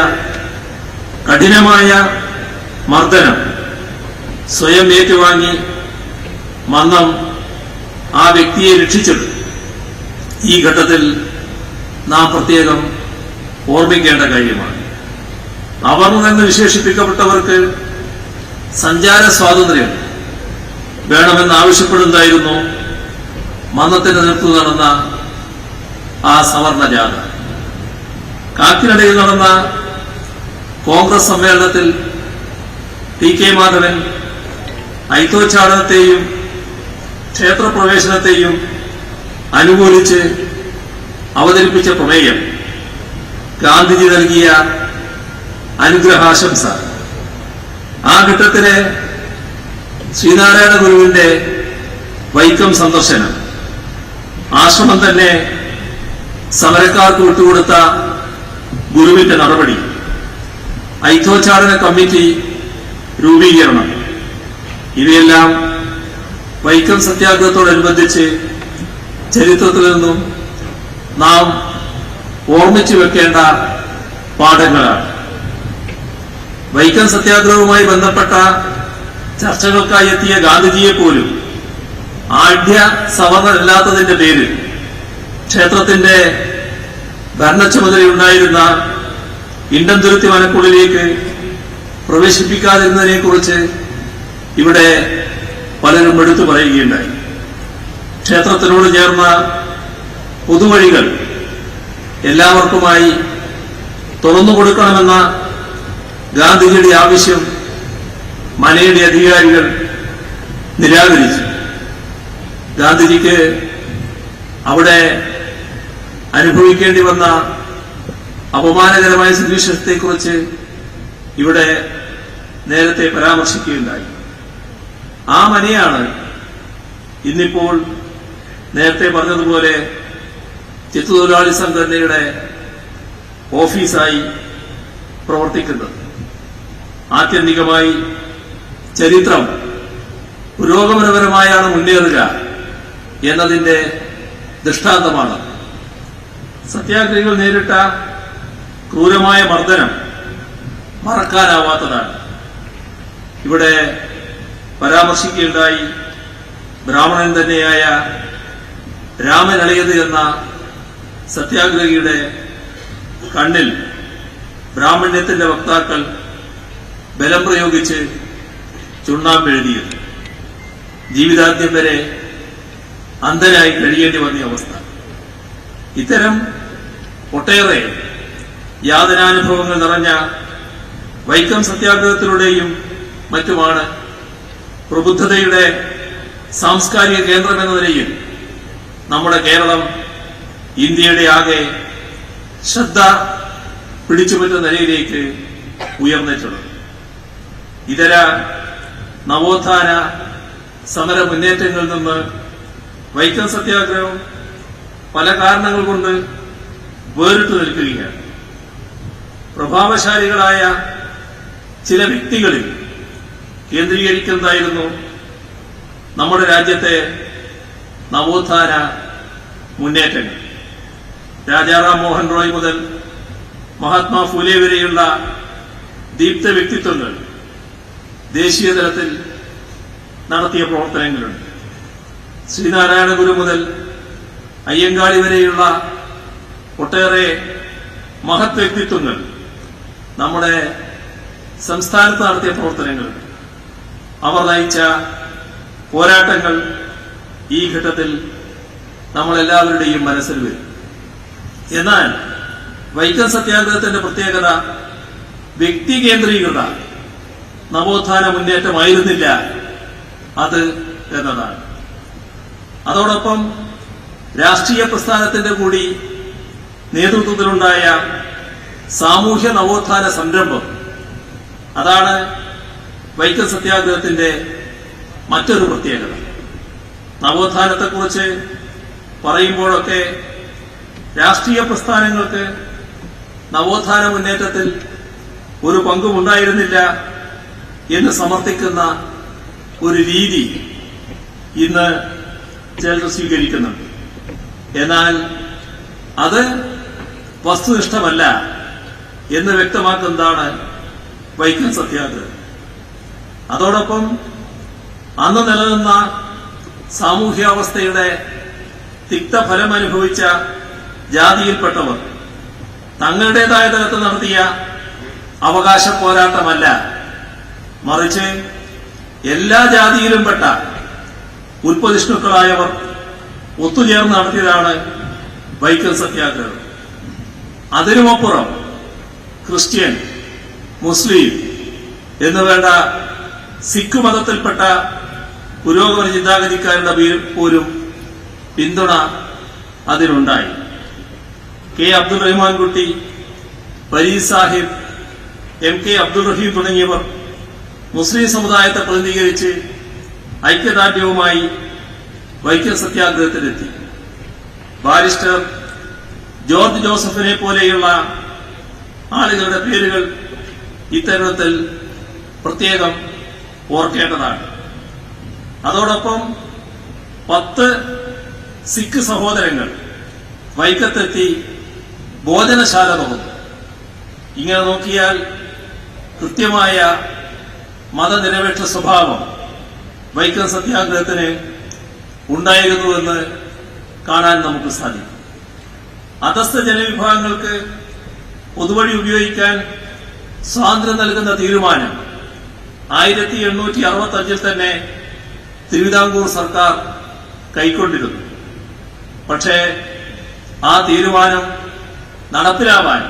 കഠിനമായ മർദ്ദനം സ്വയം ഏറ്റുവാങ്ങി മന്നം ആ വ്യക്തിയെ രക്ഷിച്ചത് ഈ ഘട്ടത്തിൽ നാം പ്രത്യേകം ഓർമ്മിക്കേണ്ട കാര്യമാണ്. അവർണമെന്ന് വിശേഷിപ്പിക്കപ്പെട്ടവർക്ക് സഞ്ചാര സ്വാതന്ത്ര്യം വേണമെന്നാവശ്യപ്പെടുന്നതായിരുന്നു മന്നത്തിന്റെ നേതൃത്വം നടന്ന ആ സവർണ ജാഥ. കാക്കിനടയിൽ നടന്ന കോൺഗ്രസ് സമ്മേളനത്തിൽ ടി കെ മാധവൻ ഐത്തോച്ചാടനത്തെയും ക്ഷേത്രപ്രവേശനത്തെയും അനുകൂലിച്ച് അവതരിപ്പിച്ച പ്രമേയം ഗാന്ധിജി നൽകിയ അനുഗ്രഹാശംസ, ആ ഘട്ടത്തിലെ ശ്രീനാരായണ ഗുരുവിന്റെ വൈക്കം സന്ദർശനം, ആശ്രമം തന്നെ സമരക്കാർക്ക് വിട്ടുകൊടുത്ത ഗുരുവിന്റെ നടപടി, ഐത്തോച്ചാടന കമ്മിറ്റി രൂപീകരണം, ഇവയെല്ലാം വൈക്കം സത്യാഗ്രഹത്തോടനുബന്ധിച്ച് ചരിത്രത്തിൽ നിന്നും നാം ഓർമ്മിച്ചു വെക്കേണ്ട പാഠങ്ങളാണ്. വൈക്കം സത്യാഗ്രഹവുമായി ബന്ധപ്പെട്ട ചർച്ചകൾക്കായി എത്തിയ ഗാന്ധിജിയെ പോലും ആഢ്യ സവർണരല്ലാത്തതിന്റെ പേരിൽ ക്ഷേത്രത്തിന്റെ ഭരണച്ചുമതലയുണ്ടായിരുന്ന ഇണ്ടംതുരുത്തി മനക്കുള്ളിലേക്ക് പ്രവേശിപ്പിക്കാതിരുന്നതിനെ കുറിച്ച് ഇവിടെ പലരും എടുത്തു പറയുകയുണ്ടായി. ക്ഷേത്രത്തിനോട് ചേർന്ന പൊതുവഴികൾ എല്ലാവർക്കുമായി തുറന്നു കൊടുക്കണമെന്ന ഗാന്ധിജിയുടെ ആവശ്യം മനയുടെ അധികാരികൾ നിരാകരിച്ചു. ഗാന്ധിജിക്ക് അവിടെ അനുഭവിക്കേണ്ടി വന്ന അപമാനകരമായ സ്ഥിതിവിശേഷത്തെക്കുറിച്ച് ഇവിടെ നേരത്തെ പരാമർശിക്കുകയുണ്ടായി. ആ മനയാണ് ഇന്നിപ്പോൾ നേരത്തെ പറഞ്ഞതുപോലെ ചിത്രതൊഴിലാളി സംഘടനയുടെ ഓഫീസായി പ്രവർത്തിക്കുന്നത്. ആത്യന്തികമായി ചരിത്രം പുരോഗമനപരമായാണ് മുന്നേറുക എന്നതിന്റെ ദൃഷ്ടാന്തമാണ്. സത്യാഗ്രഹികൾ നേരിട്ട ക്രൂരമായ മർദ്ദനം മറക്കാനാവാത്തതാണ്. ഇവിടെ പരാമർശിക്കുകയുണ്ടായി ബ്രാഹ്മണൻ തന്നെയായ രാമൻ അളയത് എന്ന സത്യാഗ്രഹിയുടെ കണ്ണിൽ ബ്രാഹ്മണ്യത്തിന്റെ വക്താക്കൾ ബലം പ്രയോഗിച്ച് ചുണ്ണാമ്പെഴുതിയത്, ജീവിതാന്ത്യം വരെ അന്ധനായി കഴിയേണ്ടി വന്ന അവസ്ഥ. ഇത്തരം ഒട്ടേറെ യാതനാനുഭവങ്ങൾ നിറഞ്ഞ വൈക്കം സത്യാഗ്രഹത്തിലൂടെയും മറ്റുമാണ് പ്രബുദ്ധതയുടെ സാംസ്കാരിക കേന്ദ്രമെന്ന നിലയിൽ നമ്മുടെ കേരളം ഇന്ത്യയുടെ ആകെ ശ്രദ്ധ പിടിച്ചുപറ്റുന്ന നിലയിലേക്ക് ഉയർന്നിട്ടുള്ളത്. ഇതര നവോത്ഥാന സമര മുന്നേറ്റങ്ങളിൽ നിന്ന് വൈക്കം സത്യാഗ്രഹം പല കാരണങ്ങൾ കൊണ്ട് വേറിട്ട് നിൽക്കുകയാണ്. പ്രഭാവശാലികളായ ചില വ്യക്തികളിൽ കേന്ദ്രീകരിക്കുന്നതായിരുന്നു നമ്മുടെ രാജ്യത്തെ നവോത്ഥാന മുന്നേറ്റങ്ങൾ. രാജാറാം മോഹൻ റോയ് മുതൽ മഹാത്മാ ഫൂലെ വരെയുള്ള ദീപ്ത വ്യക്തിത്വങ്ങൾ ദേശീയ തലത്തിൽ നടത്തിയ പ്രവർത്തനങ്ങളുണ്ട്. ശ്രീനാരായണ ഗുരു മുതൽ അയ്യങ്കാളി വരെയുള്ള ഒട്ടേറെ മഹത് വ്യക്തിത്വങ്ങൾ നമ്മുടെ സംസ്ഥാനത്ത് നടത്തിയ പ്രവർത്തനങ്ങൾ, അവർ നയിച്ച പോരാട്ടങ്ങൾ ഈ ഘട്ടത്തിൽ നമ്മളെല്ലാവരുടെയും മനസ്സിൽ വരും. എന്നാൽ വൈക്കം സത്യാഗ്രഹത്തിന്റെ പ്രത്യേകത വ്യക്തി കേന്ദ്രീകൃത നവോത്ഥാന മുന്നേറ്റമായിരുന്നില്ല അത് എന്നതാണ്. അതോടൊപ്പം രാഷ്ട്രീയ പ്രസ്ഥാനത്തിന്റെ കൂടി നേതൃത്വത്തിലുണ്ടായ സാമൂഹ്യ നവോത്ഥാന സംരംഭം, അതാണ് വൈക്കം സത്യാഗ്രഹത്തിന്റെ മറ്റൊരു പ്രത്യേകത. നവോത്ഥാനത്തെക്കുറിച്ച് പറയുമ്പോഴൊക്കെ രാഷ്ട്രീയ പ്രസ്ഥാനങ്ങൾക്ക് നവോത്ഥാന മുന്നേറ്റത്തിൽ ഒരു പങ്കുമുണ്ടായിരുന്നില്ല എന്ന് സമർത്ഥിക്കുന്ന ഒരു രീതി ഇന്ന് ചിലർ സ്വീകരിക്കുന്നുണ്ട്. എന്നാൽ അത് വസ്തുനിഷ്ഠമല്ല എന്ന് വ്യക്തമാക്കുന്നതാണ് വൈക്കം സത്യാഗ്രഹം. അതോടൊപ്പം അന്ന് നിലനിന്ന സാമൂഹ്യാവസ്ഥയുടെ തിക്തഫലം അനുഭവിച്ച ജാതിയിൽപ്പെട്ടവർ തങ്ങളുടേതായ തലത്തിൽ നടത്തിയ അവകാശ പോരാട്ടമല്ല, മറിച്ച് എല്ലാ ജാതിയിലും പെട്ട ഉൽപ്പതിഷ്ണുക്കളായവർ ഒത്തുചേർന്ന് നടത്തിയതാണ് വൈക്കം സത്യാഗ്രഹം. അതിനുമപ്പുറം ക്രിസ്ത്യൻ, മുസ്ലിം എന്നുവേണ്ട സിഖ് മതത്തിൽപ്പെട്ട പുരോഗമന ചിന്താഗതിക്കാരുടെ പോലും പിന്തുണ അതിനുണ്ടായി. കെ അബ്ദുൾ റഹ്മാൻ കുട്ടി, പരീദ് സാഹിബ്, MK അബ്ദുൾ റഹീം തുടങ്ങിയവർ മുസ്ലിം സമുദായത്തെ പ്രതിനിധീകരിച്ച് ഐക്യദാർഢ്യവുമായി വൈക്കം സത്യാഗ്രഹത്തിലെത്തി. ബാരിസ്റ്റർ ജോർജ് ജോസഫിനെ പോലെയുള്ള ആളുകളുടെ പേരുകൾ ഇത്തരുണത്തിൽ പ്രത്യേകം ഓർക്കേണ്ടതാണ്. അതോടൊപ്പം 10 സിഖ് സഹോദരങ്ങൾ വൈക്കത്തെത്തി ഭോജനശാല തുറന്നു. ഇങ്ങനെ നോക്കിയാൽ കൃത്യമായ മതനിരപേക്ഷ സ്വഭാവം വൈക്കം സത്യാഗ്രഹത്തിന് ഉണ്ടായിരുന്നുവെന്ന് കാണാൻ നമുക്ക് സാധിക്കും. അധസ്ഥ ജനവിഭാഗങ്ങൾക്ക് പൊതുവഴി ഉപയോഗിക്കാൻ സ്വാതന്ത്ര്യം നൽകുന്ന തീരുമാനം 1865 തന്നെ തിരുവിതാംകൂർ സർക്കാർ കൈക്കൊണ്ടിരുന്നു. പക്ഷേ ആ തീരുമാനം നടപ്പിലാവാൻ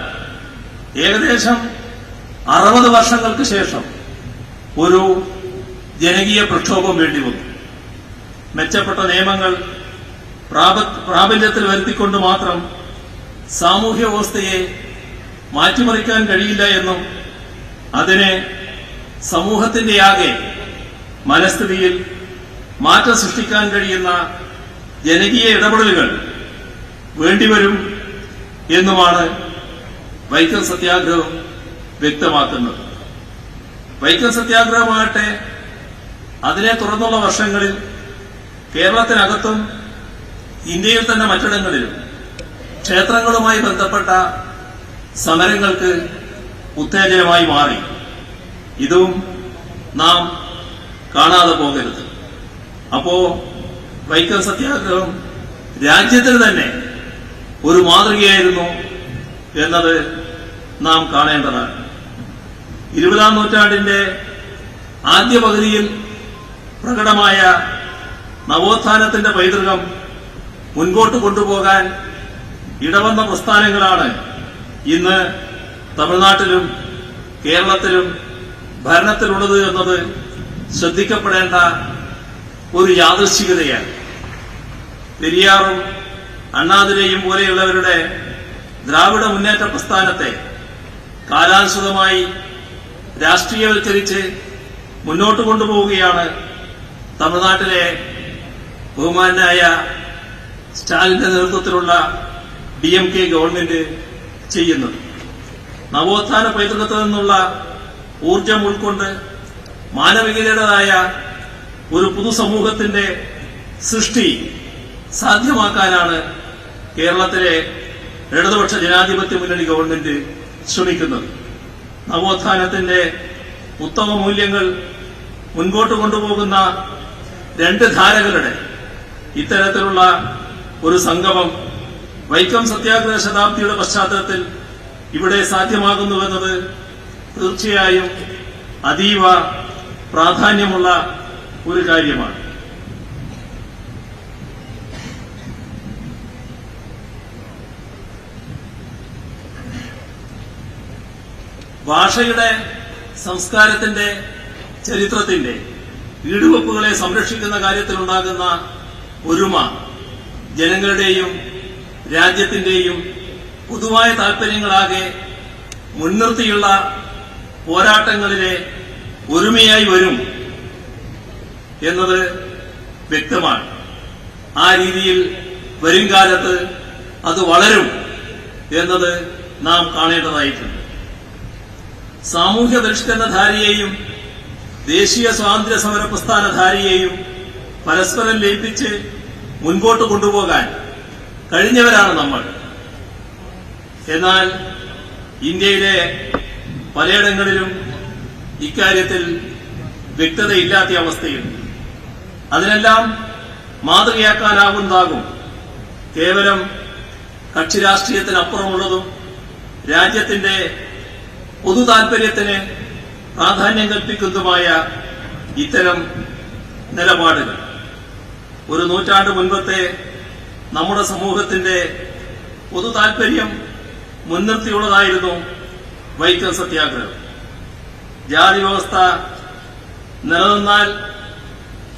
ഏകദേശം 60 വർഷങ്ങൾക്ക് ശേഷം ഒരു ജനകീയ പ്രക്ഷോഭം വേണ്ടിവന്നു. മെച്ചപ്പെട്ട നിയമങ്ങൾ പ്രാബല്യത്തിൽ വരുത്തിക്കൊണ്ട് മാത്രം സാമൂഹ്യ വ്യവസ്ഥയെ മാറ്റിമറിക്കാൻ കഴിയില്ല എന്നും അതിനെ സമൂഹത്തിന്റെ ആകെ മനസ്ഥിതിയിൽ മാറ്റം സൃഷ്ടിക്കാൻ കഴിയുന്ന ജനകീയ ഇടപെടലുകൾ വേണ്ടിവരും എന്നുമാണ് വൈക്കം സത്യാഗ്രഹം വ്യക്തമാക്കുന്നത്. വൈക്കം സത്യാഗ്രഹമാകട്ടെ അതിനെ തുടർന്നുള്ള വർഷങ്ങളിൽ കേരളത്തിനകത്തും ഇന്ത്യയിൽ തന്നെ മറ്റിടങ്ങളിലും ക്ഷേത്രങ്ങളുമായി ബന്ധപ്പെട്ട സമരങ്ങൾക്ക് ഉത്തേജനമായി മാറി. ഇതും നാം കാണാതെ പോകരുത്. അപ്പോ വൈക്കം സത്യാഗ്രഹം രാജ്യത്തിന് തന്നെ ഒരു മാതൃകയായിരുന്നു എന്നത് നാം കാണേണ്ടതാണ്. 20ാം നൂറ്റാണ്ടിന്റെ ആദ്യ പകുതിയിൽ പ്രകടമായ നവോത്ഥാനത്തിന്റെ പൈതൃകം മുൻപോട്ട് കൊണ്ടുപോകാൻ ഇടവന്ന പ്രസ്ഥാനങ്ങളാണ് ഇന്ന് തമിഴ്നാട്ടിലും കേരളത്തിലും ഭരണത്തിലുള്ളത് എന്നത് ശ്രദ്ധിക്കപ്പെടേണ്ട ഒരു യാദൃശ്ചികതയാണ്. പെരിയാറും അണ്ണാദുരൈയും പോലെയുള്ളവരുടെ ദ്രാവിഡ മുന്നേറ്റ പ്രസ്ഥാനത്തെ കാലാനുസൃതമായി രാഷ്ട്രീയവൽക്കരിച്ച് മുന്നോട്ട് കൊണ്ടുപോവുകയാണ് തമിഴ്നാട്ടിലെ ബഹുമാനായ സ്റ്റാലിന്റെ നേതൃത്വത്തിലുള്ള DMK ഗവൺമെന്റ് ചെയ്യുന്നത്. നവോത്ഥാന പൈതൃകത്തിൽ നിന്നുള്ള ഊർജം ഉൾക്കൊണ്ട് മാനവികതയുടേതായ ഒരു പൊതുസമൂഹത്തിന്റെ സൃഷ്ടി സാധ്യമാക്കാനാണ് കേരളത്തിലെ ഇടതുപക്ഷ ജനാധിപത്യ മുന്നണി ഗവൺമെന്റ് ശ്രമിക്കുന്നത്. നവോത്ഥാനത്തിന്റെ ഉത്തമ മൂല്യങ്ങൾ മുൻപോട്ട് കൊണ്ടുപോകുന്ന 2 ധാരകളുടെ ഇത്തരത്തിലുള്ള ഒരു സംഗമം വൈക്കം സത്യാഗ്രഹ ശതാബ്ദിയുടെ പശ്ചാത്തലത്തിൽ ഇവിടെ സാധ്യമാകുന്നുവെന്നത് തീർച്ചയായും അതീവ പ്രാധാന്യമുള്ള ഒരു കാര്യമാണ്. ഭാഷയുടെ, സംസ്കാരത്തിന്റെ, ചരിത്രത്തിന്റെ ഈടുവെപ്പുകളെ സംരക്ഷിക്കുന്ന കാര്യത്തിലുണ്ടാകുന്ന ഒരുമ ജനങ്ങളുടെയും രാജ്യത്തിന്റെയും പൊതുവായ താൽപര്യങ്ങളാകെ മുൻനിർത്തിയുള്ള പോരാട്ടങ്ങളിലെ ഒരുമയായി വരും എന്നത് വ്യക്തമാണ്. ആ രീതിയിൽ വരുംകാലത്ത് അത് വളരും എന്നത് നാം കാണേണ്ടതായിട്ടുണ്ട്. സാമൂഹ്യ പരിഷ്കരണധാരിയെയും ദേശീയ സ്വാതന്ത്ര്യ സമര പ്രസ്ഥാനധാരിയെയും പരസ്പരം ലയിപ്പിച്ച് മുൻപോട്ട് കൊണ്ടുപോകാൻ കഴിഞ്ഞവരാണ് നമ്മൾ. എന്നാൽ ഇന്ത്യയിലെ പലയിടങ്ങളിലും ഇക്കാര്യത്തിൽ വ്യക്തതയില്ലാത്ത അവസ്ഥയുണ്ട്. അതിനെല്ലാം മാതൃകയാക്കാനാകുന്നതാകും കേവലം കക്ഷി രാഷ്ട്രീയത്തിനപ്പുറമുള്ളതും രാജ്യത്തിന്റെ പൊതു താൽപര്യത്തിന് പ്രാധാന്യം കൽപ്പിക്കുന്നതുമായ ഇത്തരം നിലപാടുകൾ. ഒരു നൂറ്റാണ്ട് മുൻപത്തെ നമ്മുടെ സമൂഹത്തിന്റെ പൊതു താൽപര്യം മുൻനിർത്തിയുള്ളതായിരുന്നു വൈക്കം സത്യാഗ്രഹം. ജാതി വ്യവസ്ഥ നിലനിന്നാൽ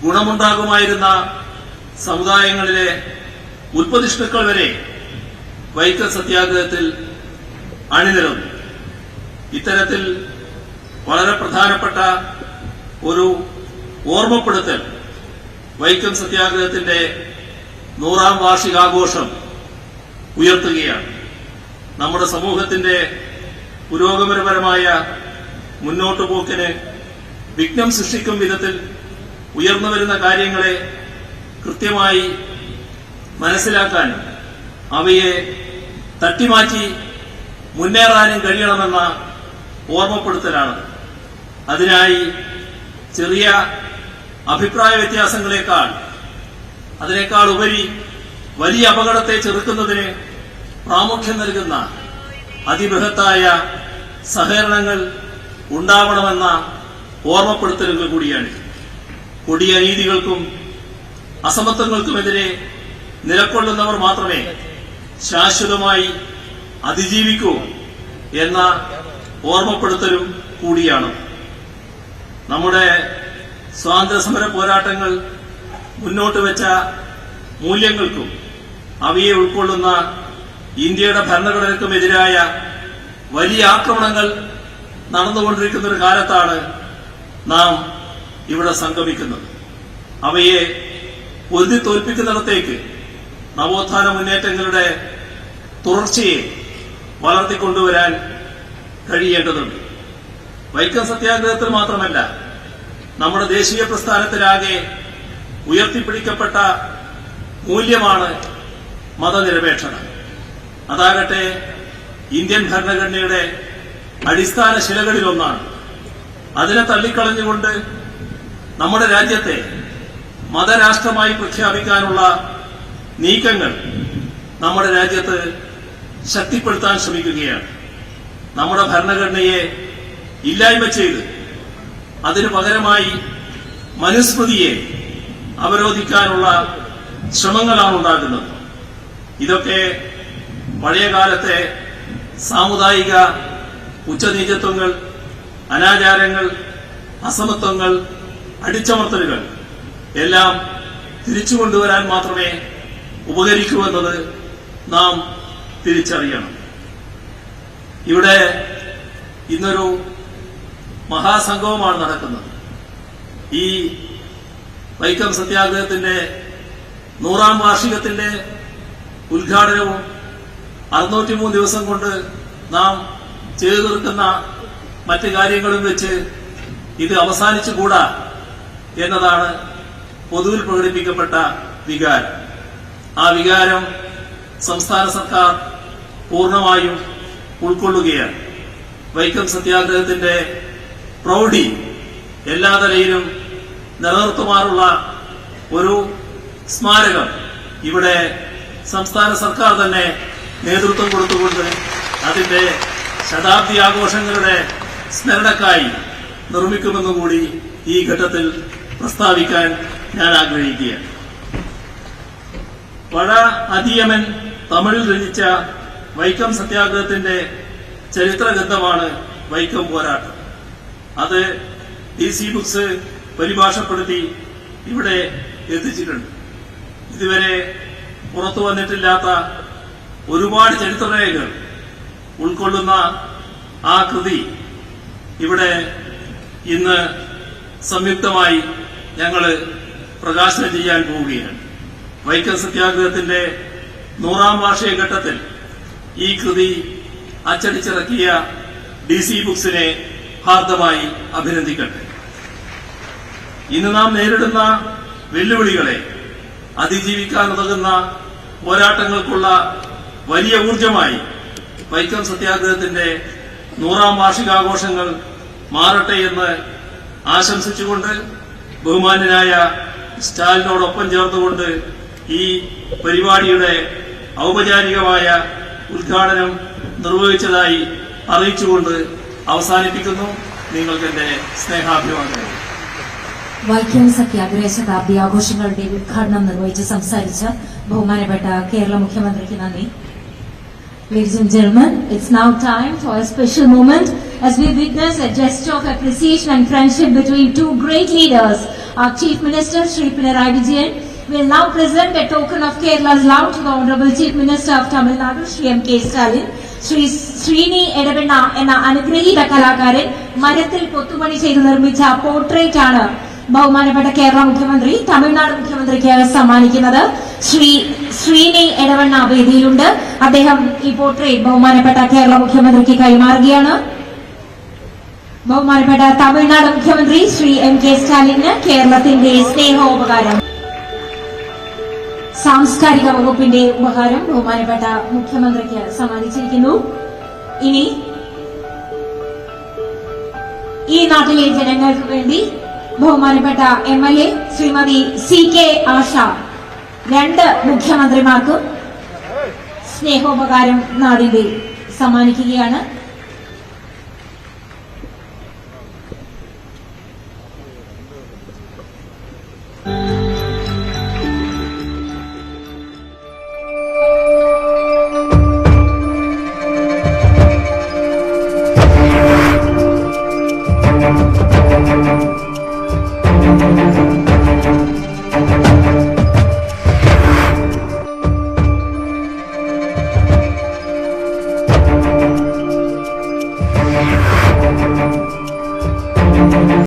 ഗുണമുണ്ടാകുമായിരുന്ന സമുദായങ്ങളിലെ ഉൽപ്പതിഷ്ണുക്കൾ വരെ വൈക്കം സത്യാഗ്രഹത്തിൽ അണിനിരന്നു. ഇത്തരത്തിൽ വളരെ പ്രധാനപ്പെട്ട ഒരു ഓർമ്മപ്പെടുത്തൽ വൈക്കം സത്യാഗ്രഹത്തിന്റെ 100ാം വാർഷികാഘോഷം ഉയർത്തുകയാണ്. നമ്മുടെ സമൂഹത്തിന്റെ പുരോഗമനപരമായ മുന്നോട്ടുപോക്കിന് വിഘ്നം സൃഷ്ടിക്കും വിധത്തിൽ ഉയർന്നുവരുന്ന കാര്യങ്ങളെ കൃത്യമായി മനസ്സിലാക്കാനും അവയെ തട്ടിമാറ്റി മുന്നേറാനും കഴിയണമെന്ന ഓർമ്മപ്പെടുത്തലാണ്. അതിനായി ചെറിയ അഭിപ്രായ അതിനേക്കാൾ ഉപരി വലിയ അപകടത്തെ ചെറുക്കുന്നതിന് പ്രാമുഖ്യം നൽകുന്ന അതിബൃഹത്തായ സഹകരണങ്ങൾ ഉണ്ടാവണമെന്ന ഓർമ്മപ്പെടുത്തലുകൾ കൂടിയാണ്. കൊടിയ അനീതികൾക്കും അസമത്വങ്ങൾക്കുമെതിരെ നിലകൊള്ളുന്നവർ മാത്രമേ ശാശ്വതമായി അതിജീവിക്കൂ എന്ന ഓർമ്മപ്പെടുത്തലും കൂടിയാണ്. നമ്മുടെ സ്വാതന്ത്ര്യസമര പോരാട്ടങ്ങൾ മുന്നോട്ട് വെച്ച മൂല്യങ്ങൾക്കും അവയെ ഉൾക്കൊള്ളുന്ന ഇന്ത്യയുടെ ഭരണഘടനയ്ക്കുമെതിരായ വലിയ ആക്രമണങ്ങൾ നടന്നുകൊണ്ടിരിക്കുന്ന ഒരു കാലത്താണ് നാം ഇവിടെ സംഗമിക്കുന്നത്. അവയെ പൊരുതി തോൽപ്പിക്കുന്നിടത്തേക്ക് നവോത്ഥാന മുന്നേറ്റങ്ങളുടെ തുടർച്ചയെ വളർത്തിക്കൊണ്ടുവരാൻ കഴിയേണ്ടതുണ്ട്. വൈക്കം സത്യാഗ്രഹത്തിൽ മാത്രമല്ല, നമ്മുടെ ദേശീയ പ്രസ്ഥാനത്തിലാകെ ഉയർത്തിപ്പിടിക്കപ്പെട്ട മൂല്യമാണ് മതനിരപേക്ഷത. അതാകട്ടെ ഇന്ത്യൻ ഭരണഘടനയുടെ അടിസ്ഥാന ശിലകളിലൊന്നാണ്. അതിനെ തള്ളിക്കളഞ്ഞുകൊണ്ട് നമ്മുടെ രാജ്യത്തെ മതരാഷ്ട്രമായി പ്രഖ്യാപിക്കാനുള്ള നീക്കങ്ങൾ നമ്മുടെ രാജ്യത്ത് ശക്തിപ്പെടുത്താൻ ശ്രമിക്കുകയാണ്. നമ്മുടെ ഭരണഘടനയെ ഇല്ലായ്മ ചെയ്ത് അതിനു പകരമായി മനുസ്മൃതിയെ അവരോധിക്കാനുള്ള ശ്രമങ്ങളാണ് ഉണ്ടാകുന്നത്. ഇതൊക്കെ പഴയകാലത്തെ സാമുദായിക ഉച്ചനീചത്വങ്ങൾ, അനാചാരങ്ങൾ, അസമത്വങ്ങൾ, അടിച്ചമർത്തലുകൾ എല്ലാം തിരിച്ചുകൊണ്ടുവരാൻ മാത്രമേ ഉപകരിക്കൂ എന്നത് നാം തിരിച്ചറിയണം. ഇവിടെ ഇന്നൊരു മഹാസംഗമമാണ് നടക്കുന്നത്. ഈ വൈക്കം സത്യാഗ്രഹത്തിന്റെ 100ാം വാർഷികത്തിന്റെ ഉദ്ഘാടനവും 603 ദിവസം കൊണ്ട് നാം ചെയ്തു തീർക്കുന്ന മറ്റ് കാര്യങ്ങളും വെച്ച് ഇത് അവസാനിച്ചുകൂടാ എന്നതാണ് പൊതുവിൽ പ്രകടിപ്പിക്കപ്പെട്ട വികാരം. ആ വികാരം സംസ്ഥാന സർക്കാർ പൂർണ്ണമായും ഉൾക്കൊള്ളുകയാണ്. വൈക്കം സത്യാഗ്രഹത്തിന്റെ പ്രൗഢി എല്ലാ തലയിലും നിലനിർത്തുമാറുള്ള ഒരു സ്മാരകം ഇവിടെ സംസ്ഥാന സർക്കാർ തന്നെ നേതൃത്വം കൊടുത്തുകൊണ്ട് അതിന്റെ ശതാബ്ദി ആഘോഷങ്ങളുടെ സ്മരണക്കായി നിർമ്മിക്കുമെന്നുകൂടി ഈ ഘട്ടത്തിൽ പ്രസ്താവിക്കാൻ ഞാൻ ആഗ്രഹിക്കുകയാണ്. വട അധിയമൻ തമിഴിൽ രചിച്ച വൈക്കം സത്യാഗ്രഹത്തിന്റെ ചരിത്രഗ്രന്ഥമാണ് വൈക്കം പോരാട്ടം. അത് DC ബുക്സ് പരിഭാഷപ്പെടുത്തി ഇവിടെ എത്തിച്ചിട്ടുണ്ട്. ഇതുവരെ പുറത്തു വന്നിട്ടില്ലാത്ത ഒരുപാട് ചരിത്രരേഖകൾ ഉൾക്കൊള്ളുന്ന ആ കൃതി ഇവിടെ ഇന്ന് സംയുക്തമായി ഞങ്ങൾ പ്രകാശനം ചെയ്യാൻ പോവുകയാണ്. വൈക്കം സത്യാഗ്രഹത്തിന്റെ 100ാം വാർഷിക ഘട്ടത്തിൽ ഈ കൃതി അച്ചടിച്ചിറക്കിയ DC ബുക്സിനെ ഹാർദമായി അഭിനന്ദിക്കട്ടെ. ഇന്ന് നാം നേരിടുന്ന വെല്ലുവിളികളെ അതിജീവിക്കാനുതകുന്ന പോരാട്ടങ്ങൾക്കുള്ള വലിയ ഊർജമായി വൈക്കം സത്യാഗ്രഹത്തിന്റെ 100ാം വാർഷികാഘോഷങ്ങൾ മാറട്ടെ എന്ന് ആശംസിച്ചുകൊണ്ട് ബഹുമാന്യനായ സ്റ്റാലിനോടൊപ്പം ചേർന്നുകൊണ്ട് ഈ പരിപാടിയുടെ ഔപചാരികമായ ഉദ്ഘാടനം നിർവഹിച്ചതായി അറിയിച്ചുകൊണ്ട് അവസാനിപ്പിക്കുന്നു. നിങ്ങൾക്ക് എന്റെ സ്നേഹാഭിവാദനം. വൈക്കം സത്യാഗ്രഹ ശതാബ്ദി ആഘോഷങ്ങളുടെ ഉദ്ഘാടനം നിർവഹിച്ച് സംസാരിച്ച ബഹുമാനപ്പെട്ട കേരള മുഖ്യമന്ത്രിക്ക് നന്ദി. Ladies and gentlemen, it's now time for a special moment as we witness a gesture of appreciation and friendship between two great leaders. Our Chief Minister, Shri Pinarayi Vijayan, will now present a token of Kerala's love to the Honorable Chief Minister of Tamil Nadu, Shri M.K. Stalin. Shri Srini Edavenna എന്ന അനുഗ്രഹീത കലാകാരൻ മരത്തിൽ കൊത്തുപണി ചെയ്ത് നിർമ്മിച്ച portrait ആണ് ബഹുമാനപ്പെട്ട കേരള മുഖ്യമന്ത്രി തമിഴ്നാട് മുഖ്യമന്ത്രിക്ക് സമ്മാനിക്കുന്നത്. ശ്രീ ശ്രീനി എടവണ്ണ വേദിയിലുണ്ട്. അദ്ദേഹം ഈ പോർട്രേറ്റ് ബഹുമാനപ്പെട്ട കേരള മുഖ്യമന്ത്രിക്ക് കൈമാറുകയാണ്. ബഹുമാനപ്പെട്ട തമിഴ്നാട് മുഖ്യമന്ത്രി ശ്രീ M.K. സ്റ്റാലിന് കേരളത്തിന്റെ സ്നേഹോപകാരം, സാംസ്കാരിക വകുപ്പിന്റെ ഉപഹാരം ബഹുമാനപ്പെട്ട മുഖ്യമന്ത്രിക്ക് സമ്മാനിച്ചിരിക്കുന്നു. ഇനി ഈ നാട്ടിലെ ജനങ്ങൾക്ക് വേണ്ടി ബഹുമാനപ്പെട്ട MLA ശ്രീമതി CK ആശ 2 മുഖ്യമന്ത്രിമാർക്കും സ്നേഹോപകാരം നാടിന്റെ സമ്മാനിക്കുകയാണ്.